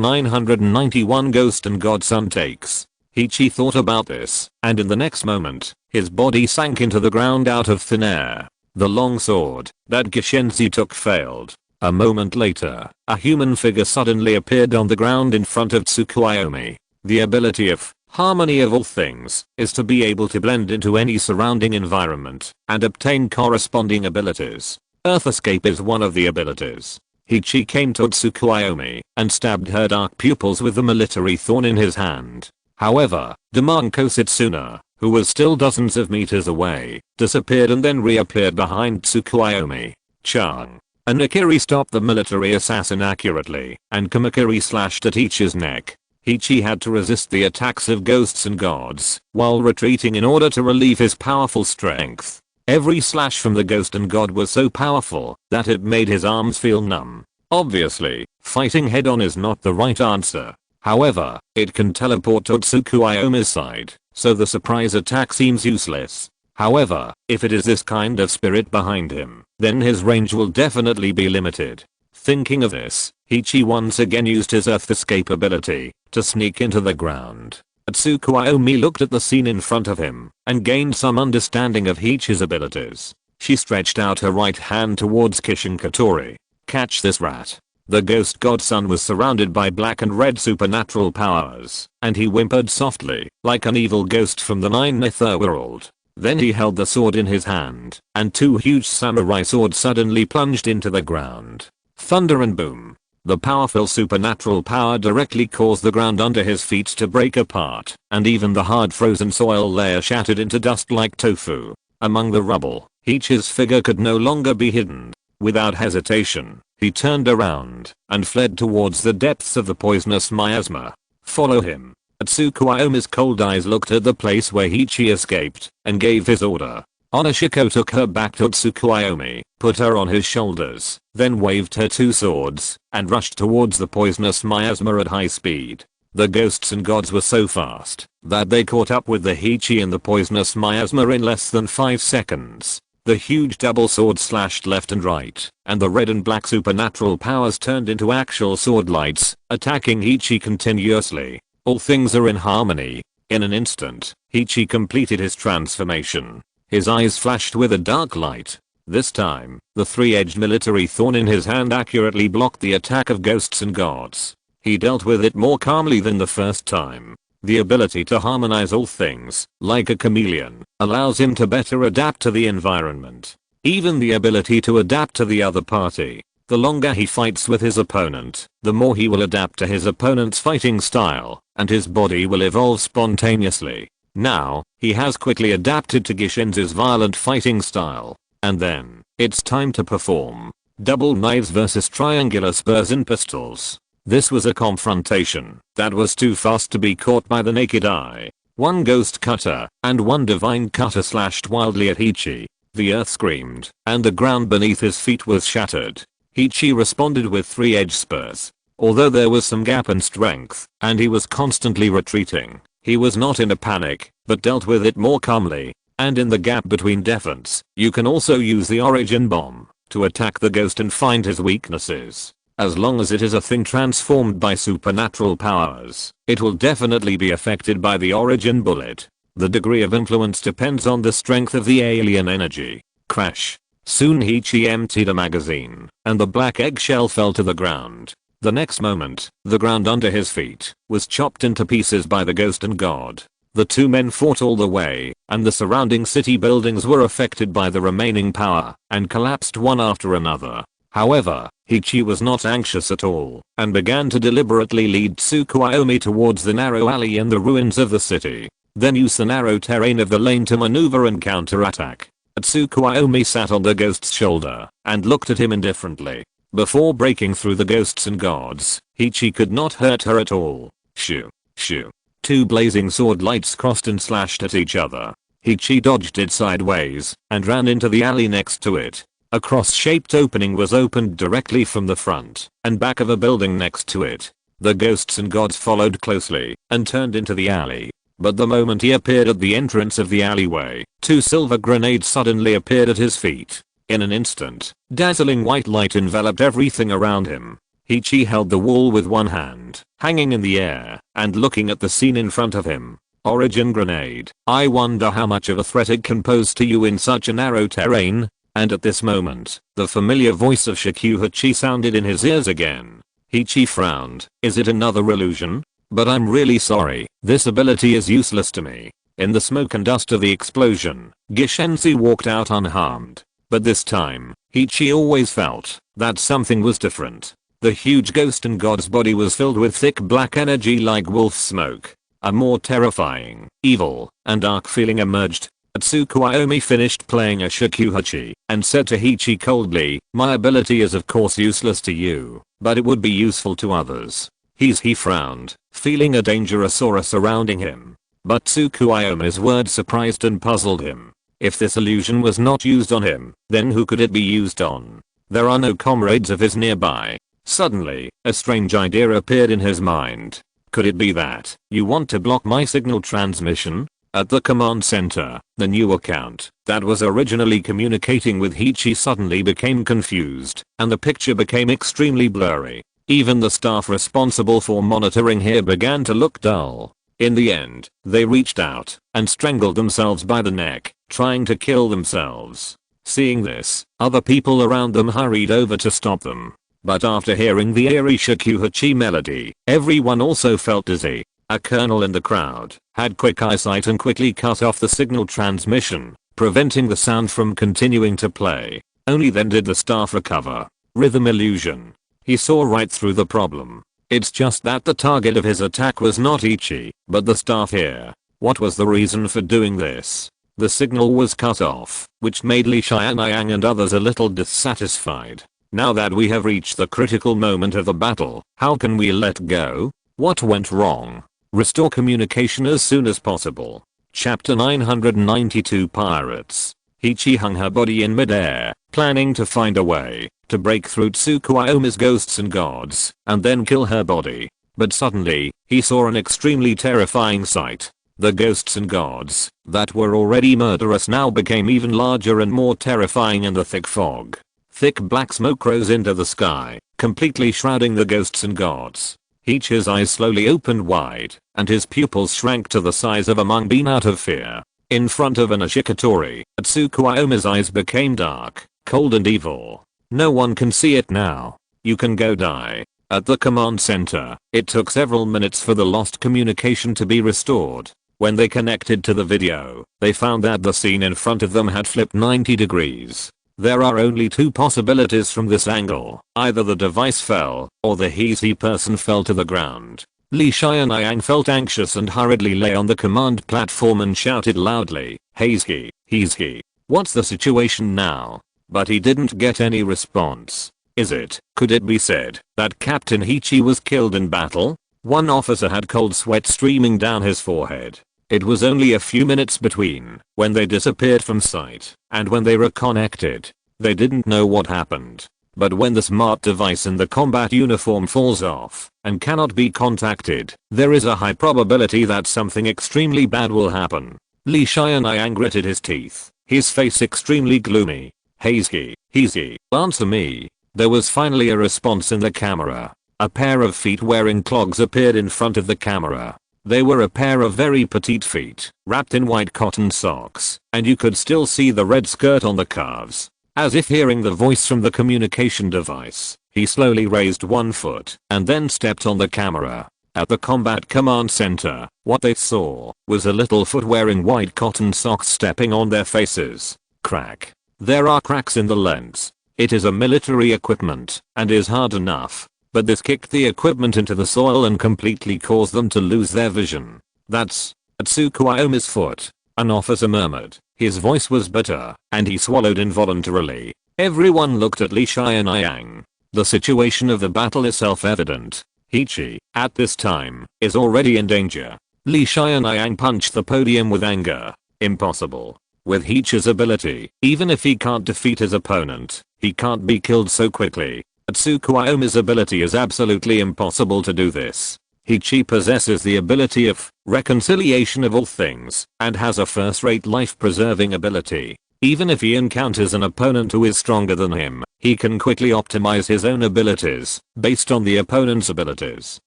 991 Ghost and Godson Takes. Ichi thought about this, and in the next moment, his body sank into the ground out of thin air. The long sword that Gishenzi took failed. A moment later, a human figure suddenly appeared on the ground in front of Tsukuyomi. The ability of Harmony of All Things is to be able to blend into any surrounding environment and obtain corresponding abilities. Earth Escape is one of the abilities. Ichi came toward Tsukuyomi and stabbed her dark pupils with the military thorn in his hand. However, Damanko Setsuna, who was still dozens of meters away, disappeared and then reappeared behind Tsukuyomi. Chang. Anakiri stopped the military assassin accurately, and Kamakiri slashed at Ichi's neck. Ichi had to resist the attacks of ghosts and gods, while retreating in order to relieve his powerful strength. Every slash from the ghost and god was so powerful that it made his arms feel numb. Obviously, fighting head on is not the right answer. However, it can teleport to Tsukuyomi's side, so the surprise attack seems useless. However, if it is this kind of spirit behind him, then his range will definitely be limited. Thinking of this, Ichi once again used his earth escape ability to sneak into the ground. Tsukuyomi looked at the scene in front of him and gained some understanding of Ichi's abilities. She stretched out her right hand towards Kishinkatori. Catch this rat. The ghost godson was surrounded by black and red supernatural powers, and he whimpered softly, like an evil ghost from the Nine Netherworld. Then he held the sword in his hand, and two huge samurai swords suddenly plunged into the ground. Thunder and boom. The powerful supernatural power directly caused the ground under his feet to break apart, and even the hard frozen soil layer shattered into dust like tofu. Among the rubble, Ichi's figure could no longer be hidden. Without hesitation, he turned around and fled towards the depths of the poisonous miasma. Follow him. Tsukuyomi's cold eyes looked at the place where Ichi escaped and gave his order. Onashiko took her back to Tsukuyomi, put her on his shoulders, then waved her two swords and rushed towards the poisonous miasma at high speed. The ghosts and gods were so fast that they caught up with the Ichi in the poisonous miasma in less than 5 seconds. The huge double swords slashed left and right, and the red and black supernatural powers turned into actual sword lights, attacking Ichi continuously. All things are in harmony. In an instant, Ichi completed his transformation. His eyes flashed with a dark light. This time, the three-edged military thorn in his hand accurately blocked the attack of ghosts and gods. He dealt with it more calmly than the first time. The ability to harmonize all things, like a chameleon, allows him to better adapt to the environment. Even the ability to adapt to the other party. The longer he fights with his opponent, the more he will adapt to his opponent's fighting style, and his body will evolve spontaneously. Now, he has quickly adapted to Gishin's violent fighting style. And then, it's time to perform. Double knives versus triangular spurs and pistols. This was a confrontation that was too fast to be caught by the naked eye. One ghost cutter and one divine cutter slashed wildly at Ichi. The earth screamed, and the ground beneath his feet was shattered. Ichi responded with three-edged spurs. Although there was some gap in strength, and he was constantly retreating, he was not in a panic, but dealt with it more calmly. And in the gap between defense, you can also use the origin bomb to attack the ghost and find his weaknesses. As long as it is a thing transformed by supernatural powers, it will definitely be affected by the origin bullet. The degree of influence depends on the strength of the alien energy. Crash. Soon Ichi emptied a magazine, and the black eggshell fell to the ground. The next moment, the ground under his feet was chopped into pieces by the ghost and god. The two men fought all the way, and the surrounding city buildings were affected by the remaining power and collapsed one after another. However, Ichi was not anxious at all and began to deliberately lead Tsukuyomi towards the narrow alley in the ruins of the city. Then use the narrow terrain of the lane to maneuver and counterattack. Tsukuyomi sat on the ghost's shoulder and looked at him indifferently. Before breaking through the ghosts and gods, Ichi could not hurt her at all. Shoo. Shoo. Two blazing sword lights crossed and slashed at each other. Ichi dodged it sideways and ran into the alley next to it. A cross-shaped opening was opened directly from the front and back of a building next to it. The ghosts and gods followed closely and turned into the alley. But the moment he appeared at the entrance of the alleyway, two silver grenades suddenly appeared at his feet. In an instant, dazzling white light enveloped everything around him. Ichi held the wall with one hand, hanging in the air, and looking at the scene in front of him. Origin grenade. I wonder how much of a threat it can pose to you in such a narrow terrain? And at this moment, the familiar voice of Shikuhachi sounded in his ears again. Ichi frowned. Is it another illusion? But I'm really sorry, this ability is useless to me. In the smoke and dust of the explosion, Gishenzi walked out unharmed. But this time, Ichi always felt that something was different. The huge ghost and god's body was filled with thick black energy like wolf smoke. A more terrifying, evil, and dark feeling emerged. Tsukuyomi finished playing a shakuhachi and said to Ichi coldly, my ability is of course useless to you, but it would be useful to others. He frowned, feeling a dangerous aura surrounding him. But Tsukuyomi's words surprised and puzzled him. If this illusion was not used on him, then who could it be used on? There are no comrades of his nearby. Suddenly, a strange idea appeared in his mind. Could it be that you want to block my signal transmission? At the command center, the new account that was originally communicating with Hichi suddenly became confused, and the picture became extremely blurry. Even the staff responsible for monitoring here began to look dull. In the end, they reached out and strangled themselves by the neck, trying to kill themselves. Seeing this, other people around them hurried over to stop them. But after hearing the eerie shakuhachi melody, everyone also felt dizzy. A colonel in the crowd had quick eyesight and quickly cut off the signal transmission, preventing the sound from continuing to play. Only then did the staff recover. Rhythm illusion. He saw right through the problem. It's just that the target of his attack was not Ichi, but the staff here. What was the reason for doing this? The signal was cut off, which made Li Xianniang and others a little dissatisfied. Now that we have reached the critical moment of the battle, how can we let go? What went wrong? Restore communication as soon as possible. Chapter 992 Pirates. Hichi hung her body in midair, planning to find a way to break through Tsukuyomi's ghosts and gods, and then kill her body. But suddenly, he saw an extremely terrifying sight. The ghosts and gods that were already murderous now became even larger and more terrifying in the thick fog. Thick black smoke rose into the sky, completely shrouding the ghosts and gods. Hichi's eyes slowly opened wide, and his pupils shrank to the size of a mung bean out of fear. In front of an Ashikatori, Tsukuyomi's eyes became dark, cold and evil. No one can see it now. You can go die. At the command center, it took several minutes for the lost communication to be restored. When they connected to the video, they found that the scene in front of them had flipped 90 degrees. There are only two possibilities from this angle. Either the device fell, or the Heisei person fell to the ground. Li Xianniang felt anxious and hurriedly lay on the command platform and shouted loudly, Heisei, what's the situation now? But he didn't get any response. Could it be said that Captain Hichi was killed in battle? One officer had cold sweat streaming down his forehead. It was only a few minutes between when they disappeared from sight and when they reconnected. They didn't know what happened. But when the smart device in the combat uniform falls off and cannot be contacted, there is a high probability that something extremely bad will happen. Li Xianniang gritted his teeth, his face extremely gloomy. Heisei, answer me. There was finally a response in the camera. A pair of feet wearing clogs appeared in front of the camera. They were a pair of very petite feet, wrapped in white cotton socks, and you could still see the red skirt on the calves. As if hearing the voice from the communication device, he slowly raised one foot and then stepped on the camera. At the combat command center, what they saw was a little foot wearing white cotton socks stepping on their faces. Crack. There are cracks in the lens. It is a military equipment and is hard enough. But this kicked the equipment into the soil and completely caused them to lose their vision. That's Tsukuyomi's foot. An officer murmured. His voice was bitter, and he swallowed involuntarily. Everyone looked at Li Xianniang. The situation of the battle is self-evident. Hichi, at this time, is already in danger. Li Xianniang punched the podium with anger. Impossible. With Hichi's ability, even if he can't defeat his opponent, he can't be killed so quickly. Tsukuyomi's ability is absolutely impossible to do this. Hichi possesses the ability of reconciliation of all things and has a first-rate life-preserving ability. Even if he encounters an opponent who is stronger than him, he can quickly optimize his own abilities based on the opponent's abilities.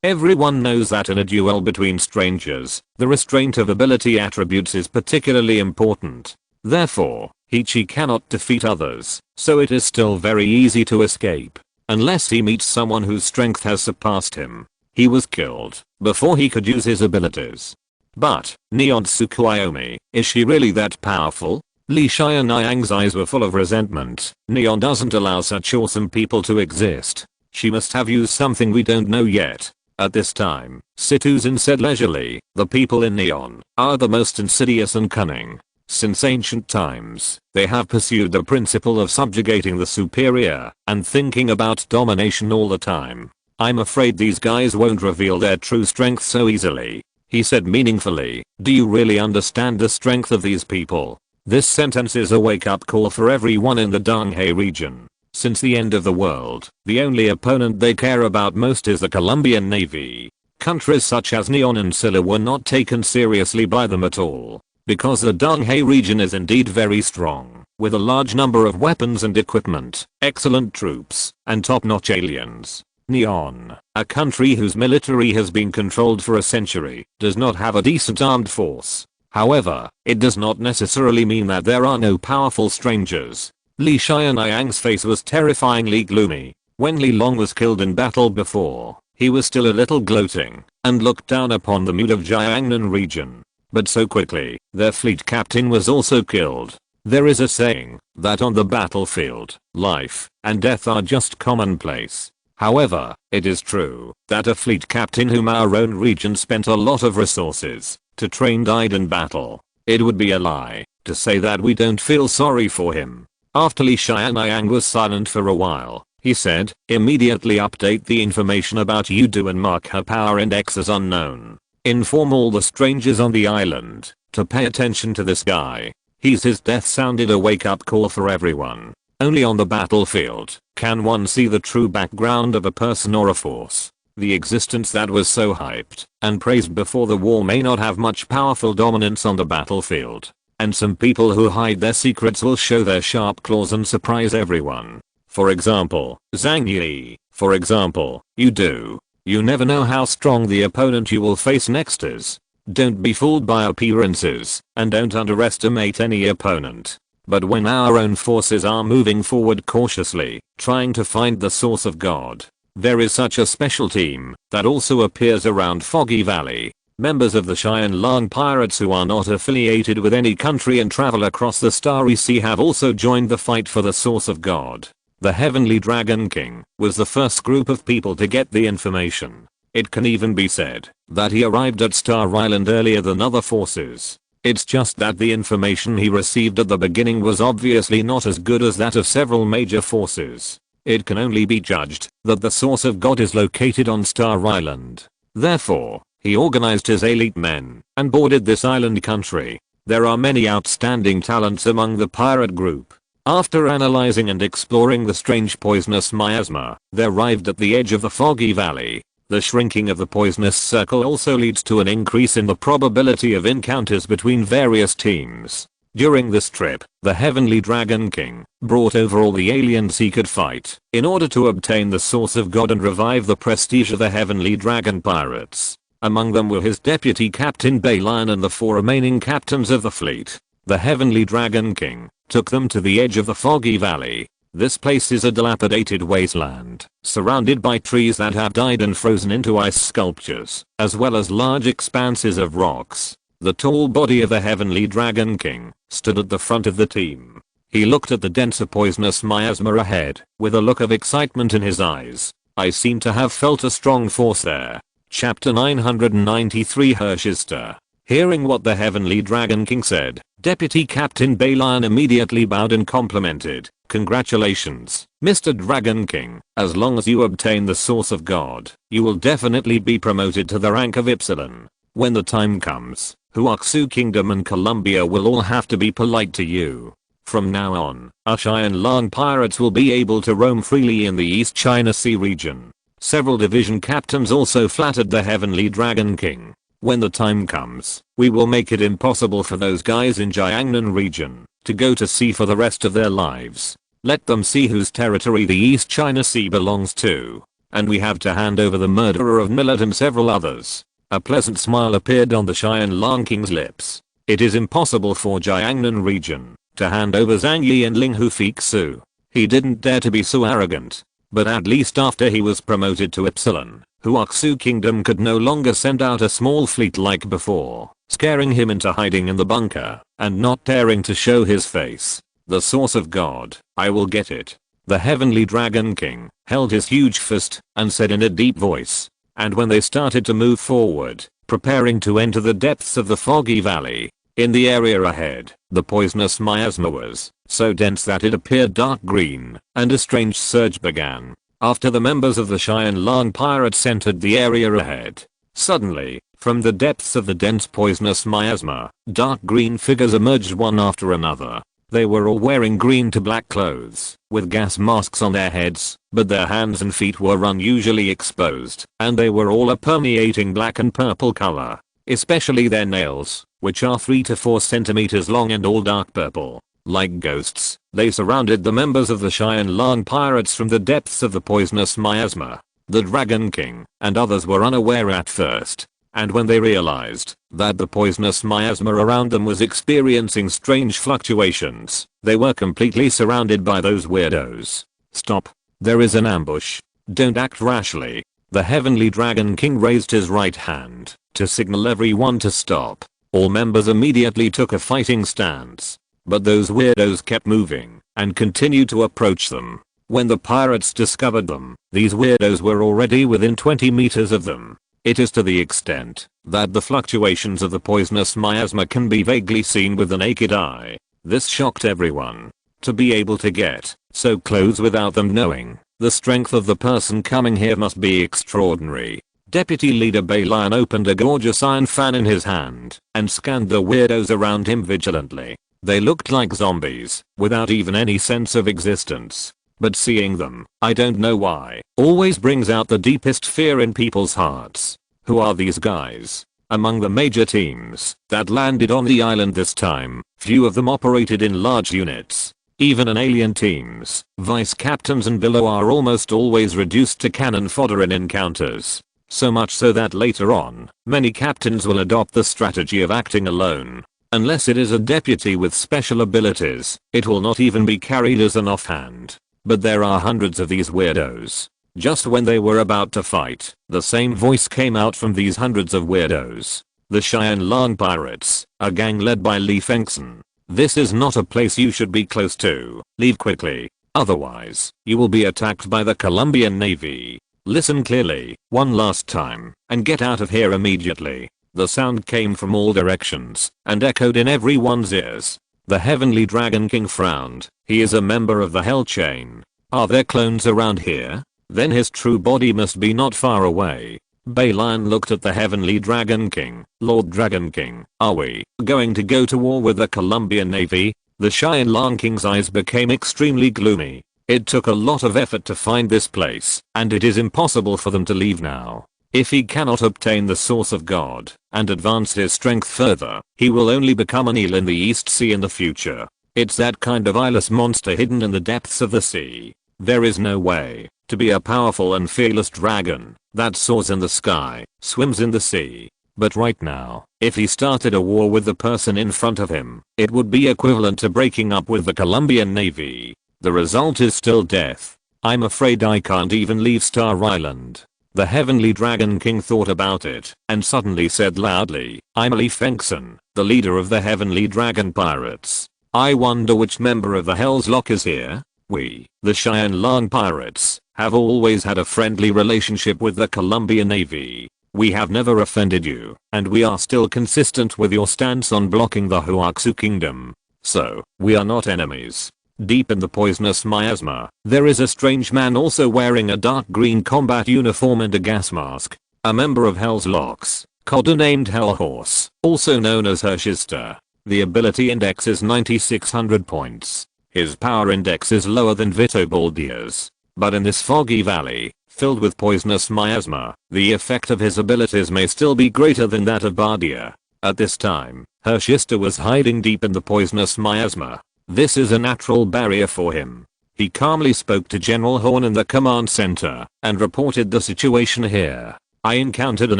Everyone knows that in a duel between strangers, the restraint of ability attributes is particularly important. Therefore, Hichi cannot defeat others, so it is still very easy to escape. Unless he meets someone whose strength has surpassed him. He was killed before he could use his abilities. But, Neon Tsukuyomi, is she really that powerful? Li Xianniang's eyes were full of resentment. Neon doesn't allow such awesome people to exist. She must have used something we don't know yet. At this time, Citizen said leisurely, the people in Neon are the most insidious and cunning. Since ancient times, they have pursued the principle of subjugating the superior and thinking about domination all the time. I'm afraid these guys won't reveal their true strength so easily. He said meaningfully, do you really understand the strength of these people? This sentence is a wake-up call for everyone in the Donghae region. Since the end of the world, the only opponent they care about most is the Colombian Navy. countries such as Neon and Silla were not taken seriously by them at all. Because the Zhang Yi region is indeed very strong, with a large number of weapons and equipment, excellent troops, and top-notch aliens. Neon, a country whose military has been controlled for a century, does not have a decent armed force. However, it does not necessarily mean that there are no powerful strangers. Li Xianyang's face was terrifyingly gloomy. When Li Long was killed in battle before, he was still a little gloating, and looked down upon the mood of Jiangnan region. But so quickly, their fleet captain was also killed. There is a saying, that on the battlefield, life and death are just commonplace. However, it is true, that a fleet captain whom our own region spent a lot of resources to train died in battle. It would be a lie to say that we don't feel sorry for him. After Li Xianyang was silent for a while, he said, immediately update the information about Yudu and mark her power index as unknown. Inform all the strangers on the island to pay attention to this guy. His death sounded a wake-up call for everyone. Only on the battlefield can one see the true background of a person or a force. The existence that was so hyped and praised before the war may not have much powerful dominance on the battlefield. And some people who hide their secrets will show their sharp claws and surprise everyone. For example, Zhang Yi. For example, you do. You never know how strong the opponent you will face next is. Don't be fooled by appearances, and don't underestimate any opponent. But when our own forces are moving forward cautiously, trying to find the source of God, there is such a special team that also appears around Foggy Valley. Members of the Xianlang pirates who are not affiliated with any country and travel across the Starry Sea have also joined the fight for the source of God. The Heavenly Dragon King was the first group of people to get the information. It can even be said that he arrived at Star Island earlier than other forces. It's just that the information he received at the beginning was obviously not as good as that of several major forces. It can only be judged that the source of God is located on Star Island. Therefore, he organized his elite men and boarded this island country. There are many outstanding talents among the pirate group. After analyzing and exploring the strange poisonous miasma, they arrived at the edge of the Foggy Valley. The shrinking of the poisonous circle also leads to an increase in the probability of encounters between various teams. During this trip, the Heavenly Dragon King brought over all the aliens he could fight in order to obtain the source of God and revive the prestige of the Heavenly Dragon Pirates. Among them were his deputy captain Baylion and the 4 remaining captains of the fleet. The Heavenly Dragon King took them to the edge of the Foggy Valley. This place is a dilapidated wasteland, surrounded by trees that have died and frozen into ice sculptures, as well as large expanses of rocks. The tall body of the Heavenly Dragon King stood at the front of the team. He looked at the denser poisonous miasma ahead, with a look of excitement in his eyes. I seem to have felt a strong force there. Chapter 993 Hershester. Hearing what the Heavenly Dragon King said, Deputy Captain Baylion immediately bowed and complimented. Congratulations, Mr. Dragon King. As long as you obtain the source of God, you will definitely be promoted to the rank of Epsilon. When the time comes, Huaxu Kingdom and Columbia will all have to be polite to you. From now on, our Xianlang pirates will be able to roam freely in the East China Sea region. Several division captains also flattered the Heavenly Dragon King. When the time comes, we will make it impossible for those guys in Jiangnan region to go to sea for the rest of their lives. Let them see whose territory the East China Sea belongs to. And we have to hand over the murderer of Millet and several others. A pleasant smile appeared on the Xianlang King's lips. It is impossible for Jiangnan region to hand over Zhang Yi and Ling Hufixu. He didn't dare to be so arrogant. But at least after he was promoted to Epsilon, Huaxu Kingdom could no longer send out a small fleet like before, scaring him into hiding in the bunker and not daring to show his face. The source of God, I will get it. The Heavenly Dragon King held his huge fist and said in a deep voice. And when they started to move forward, preparing to enter the depths of the Foggy Valley, in the area ahead, the poisonous miasma was so dense that it appeared dark green, and a strange surge began. After the members of the Xianlang pirates entered the area ahead, suddenly, from the depths of the dense poisonous miasma, dark green figures emerged one after another. They were all wearing green to black clothes, with gas masks on their heads, but their hands and feet were unusually exposed, and they were all a permeating black and purple color. Especially their nails, which are 3 to 4 centimeters long and all dark purple. Like ghosts, they surrounded the members of the Cheyenne Long pirates from the depths of the poisonous miasma. The Dragon King and others were unaware at first, and when they realized that the poisonous miasma around them was experiencing strange fluctuations, they were completely surrounded by those weirdos. Stop. There is an ambush. Don't act rashly. The Heavenly Dragon King raised his right hand to signal everyone to stop. All members immediately took a fighting stance. But those weirdos kept moving and continued to approach them. When the pirates discovered them, these weirdos were already within 20 meters of them. It is to the extent that the fluctuations of the poisonous miasma can be vaguely seen with the naked eye. This shocked everyone. To be able to get so close without them knowing, the strength of the person coming here must be extraordinary. Deputy Leader Baylion opened a gorgeous iron fan in his hand and scanned the weirdos around him vigilantly. They looked like zombies, without even any sense of existence. But seeing them, I don't know why, always brings out the deepest fear in people's hearts. Who are these guys? Among the major teams that landed on the island this time, few of them operated in large units. Even in alien teams, vice captains and below are almost always reduced to cannon fodder in encounters. So much so that later on, many captains will adopt the strategy of acting alone. Unless it is a deputy with special abilities, it will not even be carried as an offhand. But there are hundreds of these weirdos. Just when they were about to fight, the same voice came out from these hundreds of weirdos. The Cheyenne Long Pirates, a gang led by Li Fengson. This is not a place you should be close to. Leave quickly. Otherwise, you will be attacked by the Colombian Navy. Listen clearly, one last time, and get out of here immediately. The sound came from all directions and echoed in everyone's ears. The Heavenly Dragon King frowned. He is a member of the Hell Chain. Are there clones around here? Then his true body must be not far away. Baylion looked at the Heavenly Dragon King. Lord Dragon King, are we going to go to war with the Colombian Navy? The Cheyenne Long King's eyes became extremely gloomy. It took a lot of effort to find this place, and it is impossible for them to leave now. If he cannot obtain the source of God and advance his strength further, he will only become an eel in the East Sea in the future. It's that kind of eyeless monster hidden in the depths of the sea. There is no way to be a powerful and fearless dragon that soars in the sky, swims in the sea. But right now, if he started a war with the person in front of him, it would be equivalent to breaking up with the Colombian Navy. The result is still death. I'm afraid I can't even leave Star Island. The Heavenly Dragon King thought about it and suddenly said loudly, I'm Li Fengson, the leader of the Heavenly Dragon Pirates. I wonder which member of the Hell's Lock is here? We, the Cheyenne Long Pirates, have always had a friendly relationship with the Colombian Navy. We have never offended you, and we are still consistent with your stance on blocking the Huaxu Kingdom. So, we are not enemies. Deep in the poisonous miasma, there is a strange man also wearing a dark green combat uniform and a gas mask. A member of Hell's Locks, codenamed Hellhorse, also known as Hershista. The ability index is 9600 points. His power index is lower than Vito Baldia's. But in this foggy valley, filled with poisonous miasma, the effect of his abilities may still be greater than that of Bardia. At this time, Hershista was hiding deep in the poisonous miasma. This is a natural barrier for him. He calmly spoke to General Horn in the command center and reported the situation here. I encountered an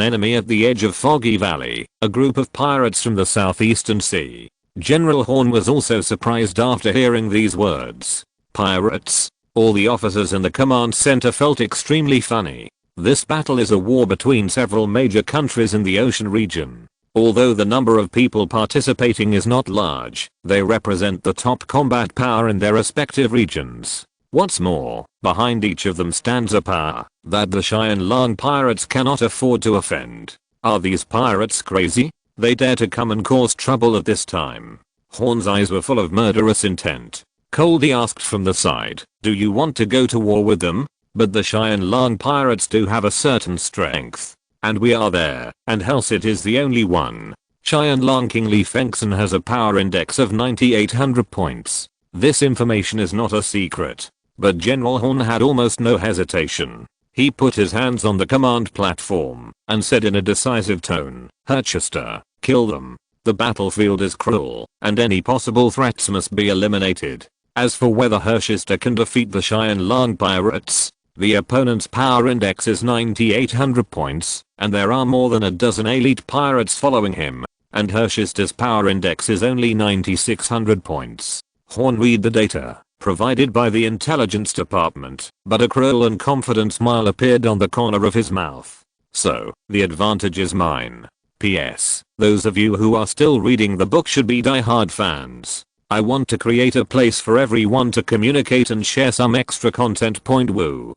enemy at the edge of Foggy Valley, a group of pirates from the southeastern sea. General Horn was also surprised after hearing these words. Pirates? All the officers in the command center felt extremely funny. This battle is a war between several major countries in the ocean region. Although the number of people participating is not large, they represent the top combat power in their respective regions. What's more, behind each of them stands a power that the Cheyenne Long Pirates cannot afford to offend. Are these pirates crazy? They dare to come and cause trouble at this time. Horn's eyes were full of murderous intent. Coldly asked from the side, do you want to go to war with them? But the Cheyenne Long Pirates do have a certain strength. And we are there, and Hellsit is the only one. Cheyenne Long King Li Fengson has a power index of 9800 points. This information is not a secret. But General Horn had almost no hesitation. He put his hands on the command platform and said in a decisive tone, "Herchester, kill them. The battlefield is cruel, and any possible threats must be eliminated." As for whether Herchester can defeat the Cheyenne Long pirates, the opponent's power index is 9800 points, and there are more than a dozen elite pirates following him, and Herchester's power index is only 9600 points. Horn read the data provided by the intelligence department, but a cruel and confident smile appeared on the corner of his mouth. "So, the advantage is mine. P.S. Those of you who are still reading the book should be die-hard fans. I want to create a place for everyone to communicate and share some extra content. Woo.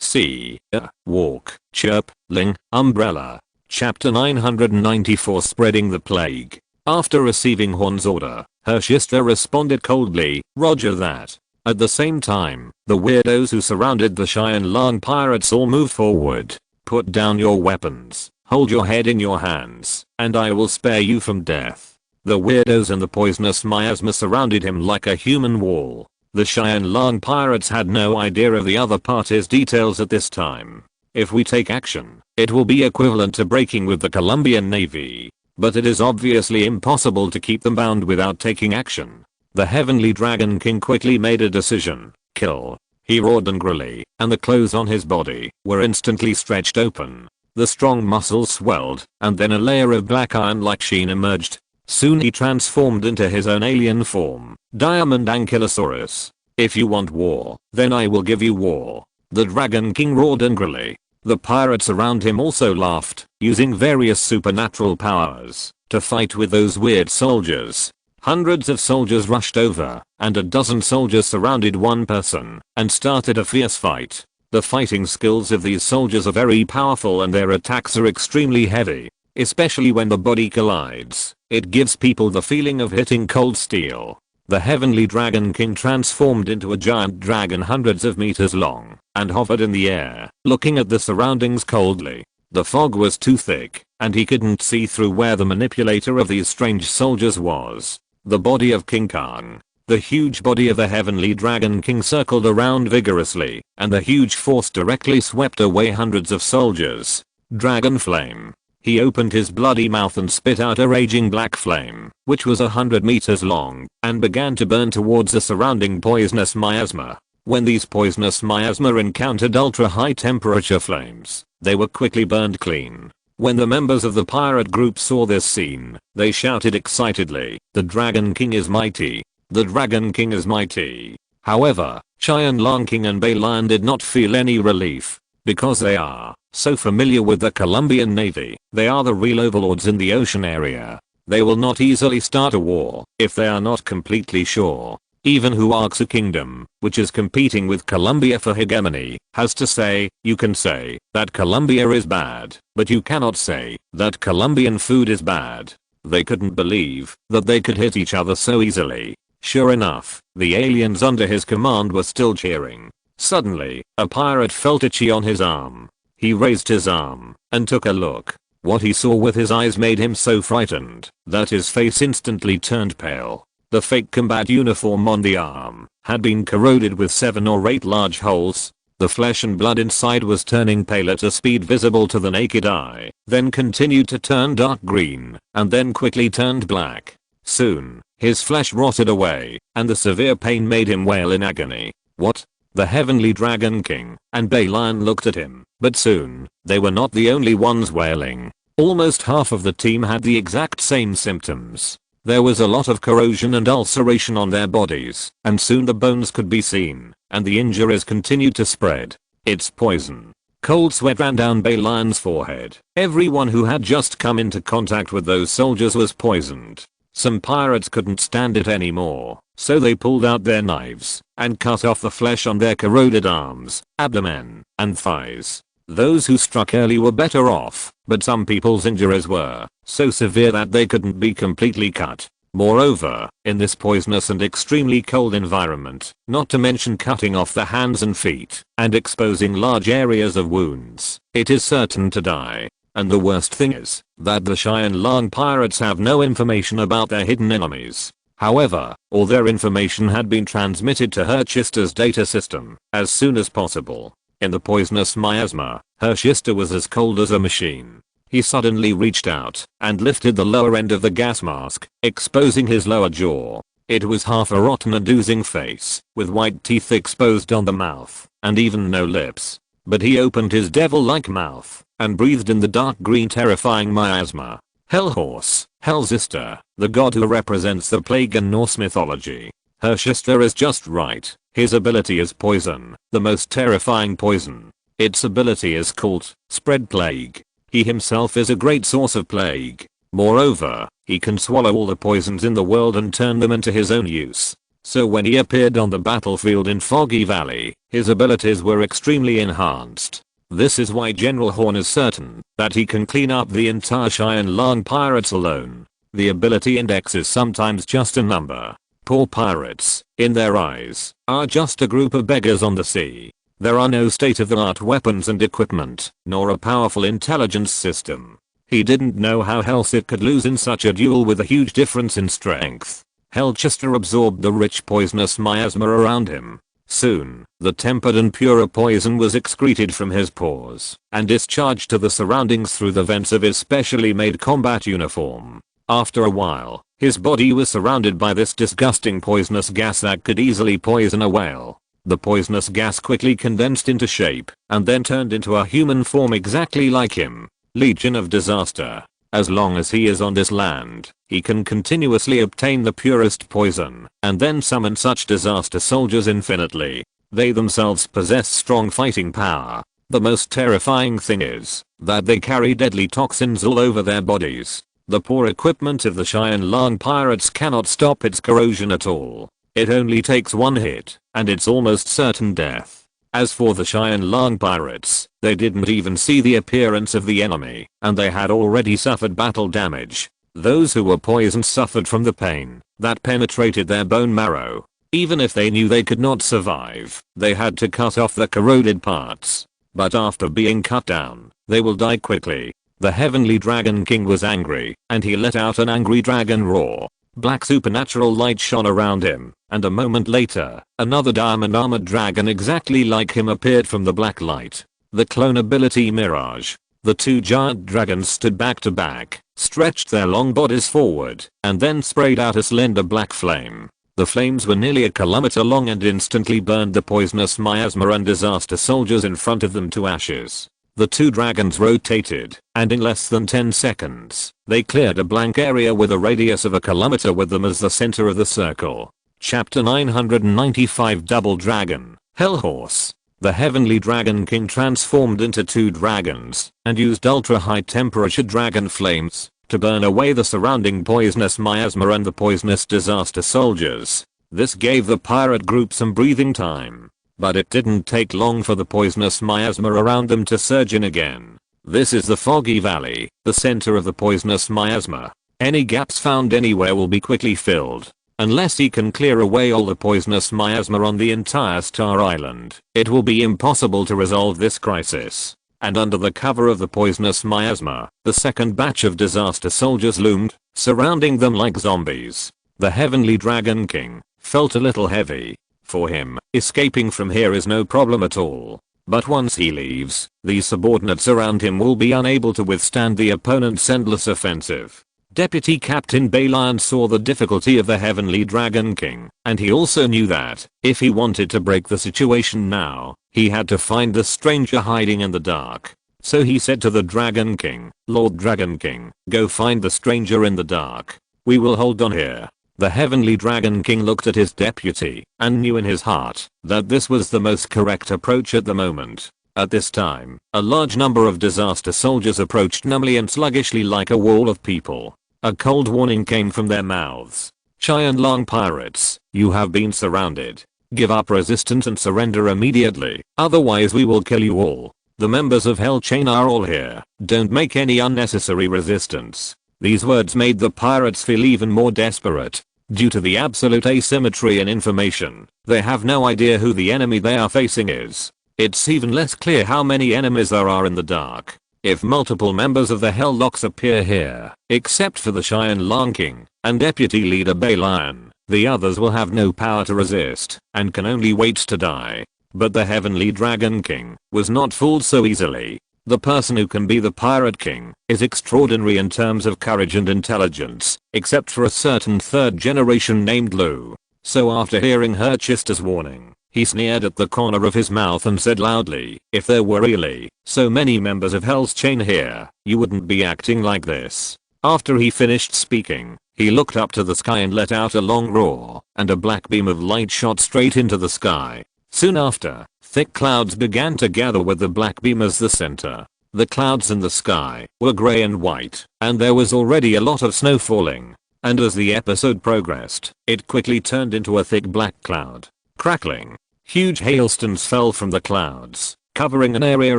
See. Walk. Chirp. Ling. Umbrella. Chapter 994 Spreading the Plague. After receiving Horn's order, Herchester responded coldly, "Roger that." At the same time, the weirdos who surrounded the Cheyenne Long pirates all moved forward. "Put down your weapons, hold your head in your hands, and I will spare you from death." The weirdos and the poisonous miasma surrounded him like a human wall. The Cheyenne Long pirates had no idea of the other party's details at this time. If we take action, it will be equivalent to breaking with the Colombian Navy. But it is obviously impossible to keep them bound without taking action. The Heavenly Dragon King quickly made a decision. "Kill." He roared angrily, and the clothes on his body were instantly stretched open. The strong muscles swelled, and then a layer of black iron-like sheen emerged. Soon he transformed into his own alien form, Diamond Ankylosaurus. "If you want war, then I will give you war." The Dragon King roared angrily. The pirates around him also laughed, using various supernatural powers to fight with those weird soldiers. Hundreds of soldiers rushed over, and a dozen soldiers surrounded one person and started a fierce fight. The fighting skills of these soldiers are very powerful and their attacks are extremely heavy, especially when the body collides. It gives people the feeling of hitting cold steel. The Heavenly Dragon King transformed into a giant dragon hundreds of meters long and hovered in the air, looking at the surroundings coldly. The fog was too thick, and he couldn't see through where the manipulator of these strange soldiers was. The body of King Kong. The huge body of the Heavenly Dragon King circled around vigorously, and the huge force directly swept away hundreds of soldiers. Dragon Flame. He opened his bloody mouth and spit out a raging black flame, which was 100 meters long, and began to burn towards the surrounding poisonous miasma. When these poisonous miasma encountered ultra-high temperature flames, they were quickly burned clean. When the members of the pirate group saw this scene, they shouted excitedly, "The Dragon King is mighty! The Dragon King is mighty!" However, Cheyenne Long King and Bay Lion did not feel any relief, because they are so familiar with the Colombian Navy. They are the real overlords in the ocean area. They will not easily start a war if they are not completely sure. Even Huaxu Kingdom, which is competing with Colombia for hegemony, has to say, "You can say that Colombia is bad, but you cannot say that Colombian food is bad." They couldn't believe that they could hit each other so easily. Sure enough, the aliens under his command were still cheering. Suddenly, a pirate felt itchy on his arm. He raised his arm and took a look. What he saw with his eyes made him so frightened that his face instantly turned pale. The fake combat uniform on the arm had been corroded with 7 or 8 large holes. The flesh and blood inside was turning pale at a speed visible to the naked eye, then continued to turn dark green, and then quickly turned black. Soon, his flesh rotted away, and the severe pain made him wail in agony. "What?" The Heavenly Dragon King and Bay Lion looked at him, but soon, they were not the only ones wailing. Almost half of the team had the exact same symptoms. There was a lot of corrosion and ulceration on their bodies, and soon the bones could be seen, and the injuries continued to spread. "It's poison." Cold sweat ran down Bay Lion's forehead. Everyone who had just come into contact with those soldiers was poisoned. Some pirates couldn't stand it anymore, so they pulled out their knives and cut off the flesh on their corroded arms, abdomen, and thighs. Those who struck early were better off, but some people's injuries were so severe that they couldn't be completely cut. Moreover, in this poisonous and extremely cold environment, not to mention cutting off the hands and feet and exposing large areas of wounds, it is certain to die. And the worst thing is that the Xianlong pirates have no information about their hidden enemies. However, all their information had been transmitted to Herchister's data system as soon as possible. In the poisonous miasma, Herchister was as cold as a machine. He suddenly reached out and lifted the lower end of the gas mask, exposing his lower jaw. It was half a rotten and oozing face, with white teeth exposed on the mouth, and even no lips. But he opened his devil-like mouth and breathed in the dark green terrifying miasma. Hellhorse, Hellzister, the god who represents the plague in Norse mythology. Herchister is just right. His ability is poison, the most terrifying poison. Its ability is called Spread Plague. He himself is a great source of plague. Moreover, he can swallow all the poisons in the world and turn them into his own use. So when he appeared on the battlefield in Foggy Valley, his abilities were extremely enhanced. This is why General Horn is certain that he can clean up the entire Xianlong pirates alone. The ability index is sometimes just a number. Poor pirates, in their eyes, are just a group of beggars on the sea. There are no state-of-the-art weapons and equipment, nor a powerful intelligence system. He didn't know how Hellsit could lose in such a duel with a huge difference in strength. Herchister absorbed the rich poisonous miasma around him. Soon, the tempered and purer poison was excreted from his pores and discharged to the surroundings through the vents of his specially made combat uniform. After a while, his body was surrounded by this disgusting poisonous gas that could easily poison a whale. The poisonous gas quickly condensed into shape and then turned into a human form exactly like him. Legion of Disaster. As long as he is on this land, he can continuously obtain the purest poison and then summon such disaster soldiers infinitely. They themselves possess strong fighting power. The most terrifying thing is that they carry deadly toxins all over their bodies. The poor equipment of the Xianlong pirates cannot stop its corrosion at all. It only takes one hit, and it's almost certain death. As for the Xianlong pirates, they didn't even see the appearance of the enemy, and they had already suffered battle damage. Those who were poisoned suffered from the pain that penetrated their bone marrow. Even if they knew they could not survive, they had to cut off the corroded parts. But after being cut down, they will die quickly. The Heavenly Dragon King was angry, and he let out an angry dragon roar. Black supernatural light shone around him, and a moment later, another diamond armored dragon exactly like him appeared from the black light. The clone ability Mirage. The two giant dragons stood back to back, stretched their long bodies forward, and then sprayed out a slender black flame. The flames were nearly a kilometer long and instantly burned the poisonous miasma and disaster soldiers in front of them to ashes. The two dragons rotated, and in less than 10 seconds, they cleared a blank area with a radius of a kilometer with them as the center of the circle. Chapter 995 Double Dragon, Hellhorse. The Heavenly Dragon King transformed into two dragons, and used ultra-high temperature dragon flames to burn away the surrounding poisonous miasma and the poisonous disaster soldiers. This gave the pirate group some breathing time. But it didn't take long for the poisonous miasma around them to surge in again. This is the Foggy Valley, the center of the poisonous miasma. Any gaps found anywhere will be quickly filled. Unless he can clear away all the poisonous miasma on the entire Star Island, it will be impossible to resolve this crisis. And under the cover of the poisonous miasma, the second batch of disaster soldiers loomed, surrounding them like zombies. The Heavenly Dragon King felt a little heavy. For him, escaping from here is no problem at all. But once he leaves, these subordinates around him will be unable to withstand the opponent's endless offensive. Deputy Captain Baylion saw the difficulty of the Heavenly Dragon King, and he also knew that, if he wanted to break the situation now, he had to find the stranger hiding in the dark. So he said to the Dragon King, Lord Dragon King, go find the stranger in the dark. We will hold on here. The Heavenly Dragon King looked at his deputy and knew in his heart that this was the most correct approach at the moment. At this time, a large number of disaster soldiers approached numbly and sluggishly like a wall of people. A cold warning came from their mouths. Xianlong pirates, you have been surrounded. Give up resistance and surrender immediately, otherwise we will kill you all. The members of Hell Chain are all here. Don't make any unnecessary resistance. These words made the pirates feel even more desperate. Due to the absolute asymmetry in information, they have no idea who the enemy they are facing is. It's even less clear how many enemies there are in the dark. If multiple members of the Hellocks appear here, except for the Cheyenne Lang King and deputy leader Baylan, the others will have no power to resist and can only wait to die. But the Heavenly Dragon King was not fooled so easily. The person who can be the Pirate King is extraordinary in terms of courage and intelligence, except for a certain third generation named Lu. So after hearing Herchester's warning, he sneered at the corner of his mouth and said loudly, "If there were really so many members of Hell's Chain here, you wouldn't be acting like this." After he finished speaking, he looked up to the sky and let out a long roar, and a black beam of light shot straight into the sky. Soon after, thick clouds began to gather with the black beam as the center. The clouds in the sky were gray and white, and there was already a lot of snow falling. And as the episode progressed, it quickly turned into a thick black cloud. Crackling, huge hailstones fell from the clouds, covering an area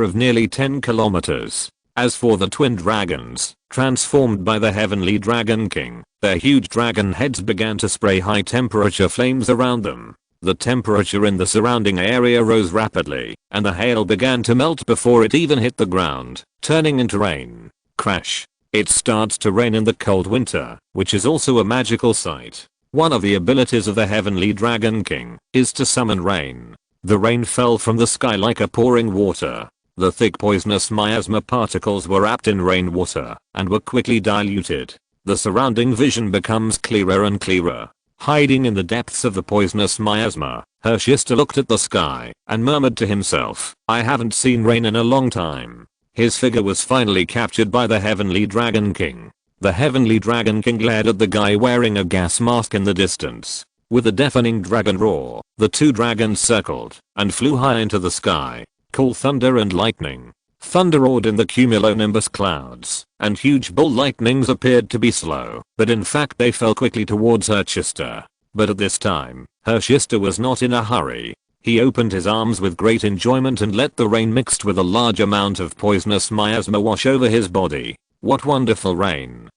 of nearly 10 kilometers. As for the twin dragons, transformed by the Heavenly Dragon King, their huge dragon heads began to spray high temperature flames around them. The temperature in the surrounding area rose rapidly, and the hail began to melt before it even hit the ground, turning into rain. Crash. It starts to rain in the cold winter, which is also a magical sight. One of the abilities of the Heavenly Dragon King is to summon rain. The rain fell from the sky like a pouring water. The thick poisonous miasma particles were wrapped in rainwater and were quickly diluted. The surrounding vision becomes clearer and clearer. Hiding in the depths of the poisonous miasma, Herchester looked at the sky and murmured to himself, "I haven't seen rain in a long time." His figure was finally captured by the Heavenly Dragon King. The Heavenly Dragon King glared at the guy wearing a gas mask in the distance. With a deafening dragon roar, the two dragons circled and flew high into the sky. Cool thunder and lightning. Thunder roared in the cumulonimbus clouds, and huge bull lightnings appeared to be slow, but in fact they fell quickly towards Herchester. But at this time, Herchester was not in a hurry. He opened his arms with great enjoyment and let the rain mixed with a large amount of poisonous miasma wash over his body. What wonderful rain.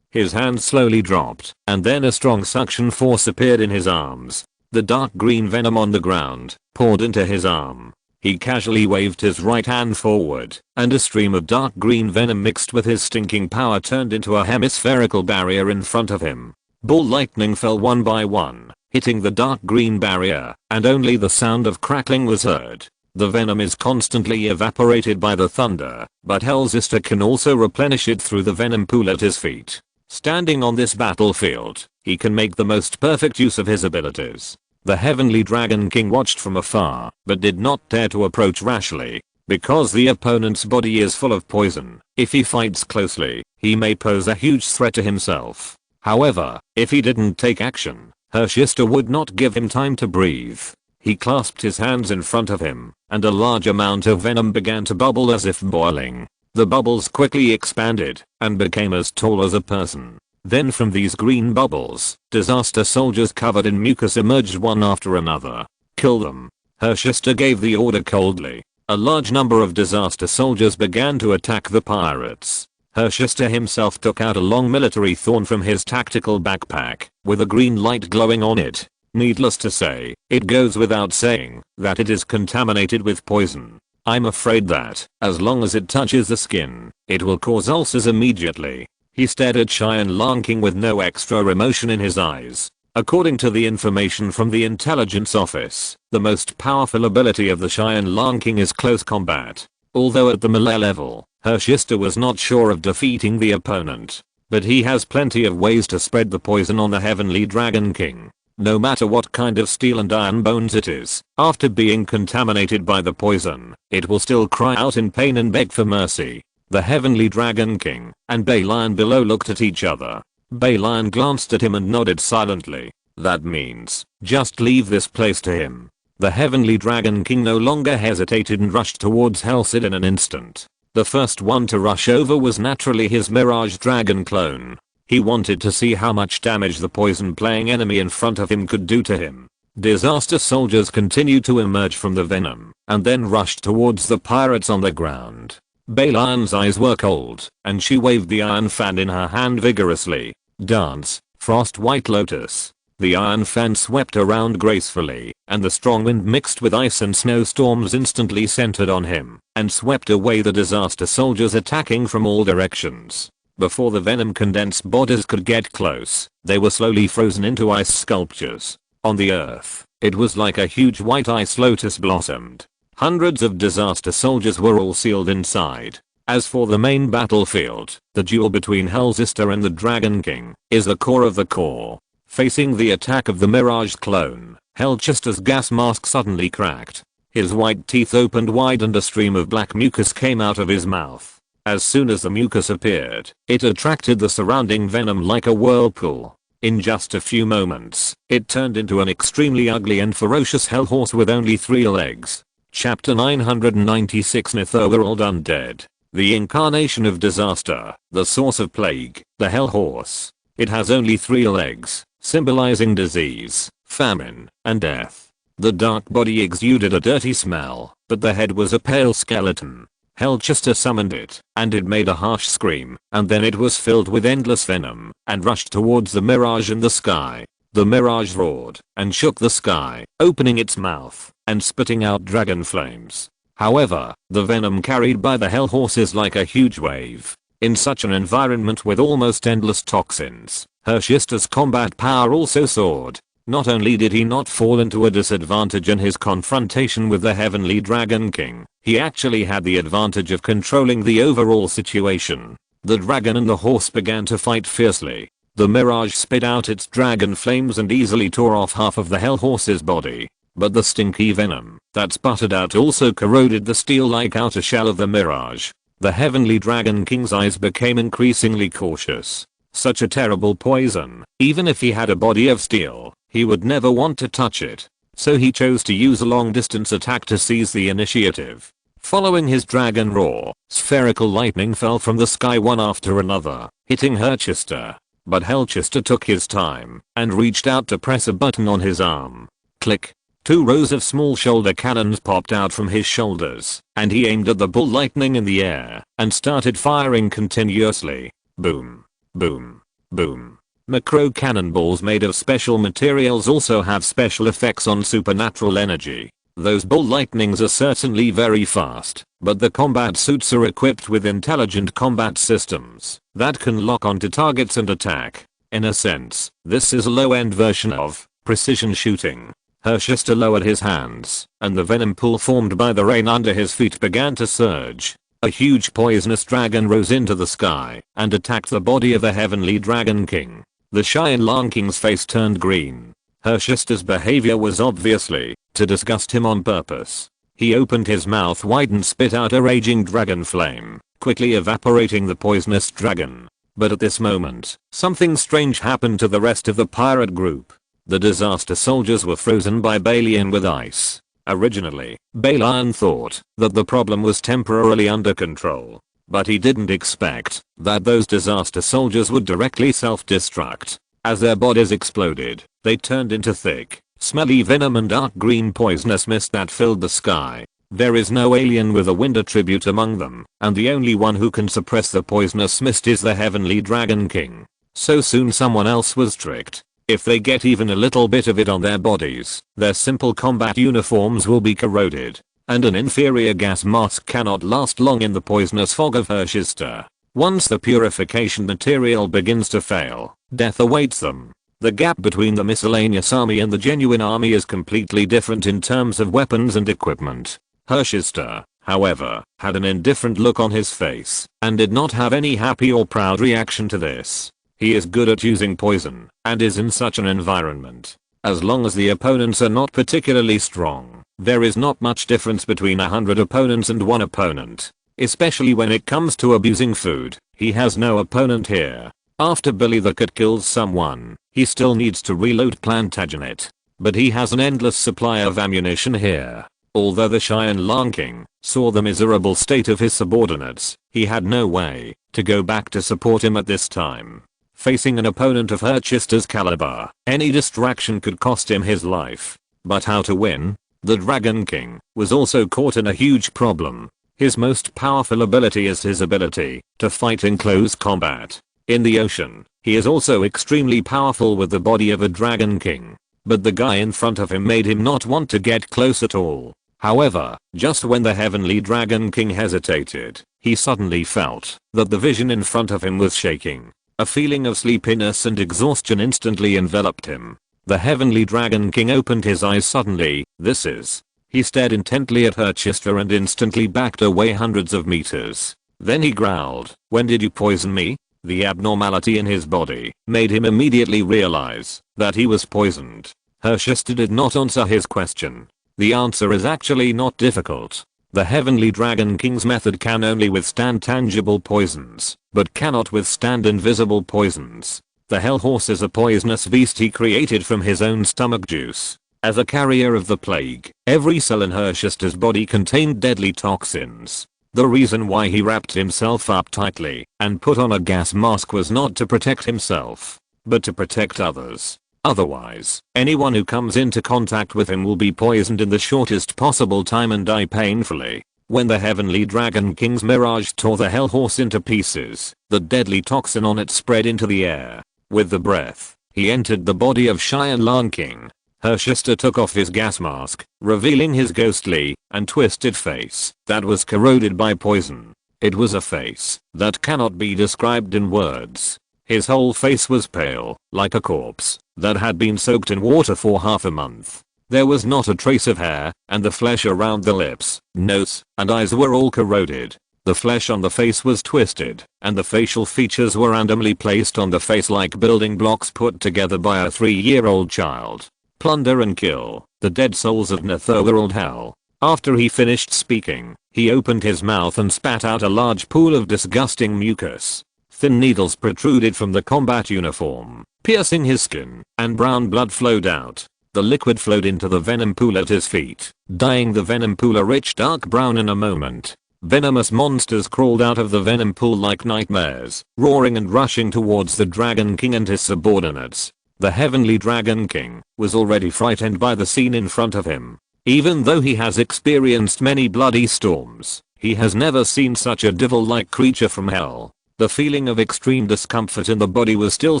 His hand slowly dropped, and then a strong suction force appeared in his arms. The dark green venom on the ground poured into his arm. He casually waved his right hand forward, and a stream of dark green venom mixed with his stinking power turned into a hemispherical barrier in front of him. Bull lightning fell one by one, hitting the dark green barrier, and only the sound of crackling was heard. The venom is constantly evaporated by the thunder, but Herchester can also replenish it through the venom pool at his feet. Standing on this battlefield, he can make the most perfect use of his abilities. The Heavenly Dragon King watched from afar, but did not dare to approach rashly. Because the opponent's body is full of poison, if he fights closely, he may pose a huge threat to himself. However, if he didn't take action, Herchester would not give him time to breathe. He clasped his hands in front of him, and a large amount of venom began to bubble as if boiling. The bubbles quickly expanded, and became as tall as a person. Then from these green bubbles, disaster soldiers covered in mucus emerged one after another. "Kill them." Herchester gave the order coldly. A large number of disaster soldiers began to attack the pirates. Herchester himself took out a long military thorn from his tactical backpack, with a green light glowing on it. Needless to say, it goes without saying that it is contaminated with poison. I'm afraid that, as long as it touches the skin, it will cause ulcers immediately. He stared at Cheyenne Lang King with no extra emotion in his eyes. According to the information from the intelligence office, the most powerful ability of the Cheyenne Lang King is close combat. Although at the melee level, Herchester was not sure of defeating the opponent. But he has plenty of ways to spread the poison on the Heavenly Dragon King. No matter what kind of steel and iron bones it is, after being contaminated by the poison, it will still cry out in pain and beg for mercy. The Heavenly Dragon King and Baylan below looked at each other. Baylan glanced at him and nodded silently. That means, just leave this place to him. The Heavenly Dragon King no longer hesitated and rushed towards Herchester in an instant. The first one to rush over was naturally his Mirage Dragon clone. He wanted to see how much damage the poison-playing enemy in front of him could do to him. Disaster soldiers continued to emerge from the venom, and then rushed towards the pirates on the ground. Baylan's eyes were cold, and she waved the iron fan in her hand vigorously. Dance, Frost White Lotus. The iron fan swept around gracefully, and the strong wind mixed with ice and snowstorms instantly centered on him and swept away the disaster soldiers attacking from all directions. Before the venom condensed bodies could get close, they were slowly frozen into ice sculptures. On the earth, it was like a huge white ice lotus blossomed. Hundreds of disaster soldiers were all sealed inside. As for the main battlefield, the duel between Hellsister and the Dragon King is the core of the core. Facing the attack of the Mirage clone, Hellsister's gas mask suddenly cracked. His white teeth opened wide and a stream of black mucus came out of his mouth. As soon as the mucus appeared, it attracted the surrounding venom like a whirlpool. In just a few moments, it turned into an extremely ugly and ferocious hellhorse with only 3 legs. Chapter 996 Netherworld Undead. The incarnation of disaster, the source of plague, the hellhorse. It has only 3 legs, symbolizing disease, famine, and death. The dark body exuded a dirty smell, but the head was a pale skeleton. Hellsister summoned it, and it made a harsh scream, and then it was filled with endless venom, and rushed towards the mirage in the sky. The mirage roared, and shook the sky, opening its mouth, and spitting out dragon flames. However, the venom carried by the hellhorse is like a huge wave. In such an environment with almost endless toxins, Hellsister's combat power also soared. Not only did he not fall into a disadvantage in his confrontation with the Heavenly Dragon King, he actually had the advantage of controlling the overall situation. The dragon and the horse began to fight fiercely. The mirage spit out its dragon flames and easily tore off half of the hellhorse's body. But the stinky venom that sputtered out also corroded the steel-like outer shell of the mirage. The Heavenly Dragon King's eyes became increasingly cautious. Such a terrible poison, even if he had a body of steel, he would never want to touch it. So he chose to use a long-distance attack to seize the initiative. Following his dragon roar, spherical lightning fell from the sky one after another, hitting Hellsister. But Hellsister took his time and reached out to press a button on his arm. Click. 2 rows of small shoulder cannons popped out from his shoulders, and he aimed at the bull lightning in the air and started firing continuously. Boom. Boom. Boom. Macro cannonballs made of special materials also have special effects on supernatural energy. Those bull lightnings are certainly very fast, but the combat suits are equipped with intelligent combat systems that can lock onto targets and attack. In a sense, this is a low-end version of precision shooting. Hellsister lowered his hands, and the venom pool formed by the rain under his feet began to surge. A huge poisonous dragon rose into the sky and attacked the body of the Heavenly Dragon King. The Xianlang King's face turned green. Hellsister's behavior was obviously to disgust him on purpose. He opened his mouth wide and spit out a raging dragon flame, quickly evaporating the poisonous dragon. But at this moment, something strange happened to the rest of the pirate group. The disaster soldiers were frozen by Balian with ice. Originally, Balian thought that the problem was temporarily under control. But he didn't expect that those disaster soldiers would directly self-destruct. As their bodies exploded, they turned into thick, smelly venom and dark green poisonous mist that filled the sky. There is no alien with a wind attribute among them, and the only one who can suppress the poisonous mist is the Heavenly Dragon King. So soon someone else was tricked. If they get even a little bit of it on their bodies, their simple combat uniforms will be corroded, and an inferior gas mask cannot last long in the poisonous fog of Hellsister. Once the purification material begins to fail, death awaits them. The gap between the miscellaneous army and the genuine army is completely different in terms of weapons and equipment. Hellsister, however, had an indifferent look on his face and did not have any happy or proud reaction to this. He is good at using poison and is in such an environment. As long as the opponents are not particularly strong, there is not much difference between 100 opponents and 1 opponent. Especially when it comes to abusing food, he has no opponent here. After Billy the Cat kills someone, he still needs to reload Plantagenet. But he has an endless supply of ammunition here. Although the Xianlang King saw the miserable state of his subordinates, he had no way to go back to support him at this time. Facing an opponent of Hellsister's caliber, any distraction could cost him his life. But how to win? The Dragon King was also caught in a huge problem. His most powerful ability is his ability to fight in close combat. In the ocean, he is also extremely powerful with the body of a Dragon King. But the guy in front of him made him not want to get close at all. However, just when the Heavenly Dragon King hesitated, he suddenly felt that the vision in front of him was shaking. A feeling of sleepiness and exhaustion instantly enveloped him. The Heavenly Dragon King opened his eyes suddenly. This is. He stared intently at Herchester and instantly backed away hundreds of meters. Then he growled, "When did you poison me?" The abnormality in his body made him immediately realize that he was poisoned. Herchester did not answer his question. The answer is actually not difficult. The Heavenly Dragon King's method can only withstand tangible poisons, but cannot withstand invisible poisons. The Hell Horse is a poisonous beast he created from his own stomach juice. As a carrier of the plague, every cell in Herchester's body contained deadly toxins. The reason why he wrapped himself up tightly and put on a gas mask was not to protect himself, but to protect others. Otherwise, anyone who comes into contact with him will be poisoned in the shortest possible time and die painfully. When the Heavenly Dragon King's mirage tore the Hell Horse into pieces, the deadly toxin on it spread into the air. With the breath, he entered the body of Cheyenne Lang King. Herchester took off his gas mask, revealing his ghostly and twisted face that was corroded by poison. It was a face that cannot be described in words. His whole face was pale, like a corpse that had been soaked in water for half a month. There was not a trace of hair, and the flesh around the lips, nose, and eyes were all corroded. The flesh on the face was twisted, and the facial features were randomly placed on the face like building blocks put together by a 3-year-old child. Plunder and kill the dead souls of Netherworld hell. After he finished speaking, he opened his mouth and spat out a large pool of disgusting mucus. Thin needles protruded from the combat uniform, piercing his skin, and brown blood flowed out. The liquid flowed into the venom pool at his feet, dyeing the venom pool a rich dark brown in a moment. Venomous monsters crawled out of the venom pool like nightmares, roaring and rushing towards the Dragon King and his subordinates. The Heavenly Dragon King was already frightened by the scene in front of him. Even though he has experienced many bloody storms, he has never seen such a devil-like creature from hell. The feeling of extreme discomfort in the body was still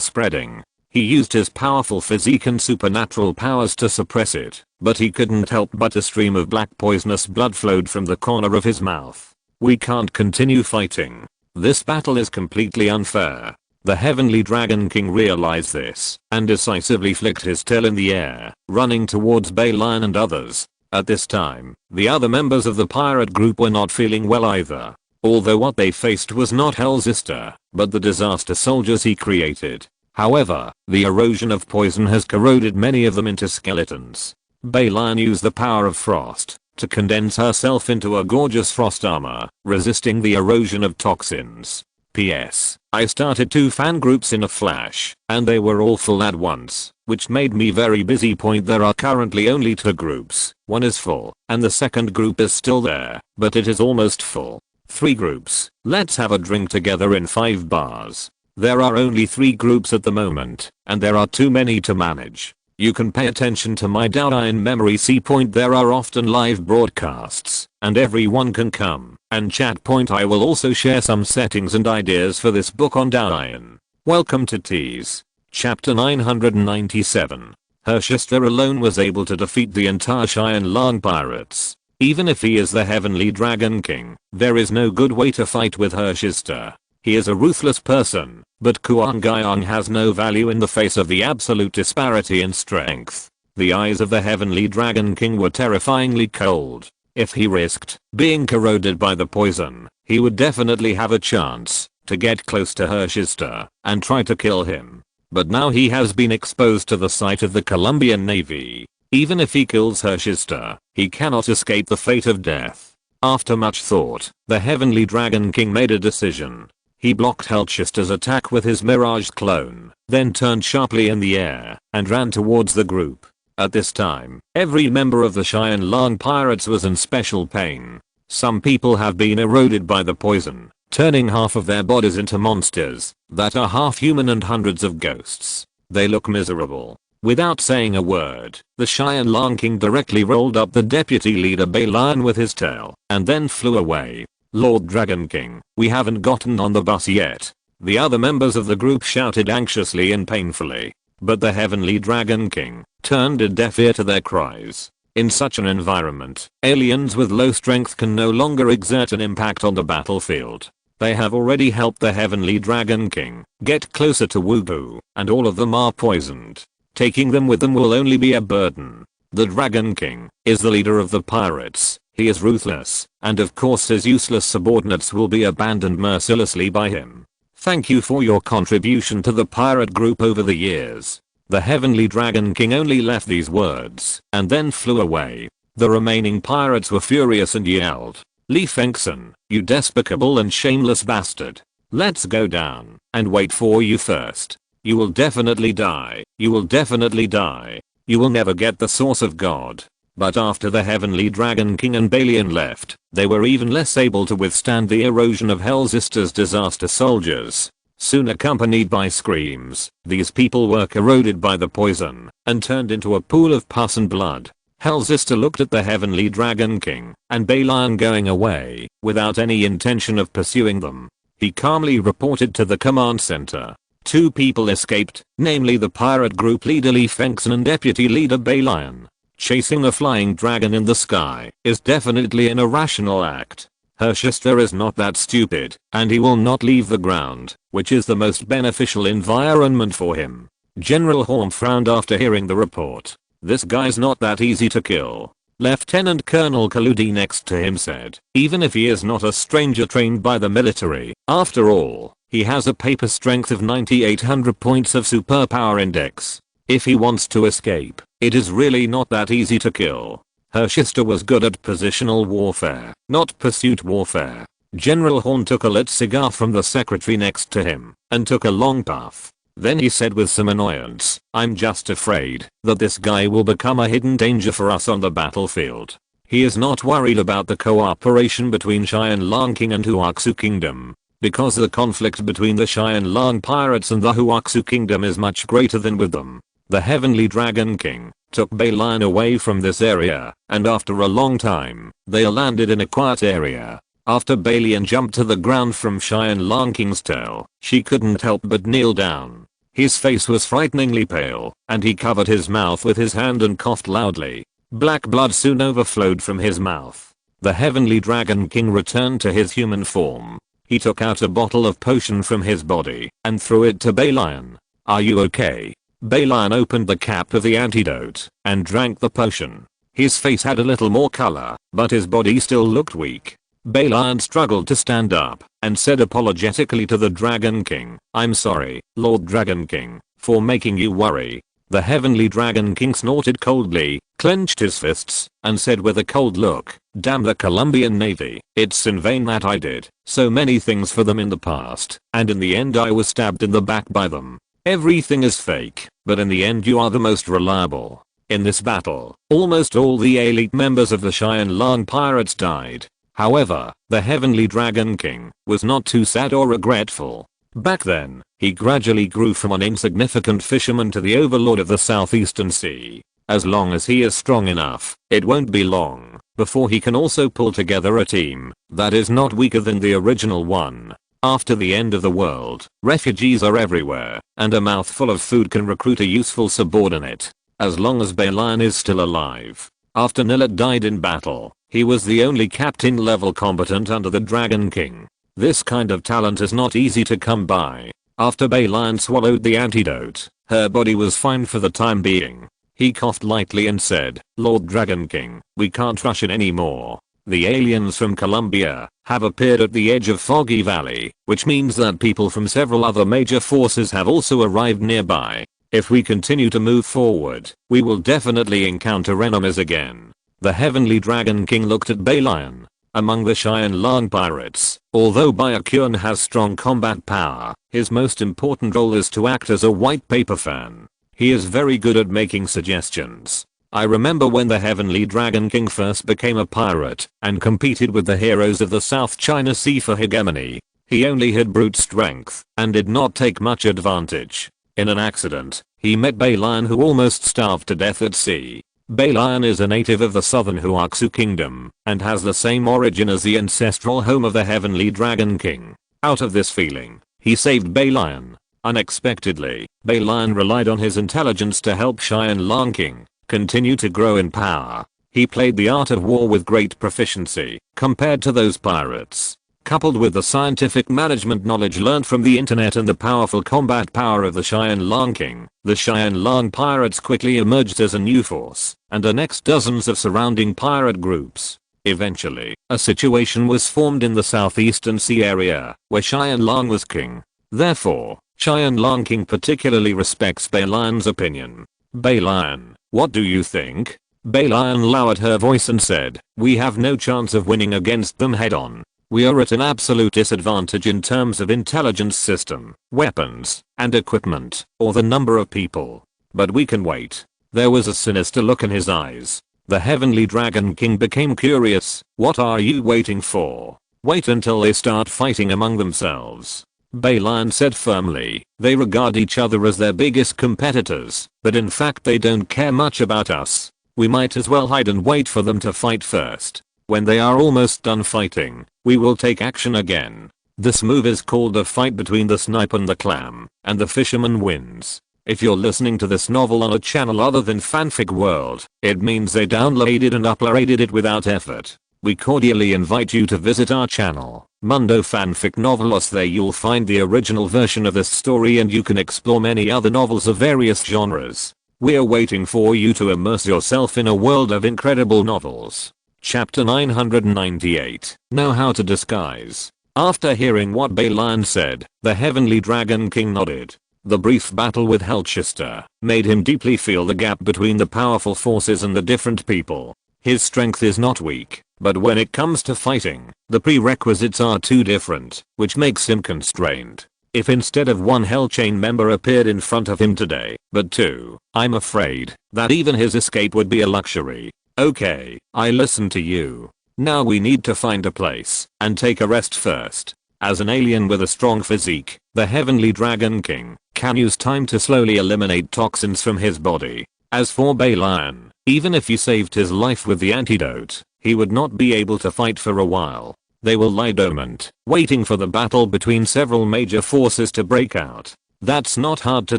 spreading. He used his powerful physique and supernatural powers to suppress it, but he couldn't help but a stream of black poisonous blood flowed from the corner of his mouth. "We can't continue fighting. This battle is completely unfair." The Heavenly Dragon King realized this and decisively flicked his tail in the air, running towards Baylion and others. At this time, the other members of the pirate group were not feeling well either. Although what they faced was not Hellzister, but the disaster soldiers he created. However, the erosion of poison has corroded many of them into skeletons. Baylion used the power of frost to condense herself into a gorgeous frost armor, resisting the erosion of toxins. P.S. I started 2 fan groups in a flash, and they were all full at once, which made me very busy. There are currently only 2 groups, one is full, and the second group is still there, but it is almost full. 3 groups, let's have a drink together in 5 bars. There are only 3 groups at the moment, and there are too many to manage. You can pay attention to my Douyin memory. There are often live broadcasts, and everyone can come and chat. I will also share some settings and ideas for this book on Douyin. Welcome to Tease. Chapter 997. Herchester alone was able to defeat the entire Cheyenne Lang pirates. Even if he is the Heavenly Dragon King, there is no good way to fight with Herchester. He is a ruthless person, but Kuanggyong has no value in the face of the absolute disparity in strength. The eyes of the Heavenly Dragon King were terrifyingly cold. If he risked being corroded by the poison, he would definitely have a chance to get close to Herchester and try to kill him. But now he has been exposed to the sight of the Colombian Navy. Even if he kills Herchester, he cannot escape the fate of death. After much thought, the Heavenly Dragon King made a decision. He blocked Herchester's attack with his Mirage clone, then turned sharply in the air and ran towards the group. At this time, every member of the Cheyenne Lang pirates was in special pain. Some people have been eroded by the poison, turning half of their bodies into monsters that are half human and hundreds of ghosts. They look miserable. Without saying a word, the Cheyenne Lang King directly rolled up the deputy leader Baylion with his tail and then flew away. "Lord Dragon King, we haven't gotten on the bus yet." The other members of the group shouted anxiously and painfully. But the Heavenly Dragon King turned a deaf ear to their cries. In such an environment, aliens with low strength can no longer exert an impact on the battlefield. They have already helped the Heavenly Dragon King get closer to Wubu, and all of them are poisoned. Taking them with them will only be a burden. The Dragon King is the leader of the pirates. He is ruthless, and of course his useless subordinates will be abandoned mercilessly by him. Thank you for your contribution to the pirate group over the years. The Heavenly Dragon King only left these words and then flew away. The remaining pirates were furious and yelled, "Li Fengson, you despicable and shameless bastard. Let's go down and wait for you first. You will definitely die. You will definitely die. You will never get the source of God." But after the Heavenly Dragon King and Balian left, they were even less able to withstand the erosion of Hellzister's disaster soldiers. Soon accompanied by screams, these people were corroded by the poison and turned into a pool of pus and blood. Hellzister looked at the Heavenly Dragon King and Balian going away without any intention of pursuing them. He calmly reported to the command center. 2 people escaped, namely the pirate group leader Li Fengson and deputy leader Balian. Chasing a flying dragon in the sky is definitely an irrational act. Her sister is not that stupid, and he will not leave the ground, which is the most beneficial environment for him. General Horn frowned after hearing the report. This guy's not that easy to kill. Lieutenant Colonel Kaludi next to him said, even if he is not a stranger trained by the military, after all, he has a paper strength of 9800 points of superpower index. If he wants to escape, it is really not that easy to kill. Her sister was good at positional warfare, not pursuit warfare. General Horn took a lit cigar from the secretary next to him and took a long puff. Then he said with some annoyance, I'm just afraid that this guy will become a hidden danger for us on the battlefield. He is not worried about the cooperation between Cheyenne Lang King and Huaxu Kingdom, because the conflict between the Cheyenne Lang pirates and the Huaxu Kingdom is much greater than with them. The Heavenly Dragon King took Balian away from this area, and after a long time, they landed in a quiet area. After Balian jumped to the ground from Cheyenne Lang King's tail, she couldn't help but kneel down. His face was frighteningly pale, and he covered his mouth with his hand and coughed loudly. Black blood soon overflowed from his mouth. The Heavenly Dragon King returned to his human form. He took out a bottle of potion from his body and threw it to Balian. Are you okay? Balian opened the cap of the antidote and drank the potion. His face had a little more color, but his body still looked weak. Balian struggled to stand up and said apologetically to the Dragon King, I'm sorry, Lord Dragon King, for making you worry. The Heavenly Dragon King snorted coldly, clenched his fists, and said with a cold look, damn the Colombian Navy, it's in vain that I did so many things for them in the past, and in the end I was stabbed in the back by them. Everything is fake, but in the end you are the most reliable. In this battle, almost all the elite members of the Cheyenne Lang pirates died. However, the Heavenly Dragon King was not too sad or regretful. Back then, he gradually grew from an insignificant fisherman to the overlord of the Southeastern Sea. As long as he is strong enough, it won't be long before he can also pull together a team that is not weaker than the original one. After the end of the world, refugees are everywhere, and a mouthful of food can recruit a useful subordinate. As long as Balian is still alive. After Nilet died in battle, he was the only captain level combatant under the Dragon King. This kind of talent is not easy to come by. After Balian swallowed the antidote, her body was fine for the time being. He coughed lightly and said, Lord Dragon King, we can't rush it anymore. The aliens from Colombia have appeared at the edge of Foggy Valley, which means that people from several other major forces have also arrived nearby. If we continue to move forward, we will definitely encounter enemies again. The Heavenly Dragon King looked at Balian. Among the Cheyenne Lang pirates, although Byakuyan has strong combat power, his most important role is to act as a white paper fan. He is very good at making suggestions. I remember when the Heavenly Dragon King first became a pirate and competed with the heroes of the South China Sea for hegemony. He only had brute strength and did not take much advantage. In an accident, he met Balian, who almost starved to death at sea. Balian is a native of the southern Huaxu Kingdom and has the same origin as the ancestral home of the Heavenly Dragon King. Out of this feeling, He saved Baelion. Unexpectedly, Baelion relied on his intelligence to help Cheyenne Long King continue to grow in power. He played the art of war with great proficiency compared to those pirates. Coupled with the scientific management knowledge learned from the internet and the powerful combat power of the Cheyenne Long King, the Cheyenne Long pirates quickly emerged as a new force and annexed dozens of surrounding pirate groups. Eventually, a situation was formed in the southeastern sea area where Cheyenne Long was king. Therefore, Cheyenne Long King particularly respects Baelion's opinion. Baelion, what do you think? Baelion lowered her voice and said, we have no chance of winning against them head on. We are at an absolute disadvantage in terms of intelligence system, weapons, and equipment, or the number of people. But we can wait. There was a sinister look in his eyes. The Heavenly Dragon King became curious. What are you waiting for? Wait until they start fighting among themselves. Baelion said firmly, they regard each other as their biggest competitors, but in fact they don't care much about us. We might as well hide and wait for them to fight first. When they are almost done fighting, we will take action again. This move is called a fight between the snipe and the clam, and the fisherman wins. If you're listening to this novel on a channel other than Fanfic World, it means they downloaded and uploaded it without effort. We cordially invite you to visit our channel, Mundo Fanfic Novelos. There you'll find the original version of this story and you can explore many other novels of various genres. We're waiting for you to immerse yourself in a world of incredible novels. Chapter 998. Know how to disguise. After hearing what Baelion said, the Heavenly Dragon King nodded. The brief battle with Helchester made him deeply feel the gap between the powerful forces and the different people. His strength is not weak, but when it comes to fighting, the prerequisites are too different, which makes him constrained. If instead of one Hellchain member appeared in front of him today, but two, I'm afraid that even his escape would be a luxury. Okay, I listen to you. Now we need to find a place and take a rest first. As an alien with a strong physique, the Heavenly Dragon King can use time to slowly eliminate toxins from his body. As for Baelion, even if he saved his life with the antidote, he would not be able to fight for a while. They will lie dormant, waiting for the battle between several major forces to break out. That's not hard to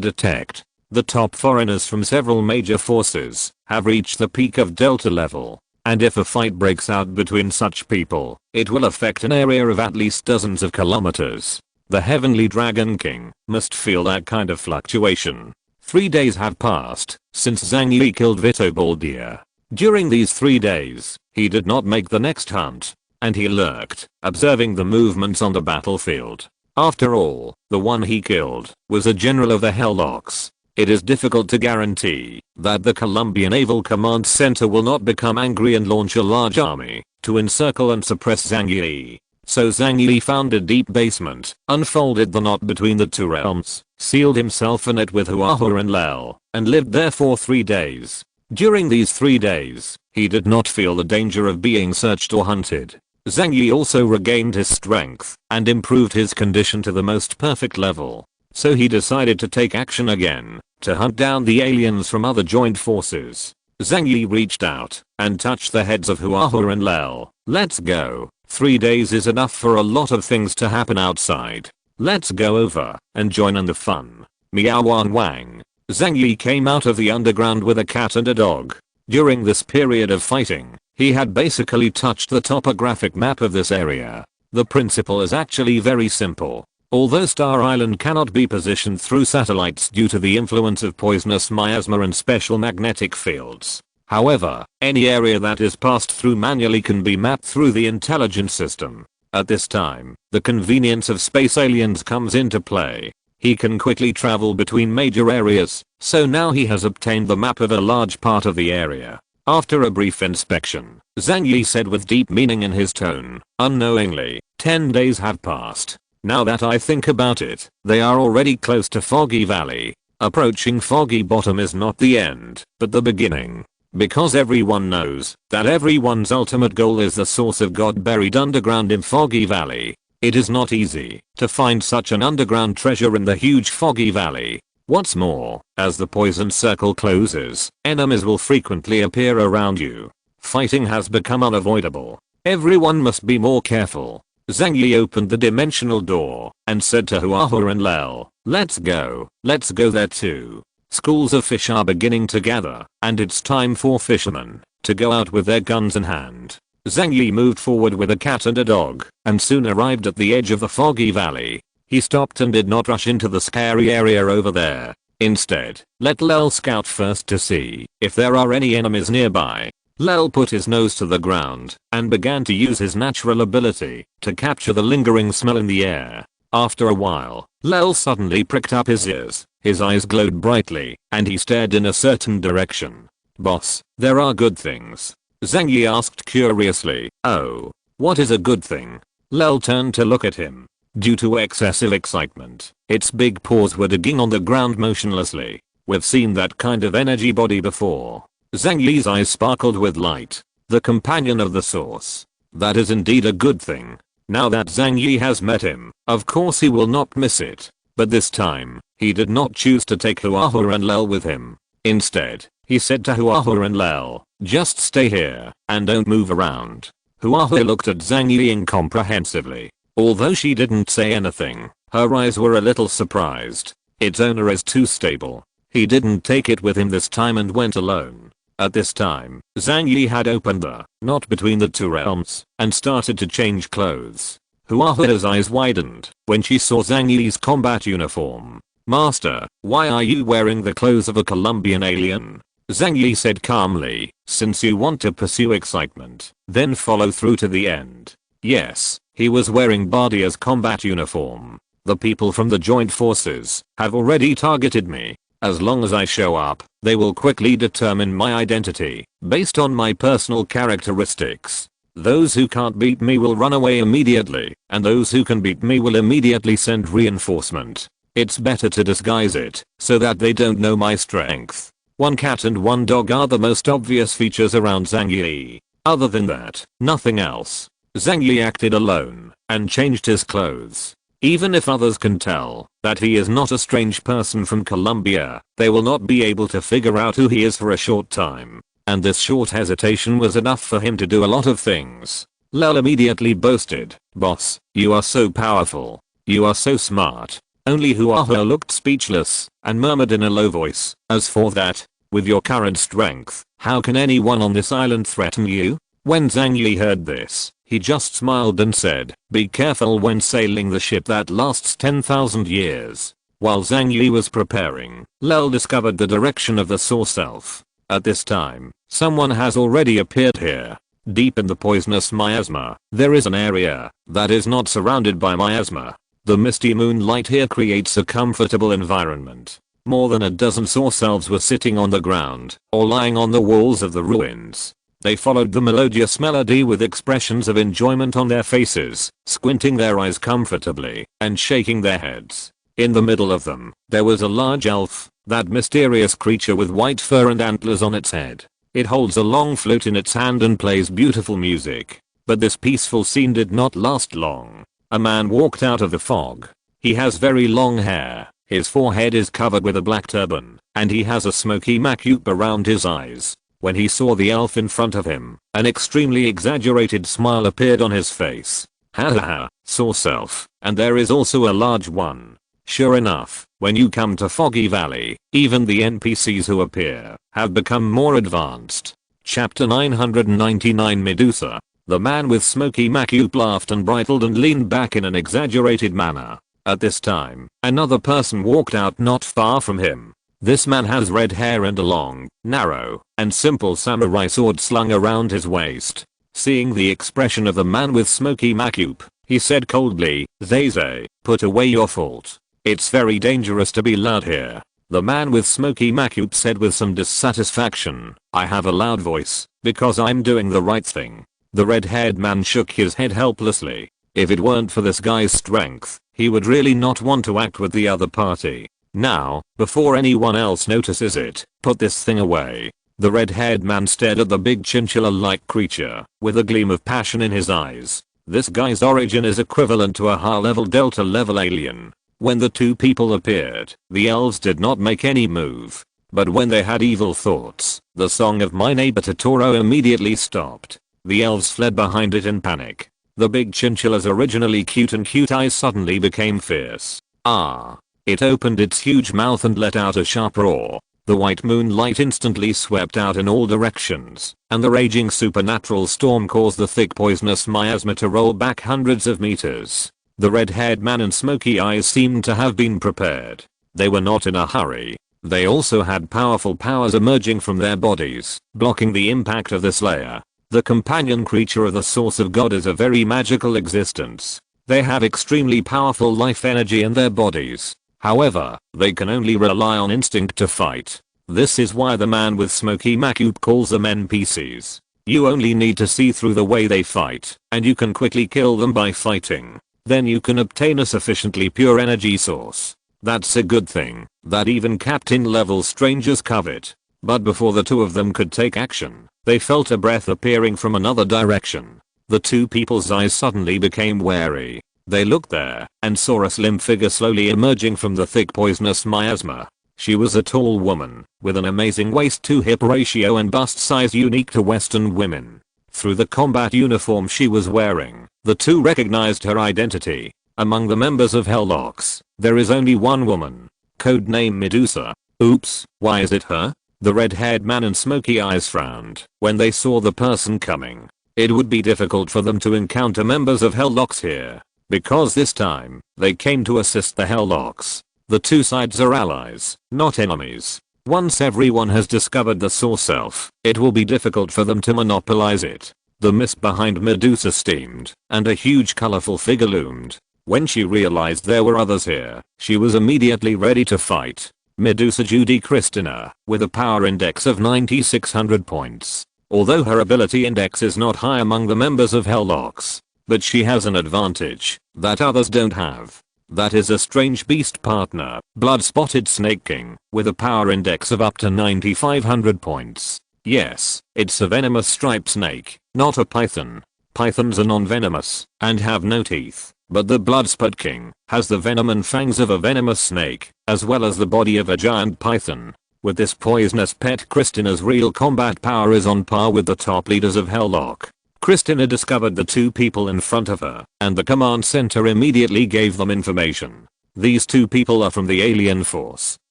detect. The top foreigners from several major forces have reached the peak of Delta level, and if a fight breaks out between such people, it will affect an area of at least dozens of kilometers. The Heavenly Dragon King must feel that kind of fluctuation. 3 days have passed since Zhang Yi killed Vito Baldia. During these 3 days, he did not make the next hunt, and he lurked, observing the movements on the battlefield. After all, the one he killed was a general of the Hellocks. It is difficult to guarantee that the Colombian Naval Command Center will not become angry and launch a large army to encircle and suppress Zhang Yi. So Zhang Yi found a deep basement, unfolded the knot between the two realms, sealed himself in it with Huahua and Lel, and lived there for 3 days. During these 3 days, he did not feel the danger of being searched or hunted. Zhang Yi also regained his strength and improved his condition to the most perfect level. So he decided to take action again, to hunt down the aliens from other joint forces. Zhang Yi reached out and touched the heads of Huahua and Lel. Let's go. 3 days is enough for a lot of things to happen outside. Let's go over and join in the fun. Meow Wang Wang. Zhang Yi came out of the underground with a cat and a dog. During this period of fighting, he had basically touched the topographic map of this area. The principle is actually very simple. Although Star Island cannot be positioned through satellites due to the influence of poisonous miasma and special magnetic fields, however, any area that is passed through manually can be mapped through the intelligence system. At this time, the convenience of space aliens comes into play. He can quickly travel between major areas, so now he has obtained the map of a large part of the area. After a brief inspection, Zhang Yi said with deep meaning in his tone, unknowingly, 10 days have passed. Now that I think about it, they are already close to Foggy Valley. Approaching Foggy Bottom is not the end, but the beginning. Because everyone knows that everyone's ultimate goal is the source of God buried underground in Foggy Valley. It is not easy to find such an underground treasure in the huge Foggy Valley. What's more, as the poison circle closes, enemies will frequently appear around you. Fighting has become unavoidable. Everyone must be more careful. Zhang Yi opened the dimensional door and said to Huahua and Lel, let's go there too. Schools of fish are beginning to gather, and it's time for fishermen to go out with their guns in hand. Zhang Yi moved forward with a cat and a dog, and soon arrived at the edge of the foggy valley. He stopped and did not rush into the scary area over there. Instead, let Lel scout first to see if there are any enemies nearby. Lel put his nose to the ground and began to use his natural ability to capture the lingering smell in the air. After a while, Lel suddenly pricked up his ears, his eyes glowed brightly, and he stared in a certain direction. Boss, there are good things. Zhang Yi asked curiously. Oh, what is a good thing? Lel turned to look at him. Due to excessive excitement, its big paws were digging on the ground motionlessly. We've seen that kind of energy body before. Zhang Yi's eyes sparkled with light. The companion of the source. That is indeed a good thing. Now that Zhang Yi has met him, of course he will not miss it. But this time, he did not choose to take Huahua and Lel with him. Instead, he said to Huahua and Lel, just stay here, and don't move around. Huahua looked at Zhang Yi incomprehensively. Although she didn't say anything, her eyes were a little surprised. Its owner is too stable. He didn't take it with him this time and went alone. At this time, Zhang Yi had opened the knot between the two realms and started to change clothes. Huahua's eyes widened when she saw Zhang Yi's combat uniform. Master, why are you wearing the clothes of a Colombian alien? Zhang Yi said calmly, since you want to pursue excitement, then follow through to the end. Yes, he was wearing Bardia's combat uniform. The people from the joint forces have already targeted me. As long as I show up, they will quickly determine my identity based on my personal characteristics. Those who can't beat me will run away immediately, and those who can beat me will immediately send reinforcement. It's better to disguise it so that they don't know my strength. One cat and one dog are the most obvious features around Zhang Yi. Other than that, nothing else. Zhang Yi acted alone and changed his clothes. Even if others can tell that he is not a strange person from Colombia, they will not be able to figure out who he is for a short time. And this short hesitation was enough for him to do a lot of things. Lel immediately boasted, boss, you are so powerful. You are so smart. Only Huahua looked speechless and murmured in a low voice, as for that, with your current strength, how can anyone on this island threaten you? When Zhang Yi heard this, he just smiled and said, be careful when sailing the ship that lasts 10,000 years. While Zhang Yi was preparing, Lel discovered the direction of the source elf. At this time, someone has already appeared here. Deep in the poisonous miasma, there is an area that is not surrounded by miasma. The misty moonlight here creates a comfortable environment. More than a dozen source elves were sitting on the ground or lying on the walls of the ruins. They followed the melodious melody with expressions of enjoyment on their faces, squinting their eyes comfortably and shaking their heads. In the middle of them, there was a large elf, that mysterious creature with white fur and antlers on its head. It holds a long flute in its hand and plays beautiful music. But this peaceful scene did not last long. A man walked out of the fog. He has very long hair, his forehead is covered with a black turban, and he has a smoky macupe around his eyes. When he saw the elf in front of him, an extremely exaggerated smile appeared on his face. Ha ha ha, source elf, and there is also a large one. Sure enough, when you come to Foggy Valley, even the NPCs who appear have become more advanced. Chapter 999 Medusa. The man with smoky macupe laughed and bridled and leaned back in an exaggerated manner. At this time, another person walked out not far from him. This man has red hair and a long, narrow, and simple samurai sword slung around his waist. Seeing the expression of the man with smoky macupe, he said coldly, Zay, put away your fault. It's very dangerous to be loud here. The man with smoky macupe said with some dissatisfaction, I have a loud voice, because I'm doing the right thing. The red-haired man shook his head helplessly. If it weren't for this guy's strength, he would really not want to act with the other party. Now, before anyone else notices it, put this thing away. The red-haired man stared at the big chinchilla-like creature, with a gleam of passion in his eyes. This guy's origin is equivalent to a high-level Delta-level alien. When the two people appeared, the elves did not make any move. But when they had evil thoughts, the song of My Neighbor Totoro immediately stopped. The elves fled behind it in panic. The big chinchilla's originally cute and cute eyes suddenly became fierce. Ah! It opened its huge mouth and let out a sharp roar. The white moonlight instantly swept out in all directions, and the raging supernatural storm caused the thick poisonous miasma to roll back hundreds of meters. The red-haired man and smoky eyes seemed to have been prepared. They were not in a hurry. They also had powerful powers emerging from their bodies, blocking the impact of the Slayer. The companion creature of the source of God is a very magical existence. They have extremely powerful life energy in their bodies. However, they can only rely on instinct to fight. This is why the man with smoky macup calls them NPCs. You only need to see through the way they fight, and you can quickly kill them by fighting. Then you can obtain a sufficiently pure energy source. That's a good thing that even captain level strangers covet. But before the two of them could take action, they felt a breath appearing from another direction. The two people's eyes suddenly became wary. They looked there and saw a slim figure slowly emerging from the thick poisonous miasma. She was a tall woman with an amazing waist-to-hip ratio and bust size unique to Western women. Through the combat uniform she was wearing, the two recognized her identity. Among the members of Hellocks, there is only one woman. Codename Medusa. Oops, why is it her? The red-haired man and smoky eyes frowned when they saw the person coming. It would be difficult for them to encounter members of Hellocks here, because this time, they came to assist the Hellocks. The two sides are allies, not enemies. Once everyone has discovered the source self, it will be difficult for them to monopolize it. The mist behind Medusa steamed, and a huge colorful figure loomed. When she realized there were others here, she was immediately ready to fight. Medusa Judy Christina, with a power index of 9600 points. Although her ability index is not high among the members of Hellocks, but she has an advantage that others don't have. That is a strange beast partner, blood-spotted snake king, with a power index of up to 9500 points. Yes, it's a venomous striped snake, not a python. Pythons are non-venomous and have no teeth, but the blood-spot king has the venom and fangs of a venomous snake, as well as the body of a giant python. With this poisonous pet, Christina's real combat power is on par with the top leaders of Helllock. Christina discovered the two people in front of her, and the command center immediately gave them information. These two people are from the alien force,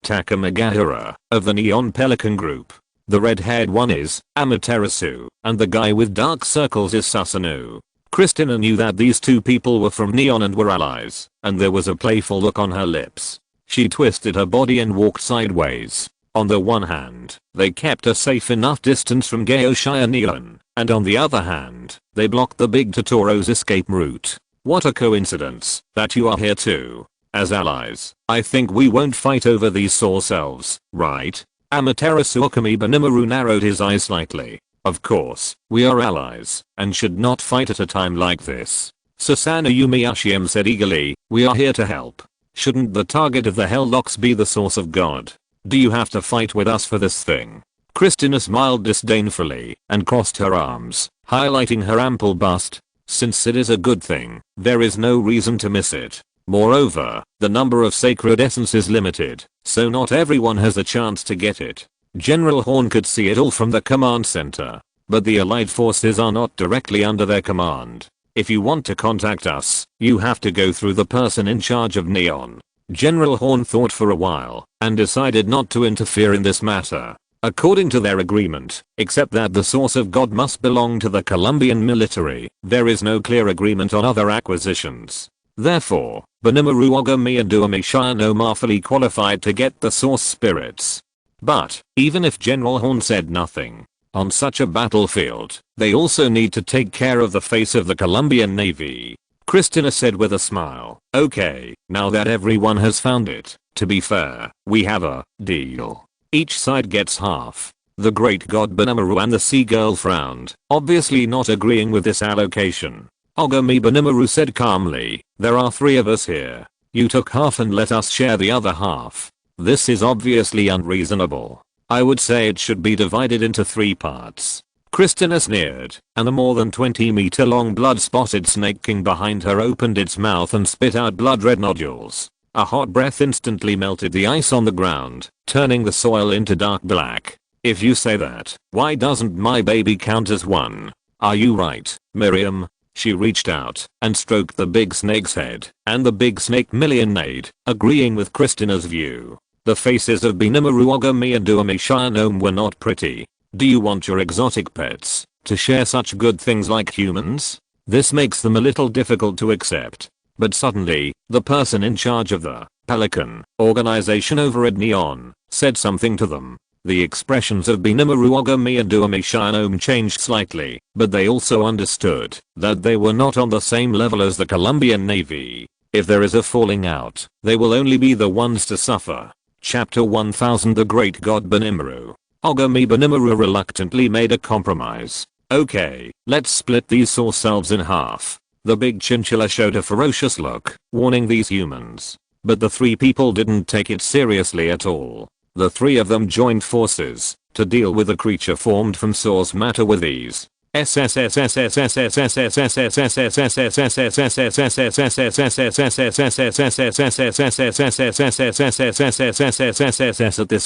Takamagahara, of the Neon Pelican group. The red-haired one is Amaterasu, and the guy with dark circles is Susanoo. Christina knew that these two people were from Neon and were allies, and there was a playful look on her lips. She twisted her body and walked sideways. On the one hand, they kept a safe enough distance from Geoshire Neon, and on the other hand, they blocked the big Totoro's escape route. What a coincidence that you are here too. As allies, I think we won't fight over these soul selves, right? Amaterasu Okamiba Nimaru narrowed his eyes slightly. Of course, we are allies, and should not fight at a time like this. Susanoo Yumiyashiem said eagerly, we are here to help. Shouldn't the target of the Hellocks be the source of God? Do you have to fight with us for this thing? Christina smiled disdainfully and crossed her arms, highlighting her ample bust. Since it is a good thing, there is no reason to miss it. Moreover, the number of sacred essence is limited, so not everyone has a chance to get it. General Horn could see it all from the command center, but the allied forces are not directly under their command. If you want to contact us, you have to go through the person in charge of Neon. General Horn thought for a while and decided not to interfere in this matter. According to their agreement, except that the source of God must belong to the Colombian military, there is no clear agreement on other acquisitions. Therefore, Benimaru Ogami and Duamisha are no more fully qualified to get the source spirits. But, even if General Horn said nothing, on such a battlefield, they also need to take care of the face of the Colombian Navy. Christina said with a smile, okay, now that everyone has found it, to be fair, we have a deal. Each side gets half. The great god Benimaru and the sea girl frowned, obviously not agreeing with this allocation. Ogami Benimaru said calmly, there are 3 of us here. You took half and let us share the other half. This is obviously unreasonable. I would say it should be divided into 3 parts. Christina sneered, and the more than 20-meter long blood-spotted snake king behind her opened its mouth and spit out blood-red nodules. A hot breath instantly melted the ice on the ground, turning the soil into dark black. If you say that, why doesn't my baby count as one? Are you right, Miriam? She reached out and stroked the big snake's head, and the big snake millionade, agreeing with Christina's view. The faces of Benimaru, Ogami and Uemi Shinome were not pretty. Do you want your exotic pets to share such good things like humans? This makes them a little difficult to accept. But suddenly, the person in charge of the Pelican organization over at Neon said something to them. The expressions of Benimaru, Ogami and Uemi Shinome changed slightly, but they also understood that they were not on the same level as the Colombian Navy. If there is a falling out, they will only be the ones to suffer. Chapter 1000. The Great God Benimaru. Ogami Benimaru reluctantly made a compromise. Okay, let's split these saw selves in half. The big chinchilla showed a ferocious look, warning these humans. But the three people didn't take it seriously at all. The three of them joined forces to deal with the creature formed from source matter with ease. At this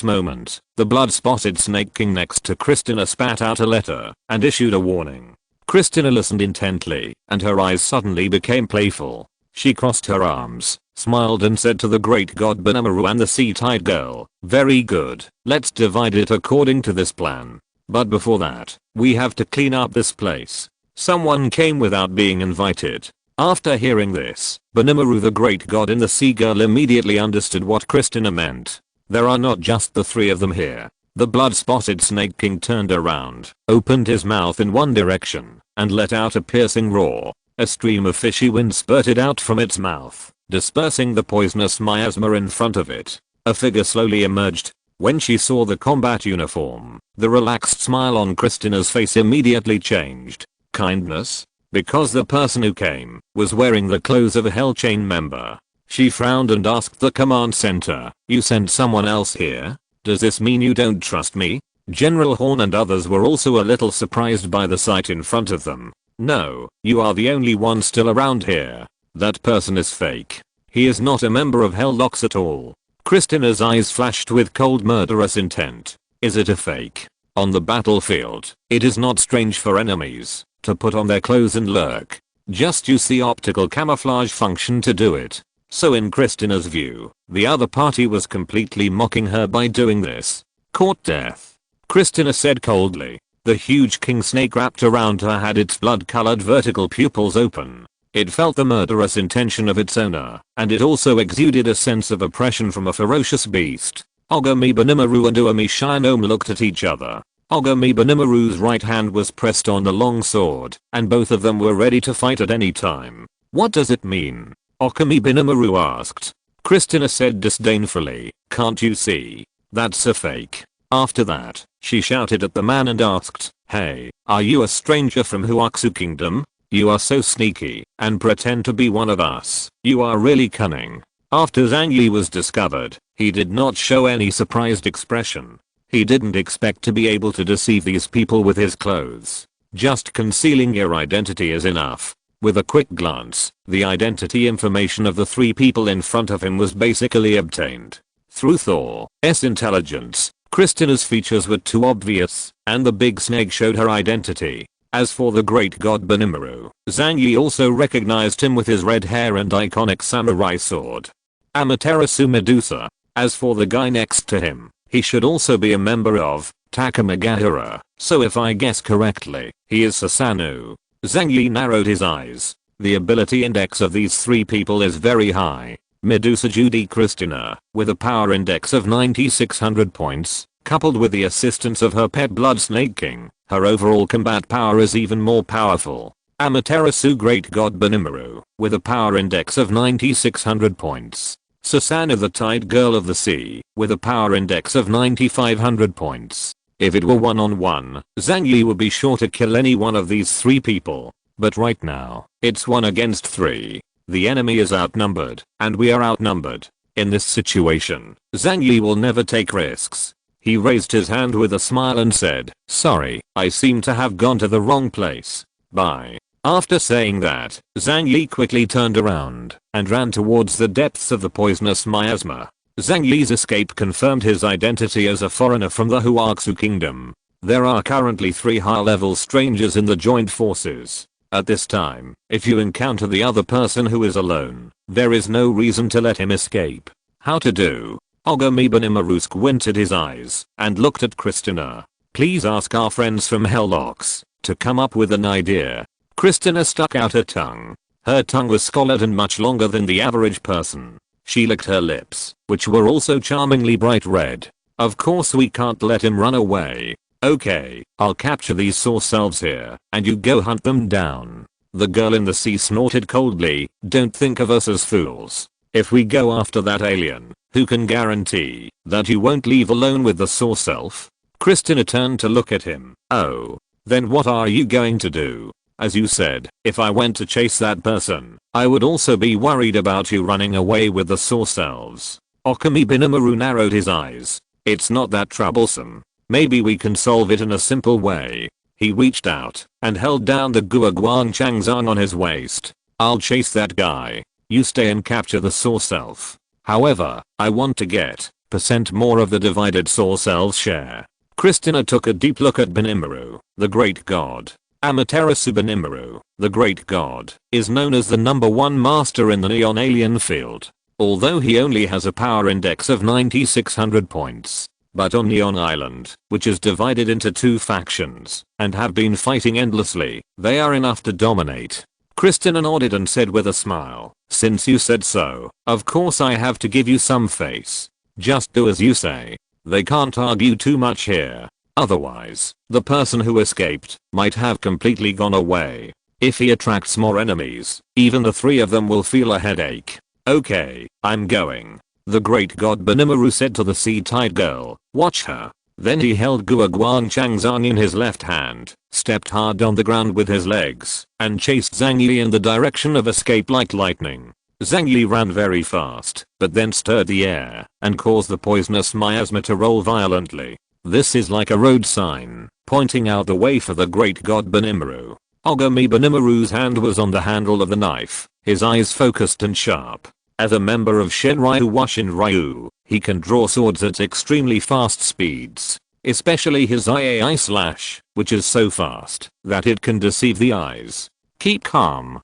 moment, the blood-spotted Snake King next to Christina spat out a letter and issued a warning. Christina listened intently, and her eyes suddenly became playful. She crossed her arms, smiled and said to the Great God Benimaru and the Sea-Tide Girl, "Very good, let's divide it according to this plan. But before that, we have to clean up this place." Someone came without being invited. After hearing this, Benimaru the Great God and the Sea Girl immediately understood what Christina meant. There are not just the three of them here. The blood-spotted Snake King turned around, opened his mouth in one direction, and let out a piercing roar. A stream of fishy wind spurted out from its mouth, dispersing the poisonous miasma in front of it. A figure slowly emerged. When she saw the combat uniform, the relaxed smile on Christina's face immediately changed. Kindness? Because the person who came was wearing the clothes of a Hellchain member. She frowned and asked the command center, "You sent someone else here? Does this mean you don't trust me?" General Horn and others were also a little surprised by the sight in front of them. "No, you are the only one still around here. That person is fake. He is not a member of Hellocks at all." Christina's eyes flashed with cold murderous intent. Is it a fake? On the battlefield, it is not strange for enemies to put on their clothes and lurk. Just use the optical camouflage function to do it. So in Christina's view, the other party was completely mocking her by doing this. Court death. Christina said coldly. The huge king snake wrapped around her had its blood-colored vertical pupils open. It felt the murderous intention of its owner, and it also exuded a sense of oppression from a ferocious beast. Ogami Benimaru and Uemi Shinome looked at each other. Ogami Benimaru's right hand was pressed on the long sword, and both of them were ready to fight at any time. "What does it mean?" Ogami Benimaru asked. Christina said disdainfully, "Can't you see? That's a fake." After that, she shouted at the man and asked, "Hey, are you a stranger from Huaxu Kingdom? You are so sneaky and pretend to be one of us. You are really cunning." After Zhang Yi was discovered, he did not show any surprised expression. He didn't expect to be able to deceive these people with his clothes. Just concealing your identity is enough. With a quick glance, the identity information of the three people in front of him was basically obtained. Through Thor's intelligence, Christina's features were too obvious, and the big snake showed her identity. As for the Great God Benimaru, Zhang Yi also recognized him with his red hair and iconic samurai sword. Amaterasu Medusa. As for the guy next to him, he should also be a member of Takamagahara, so if I guess correctly, he is Sasanu. Zhang Yi narrowed his eyes. The ability index of these three people is very high. Medusa Judy Christina, with a power index of 9600 points, coupled with the assistance of her pet Blood Snake King, her overall combat power is even more powerful. Amaterasu Great God Benimaru, with a power index of 9600 points. Susanna the Tide Girl of the Sea, with a power index of 9500 points. If it were one-on-one, Zhang Yi would be sure to kill any one of these three people. But right now, it's 1 against 3. The enemy is outnumbered, and we are outnumbered. In this situation, Zhang Yi will never take risks. He raised his hand with a smile and said, "Sorry, I seem to have gone to the wrong place. Bye." After saying that, Zhang Yi quickly turned around and ran towards the depths of the poisonous miasma. Zhang Yi's escape confirmed his identity as a foreigner from the Huaxu Kingdom. There are currently 3 high-level strangers in the joint forces. At this time, if you encounter the other person who is alone, there is no reason to let him escape. How to do? Ogami Benimaru squinted his eyes and looked at Christina. Please ask our friends from Hellocks to come up with an idea. Christina stuck out her tongue. Her tongue was scarlet and much longer than the average person. She licked her lips, which were also charmingly bright red. Of course we can't let him run away. Okay, I'll capture these source selves here, and you go hunt them down. The girl in the sea snorted coldly. Don't think of us as fools. If we go after that alien, who can guarantee that you won't leave alone with the source self? Christina turned to look at him. Oh. Then what are you going to do? As you said, if I went to chase that person, I would also be worried about you running away with the source selves. Okami Benimaru narrowed his eyes. It's not that troublesome. Maybe we can solve it in a simple way. He reached out and held down the Guoguang Changzang on his waist. I'll chase that guy. You stay and capture the source self. However, I want to get % more of the divided source selves share. Christina took a deep look at Benimaru, the great god. Amaterasu Benimaru, the great god, is known as the #1 master in the neon alien field. Although he only has a power index of 9600 points. But on Neon Island, which is divided into 2 factions, and have been fighting endlessly, they are enough to dominate. Christina nodded and said with a smile, since you said so, of course I have to give you some face. Just do as you say. They can't argue too much here. Otherwise, the person who escaped might have completely gone away. If he attracts more enemies, even the 3 of them will feel a headache. Okay, I'm going. The great god Benimaru said to the sea-tide girl. Watch her. Then he held Guoguang Changzang in his left hand, stepped hard on the ground with his legs, and chased Zhang Yi in the direction of escape like lightning. Zhang Yi ran very fast, but then stirred the air and caused the poisonous miasma to roll violently. This is like a road sign, pointing out the way for the great god Benimaru. Ogami Benimaru's hand was on the handle of the knife, his eyes focused and sharp. As a member of Shinryu Washin Ryu, he can draw swords at extremely fast speeds. Especially his IAI slash, which is so fast that it can deceive the eyes. Keep calm,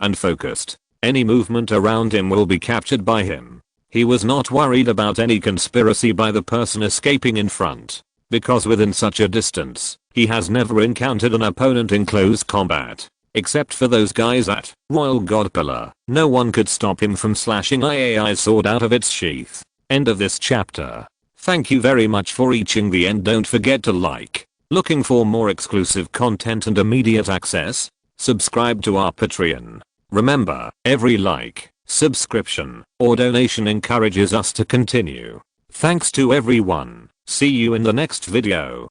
and focused. Any movement around him will be captured by him. He was not worried about any conspiracy by the person escaping in front, because within such a distance, he has never encountered an opponent in close combat. Except for those guys at Royal God Pillar, no one could stop him from slashing IAI's sword out of its sheath. End of this chapter. Thank you very much for reaching the end. Don't forget to like. Looking for more exclusive content and immediate access? Subscribe to our Patreon. Remember, every like, subscription, or donation encourages us to continue. Thanks to everyone. See you in the next video.